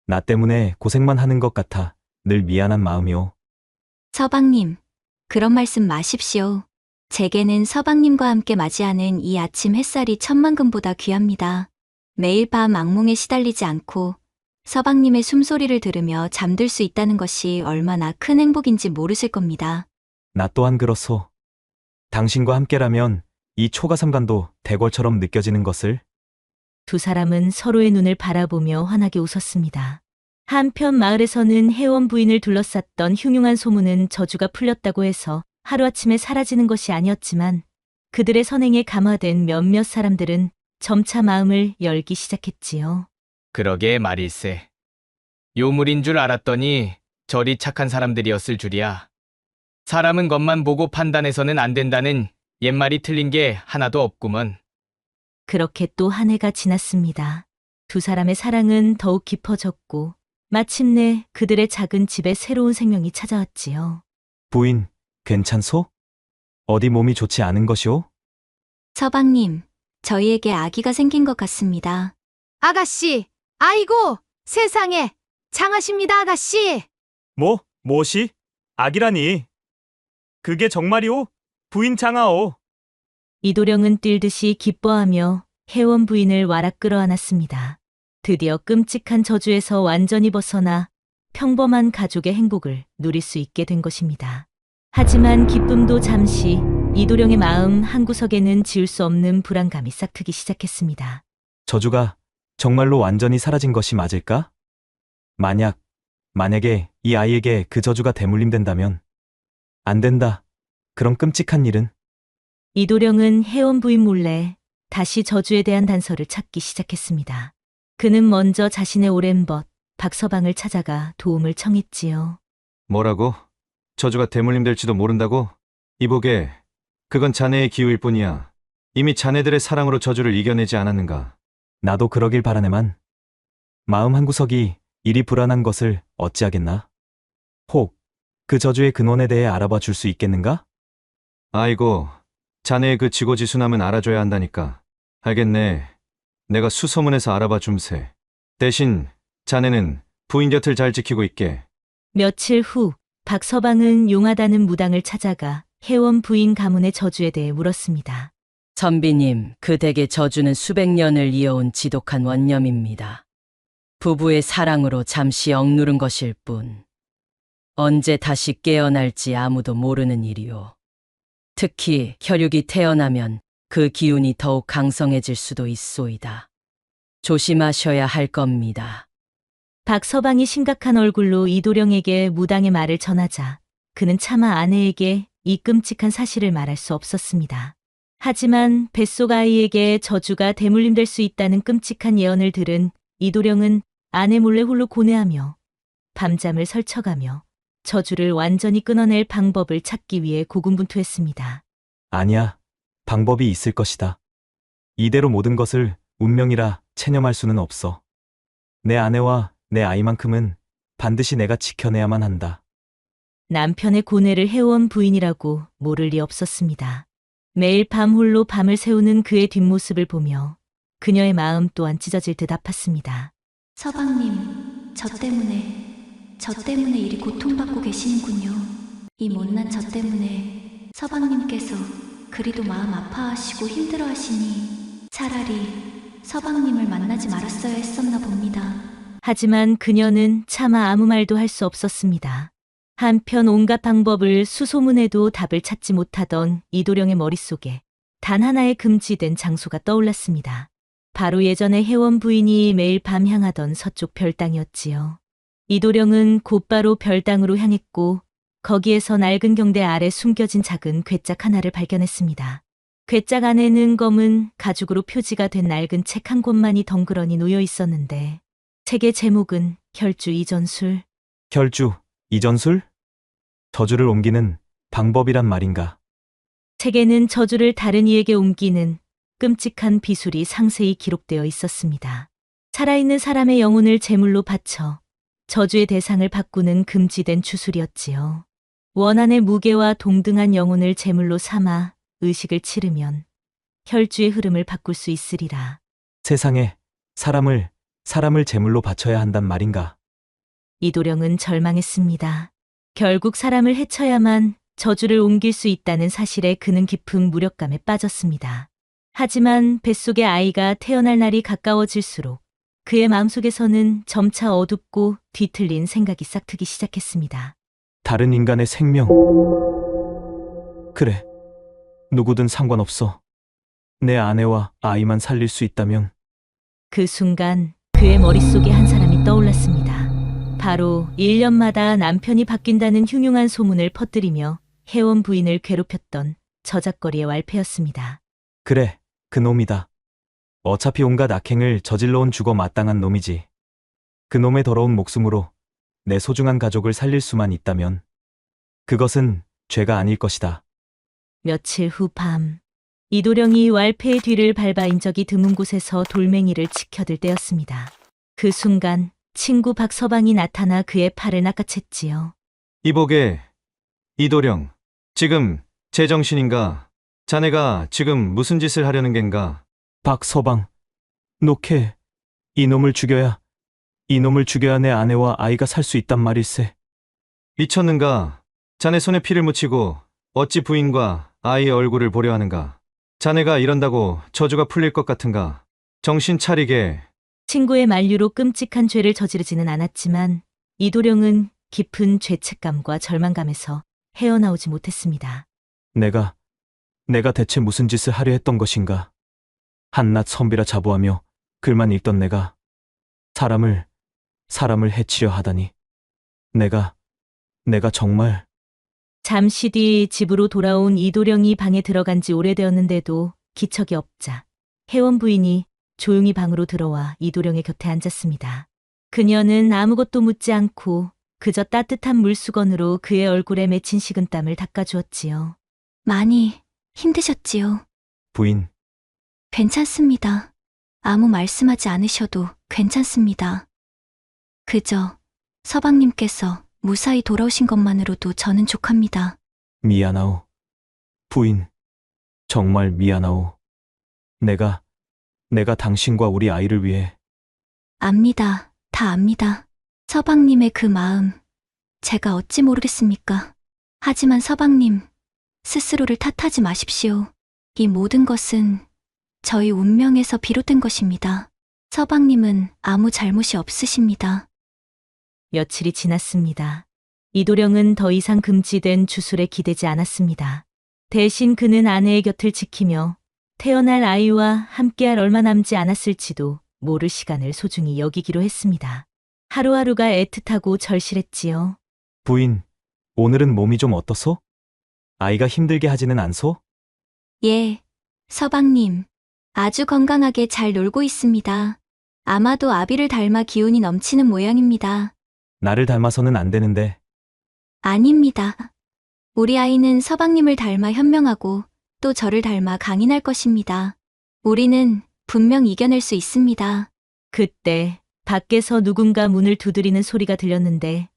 나 때문에 고생만 하는 것 같아 늘 미안한 마음이오. 서방님, 그런 말씀 마십시오. 제게는 서방님과 함께 맞이하는 이 아침 햇살이 천만금보다 귀합니다. 매일 밤 악몽에 시달리지 않고 서방님의 숨소리를 들으며 잠들 수 있다는 것이 얼마나 큰 행복인지 모르실 겁니다. 나 또한 그렇소. 당신과 함께라면 이 초가삼간도 대궐처럼 느껴지는 것을. 두 사람은 서로의 눈을 바라보며 환하게 웃었습니다. 한편 마을에서는 해원 부인을 둘러쌌던 흉흉한 소문은 저주가 풀렸다고 해서 하루아침에 사라지는 것이 아니었지만 그들의 선행에 감화된 몇몇 사람들은 점차 마음을 열기 시작했지요. 그러게 말일세. 요물인 줄 알았더니 저리 착한 사람들이었을 줄이야. 사람은 겉만 보고 판단해서는 안 된다는 옛말이 틀린 게 하나도 없구먼. 그렇게 또 한 해가 지났습니다. 두 사람의 사랑은 더욱 깊어졌고 마침내 그들의 작은 집에 새로운 생명이 찾아왔지요. 부인, 괜찮소? 어디 몸이 좋지 않은 것이오? 서방님, 저희에게 아기가 생긴 것 같습니다. 아가씨, 아이고, 세상에, 장하십니다, 아가씨. 뭐시? 아기라니. 그게 정말이오? 부인 장하오. 이도령은 뛸듯이 기뻐하며 해원 부인을 와락 끌어안았습니다. 드디어 끔찍한 저주에서 완전히 벗어나 평범한 가족의 행복을 누릴 수 있게 된 것입니다. 하지만 기쁨도 잠시, 이도령의 마음 한구석에는 지울 수 없는 불안감이 싹트기 시작했습니다. 저주가 정말로 완전히 사라진 것이 맞을까? 만약에 이 아이에게 그 저주가 대물림된다면 안 된다. 그런 끔찍한 일은. 이도령은 해원 부인 몰래 다시 저주에 대한 단서를 찾기 시작했습니다. 그는 먼저 자신의 오랜 벗 박서방을 찾아가 도움을 청했지요. 뭐라고? 저주가 대물림될지도 모른다고? 이보게, 그건 자네의 기우일 뿐이야. 이미 자네들의 사랑으로 저주를 이겨내지 않았는가? 나도 그러길 바라네만. 마음 한구석이 이리 불안한 것을 어찌하겠나? 혹 그 저주의 근원에 대해 알아봐 줄 수 있겠는가? 아이고, 자네의 그 지고지순함은 알아줘야 한다니까. 알겠네. 내가 수소문해서 알아봐 줌세. 대신 자네는 부인 곁을 잘 지키고 있게. 며칠 후 박서방은 용하다는 무당을 찾아가 혜원 부인 가문의 저주에 대해 물었습니다. 선비님, 그 댁의 저주는 수백 년을 이어온 지독한 원념입니다. 부부의 사랑으로 잠시 억누른 것일 뿐, 언제 다시 깨어날지 아무도 모르는 일이오. 특히 혈육이 태어나면 그 기운이 더욱 강성해질 수도 있소이다. 조심하셔야 할 겁니다. 박서방이 심각한 얼굴로 이도령에게 무당의 말을 전하자 그는 차마 아내에게 이 끔찍한 사실을 말할 수 없었습니다. 하지만 뱃속 아이에게 저주가 대물림될 수 있다는 끔찍한 예언을 들은 이도령은 아내 몰래 홀로 고뇌하며 밤잠을 설쳐가며 저주를 완전히 끊어낼 방법을 찾기 위해 고군분투했습니다. 아니야. 방법이 있을 것이다. 이대로 모든 것을 운명이라 체념할 수는 없어. 내 아내와 내 아이만큼은 반드시 내가 지켜내야만 한다. 남편의 고뇌를 해온 부인이라고 모를 리 없었습니다. 매일 밤 홀로 밤을 새우는 그의 뒷모습을 보며 그녀의 마음 또한 찢어질 듯 아팠습니다. 서방님, 저 때문에 이리 고통받고 계시는군요. 이 못난 저 때문에 서방님께서 그리도 마음 아파하시고 힘들어하시니 차라리 서방님을 만나지 말았어야 했었나 봅니다. 하지만 그녀는 차마 아무 말도 할 수 없었습니다. 한편 온갖 방법을 수소문해도 답을 찾지 못하던 이도령의 머릿속에 단 하나의 금지된 장소가 떠올랐습니다. 바로 예전에 혜원 부인이 매일 밤 향하던 서쪽 별당이었지요. 이도령은 곧바로 별당으로 향했고 거기에서 낡은 경대 아래 숨겨진 작은 괴짝 하나를 발견했습니다. 괴짝 안에는 검은 가죽으로 표지가 된 낡은 책 한 권만이 덩그러니 놓여 있었는데 책의 제목은 혈주 이전술. 혈주, 이전술? 저주를 옮기는 방법이란 말인가? 책에는 저주를 다른 이에게 옮기는 끔찍한 비술이 상세히 기록되어 있었습니다. 살아있는 사람의 영혼을 제물로 바쳐 저주의 대상을 바꾸는 금지된 주술이었지요. 원한의 무게와 동등한 영혼을 제물로 삼아 의식을 치르면 혈주의 흐름을 바꿀 수 있으리라. 세상에 사람을 제물로 바쳐야 한단 말인가? 이도령은 절망했습니다. 결국 사람을 해쳐야만 저주를 옮길 수 있다는 사실에 그는 깊은 무력감에 빠졌습니다. 하지만 뱃속의 아이가 태어날 날이 가까워질수록 그의 마음속에서는 점차 어둡고 뒤틀린 생각이 싹트기 시작했습니다. 다른 인간의 생명. 그래. 누구든 상관없어. 내 아내와 아이만 살릴 수 있다면. 그 순간 그의 머릿속에 한 사람이 떠올랐습니다. 바로 1년마다 남편이 바뀐다는 흉흉한 소문을 퍼뜨리며 혜원 부인을 괴롭혔던 저작거리의 왈패였습니다. 그래, 그 놈이다. 어차피 온갖 악행을 저질러온 죽어 마땅한 놈이지. 그 놈의 더러운 목숨으로 내 소중한 가족을 살릴 수만 있다면 그것은 죄가 아닐 것이다. 며칠 후 밤, 이도령이 왈패의 뒤를 밟아 인적이 드문 곳에서 돌멩이를 치켜들 때였습니다. 그 순간 친구 박서방이 나타나 그의 팔을 낚아챘지요. 이보게, 이도령, 지금 제정신인가? 자네가 지금 무슨 짓을 하려는 겐가? 박서방, 녹해. 이놈을 죽여야 내 아내와 아이가 살 수 있단 말일세. 미쳤는가? 자네 손에 피를 묻히고 어찌 부인과 아이의 얼굴을 보려 하는가? 자네가 이런다고 저주가 풀릴 것 같은가? 정신 차리게. 친구의 만류로 끔찍한 죄를 저지르지는 않았지만 이도령은 깊은 죄책감과 절망감에서 헤어나오지 못했습니다. 내가 대체 무슨 짓을 하려 했던 것인가? 한낱 선비라 자부하며 글만 읽던 내가 사람을 해치려 하다니. 내가 정말. 잠시 뒤 집으로 돌아온 이도령이 방에 들어간 지 오래되었는데도 기척이 없자 혜원 부인이 조용히 방으로 들어와 이도령의 곁에 앉았습니다. 그녀는 아무것도 묻지 않고 그저 따뜻한 물수건으로 그의 얼굴에 맺힌 식은땀을 닦아주었지요. 많이 힘드셨지요? 부인. 괜찮습니다. 아무 말씀하지 않으셔도 괜찮습니다. 그저 서방님께서 무사히 돌아오신 것만으로도 저는 족합니다. 미안하오. 부인. 정말 미안하오. 내가 당신과 우리 아이를 위해. 압니다. 다 압니다. 서방님의 그 마음 제가 어찌 모르겠습니까? 하지만 서방님, 스스로를 탓하지 마십시오. 이 모든 것은 저희 운명에서 비롯된 것입니다. 서방님은 아무 잘못이 없으십니다. 며칠이 지났습니다. 이도령은 더 이상 금지된 주술에 기대지 않았습니다. 대신 그는 아내의 곁을 지키며 태어날 아이와 함께할 얼마 남지 않았을지도 모를 시간을 소중히 여기기로 했습니다. 하루하루가 애틋하고 절실했지요. 부인, 오늘은 몸이 좀 어떠소? 아이가 힘들게 하지는 않소? 예, 서방님. 아주 건강하게 잘 놀고 있습니다. 아마도 아비를 닮아 기운이 넘치는 모양입니다. 나를 닮아서는 안 되는데. 아닙니다. 우리 아이는 서방님을 닮아 현명하고 또 저를 닮아 강인할 것입니다. 우리는 분명 이겨낼 수 있습니다. 그때 밖에서 누군가 문을 두드리는 소리가 들렸는데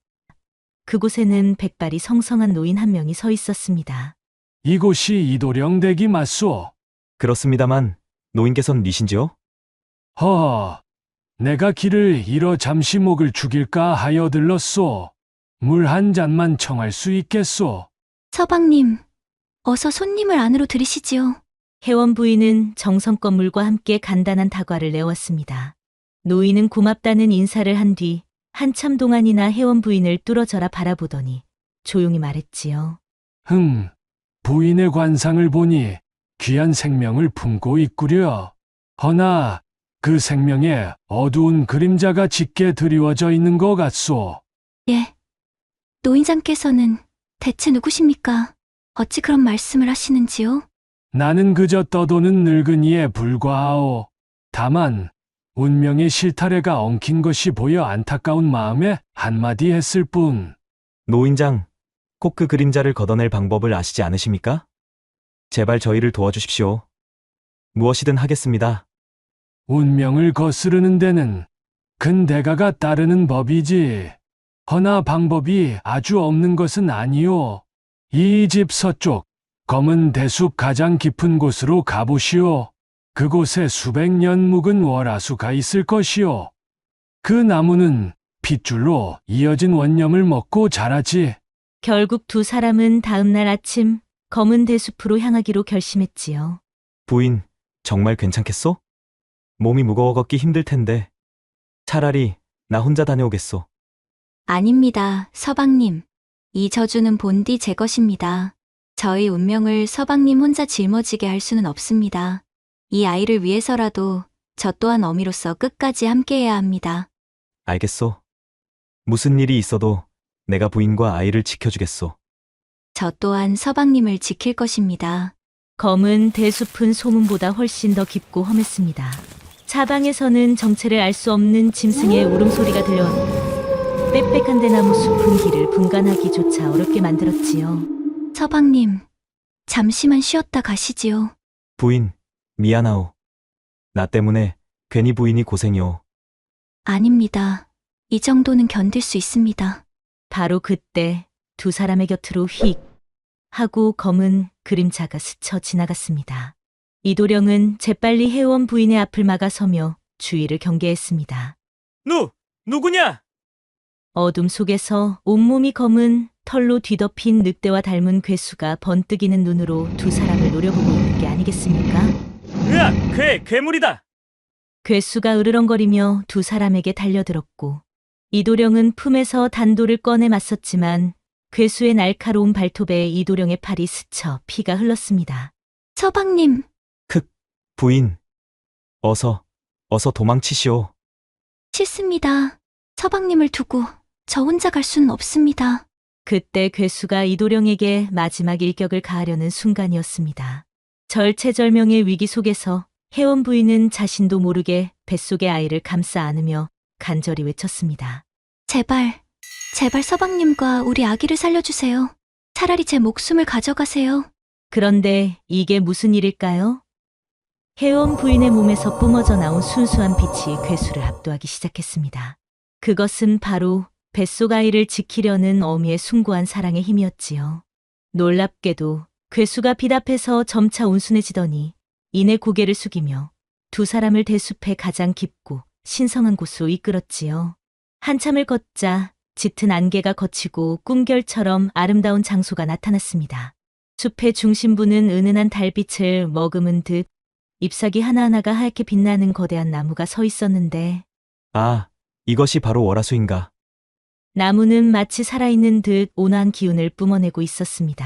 그곳에는 백발이 성성한 노인 한 명이 서 있었습니다. 이곳이 이도령 댁이 맞소? 그렇습니다만 노인께서는 니신지요? 허허, 내가 길을 잃어 잠시 목을 죽일까 하여 들렀소. 물 한 잔만 청할 수 있겠소? 서방님, 어서 손님을 안으로 들이시지요. 회원 부인은 정성껏 물과 함께 간단한 다과를 내왔습니다. 노인은 고맙다는 인사를 한 뒤 한참 동안이나 회원 부인을 뚫어져라 바라보더니 조용히 말했지요. 부인의 관상을 보니 귀한 생명을 품고 있구려. 허나 그 생명에 어두운 그림자가 짙게 드리워져 있는 것 같소. 예. 노인장께서는 대체 누구십니까? 어찌 그런 말씀을 하시는지요? 나는 그저 떠도는 늙은이에 불과하오. 다만 운명의 실타래가 엉킨 것이 보여 안타까운 마음에 한마디 했을 뿐. 노인장, 꼭 그 그림자를 걷어낼 방법을 아시지 않으십니까? 제발 저희를 도와주십시오. 무엇이든 하겠습니다. 운명을 거스르는 데는 근대가가 따르는 법이지. 허나 방법이 아주 없는 것은 아니오. 이 집 서쪽 검은 대숲 가장 깊은 곳으로 가보시오. 그곳에 수백 년 묵은 월화수가 있을 것이오. 그 나무는 핏줄로 이어진 원념을 먹고 자라지. 결국 두 사람은 다음 날 아침 검은 대숲으로 향하기로 결심했지요. 부인, 정말 괜찮겠소? 몸이 무거워 걷기 힘들 텐데. 차라리 나 혼자 다녀오겠소. 아닙니다, 서방님. 이 저주는 본디 제 것입니다. 저희 운명을 서방님 혼자 짊어지게 할 수는 없습니다. 이 아이를 위해서라도 저 또한 어미로서 끝까지 함께해야 합니다. 알겠소. 무슨 일이 있어도 내가 부인과 아이를 지켜주겠소. 저 또한 서방님을 지킬 것입니다. 검은 대숲은 소문보다 훨씬 더 깊고 험했습니다. 사방에서는 정체를 알 수 없는 짐승의 울음소리가 들려오니 빽빽한 대나무 숲은 길을 분간하기조차 어렵게 만들었지요. 서방님, 잠시만 쉬었다 가시지요. 부인, 미안하오. 나 때문에 괜히 부인이 고생이오. 아닙니다. 이 정도는 견딜 수 있습니다. 바로 그때 두 사람의 곁으로 휙 하고 검은 그림자가 스쳐 지나갔습니다. 이도령은 재빨리 회원 부인의 앞을 막아서며 주의를 경계했습니다. 누구냐? 어둠 속에서 온몸이 검은 털로 뒤덮인 늑대와 닮은 괴수가 번뜩이는 눈으로 두 사람을 노려보고 있는 게 아니겠습니까? 으악! 괴물이다! 괴수가 으르렁거리며 두 사람에게 달려들었고 이도령은 품에서 단도를 꺼내 맞섰지만 괴수의 날카로운 발톱에 이도령의 팔이 스쳐 피가 흘렀습니다. 서방님! 부인. 어서 도망치시오. 싫습니다. 서방님을 두고 저 혼자 갈 수는 없습니다. 그때 괴수가 이도령에게 마지막 일격을 가하려는 순간이었습니다. 절체절명의 위기 속에서 회원 부인은 자신도 모르게 뱃속의 아이를 감싸 안으며 간절히 외쳤습니다. 제발 서방님과 우리 아기를 살려주세요. 차라리 제 목숨을 가져가세요. 그런데 이게 무슨 일일까요? 회원 부인의 몸에서 뿜어져 나온 순수한 빛이 괴수를 압도하기 시작했습니다. 그것은 바로 뱃속 아이를 지키려는 어미의 숭고한 사랑의 힘이었지요. 놀랍게도 괴수가 빛 앞에서 점차 온순해지더니 이내 고개를 숙이며 두 사람을 대숲의 가장 깊고 신성한 곳으로 이끌었지요. 한참을 걷자 짙은 안개가 걷히고 꿈결처럼 아름다운 장소가 나타났습니다. 숲의 중심부는 은은한 달빛을 머금은 듯 잎사귀 하나하나가 하얗게 빛나는 거대한 나무가 서 있었는데 아, 이것이 바로 월화수인가? 나무는 마치 살아있는 듯 온화한 기운을 뿜어내고 있었습니다.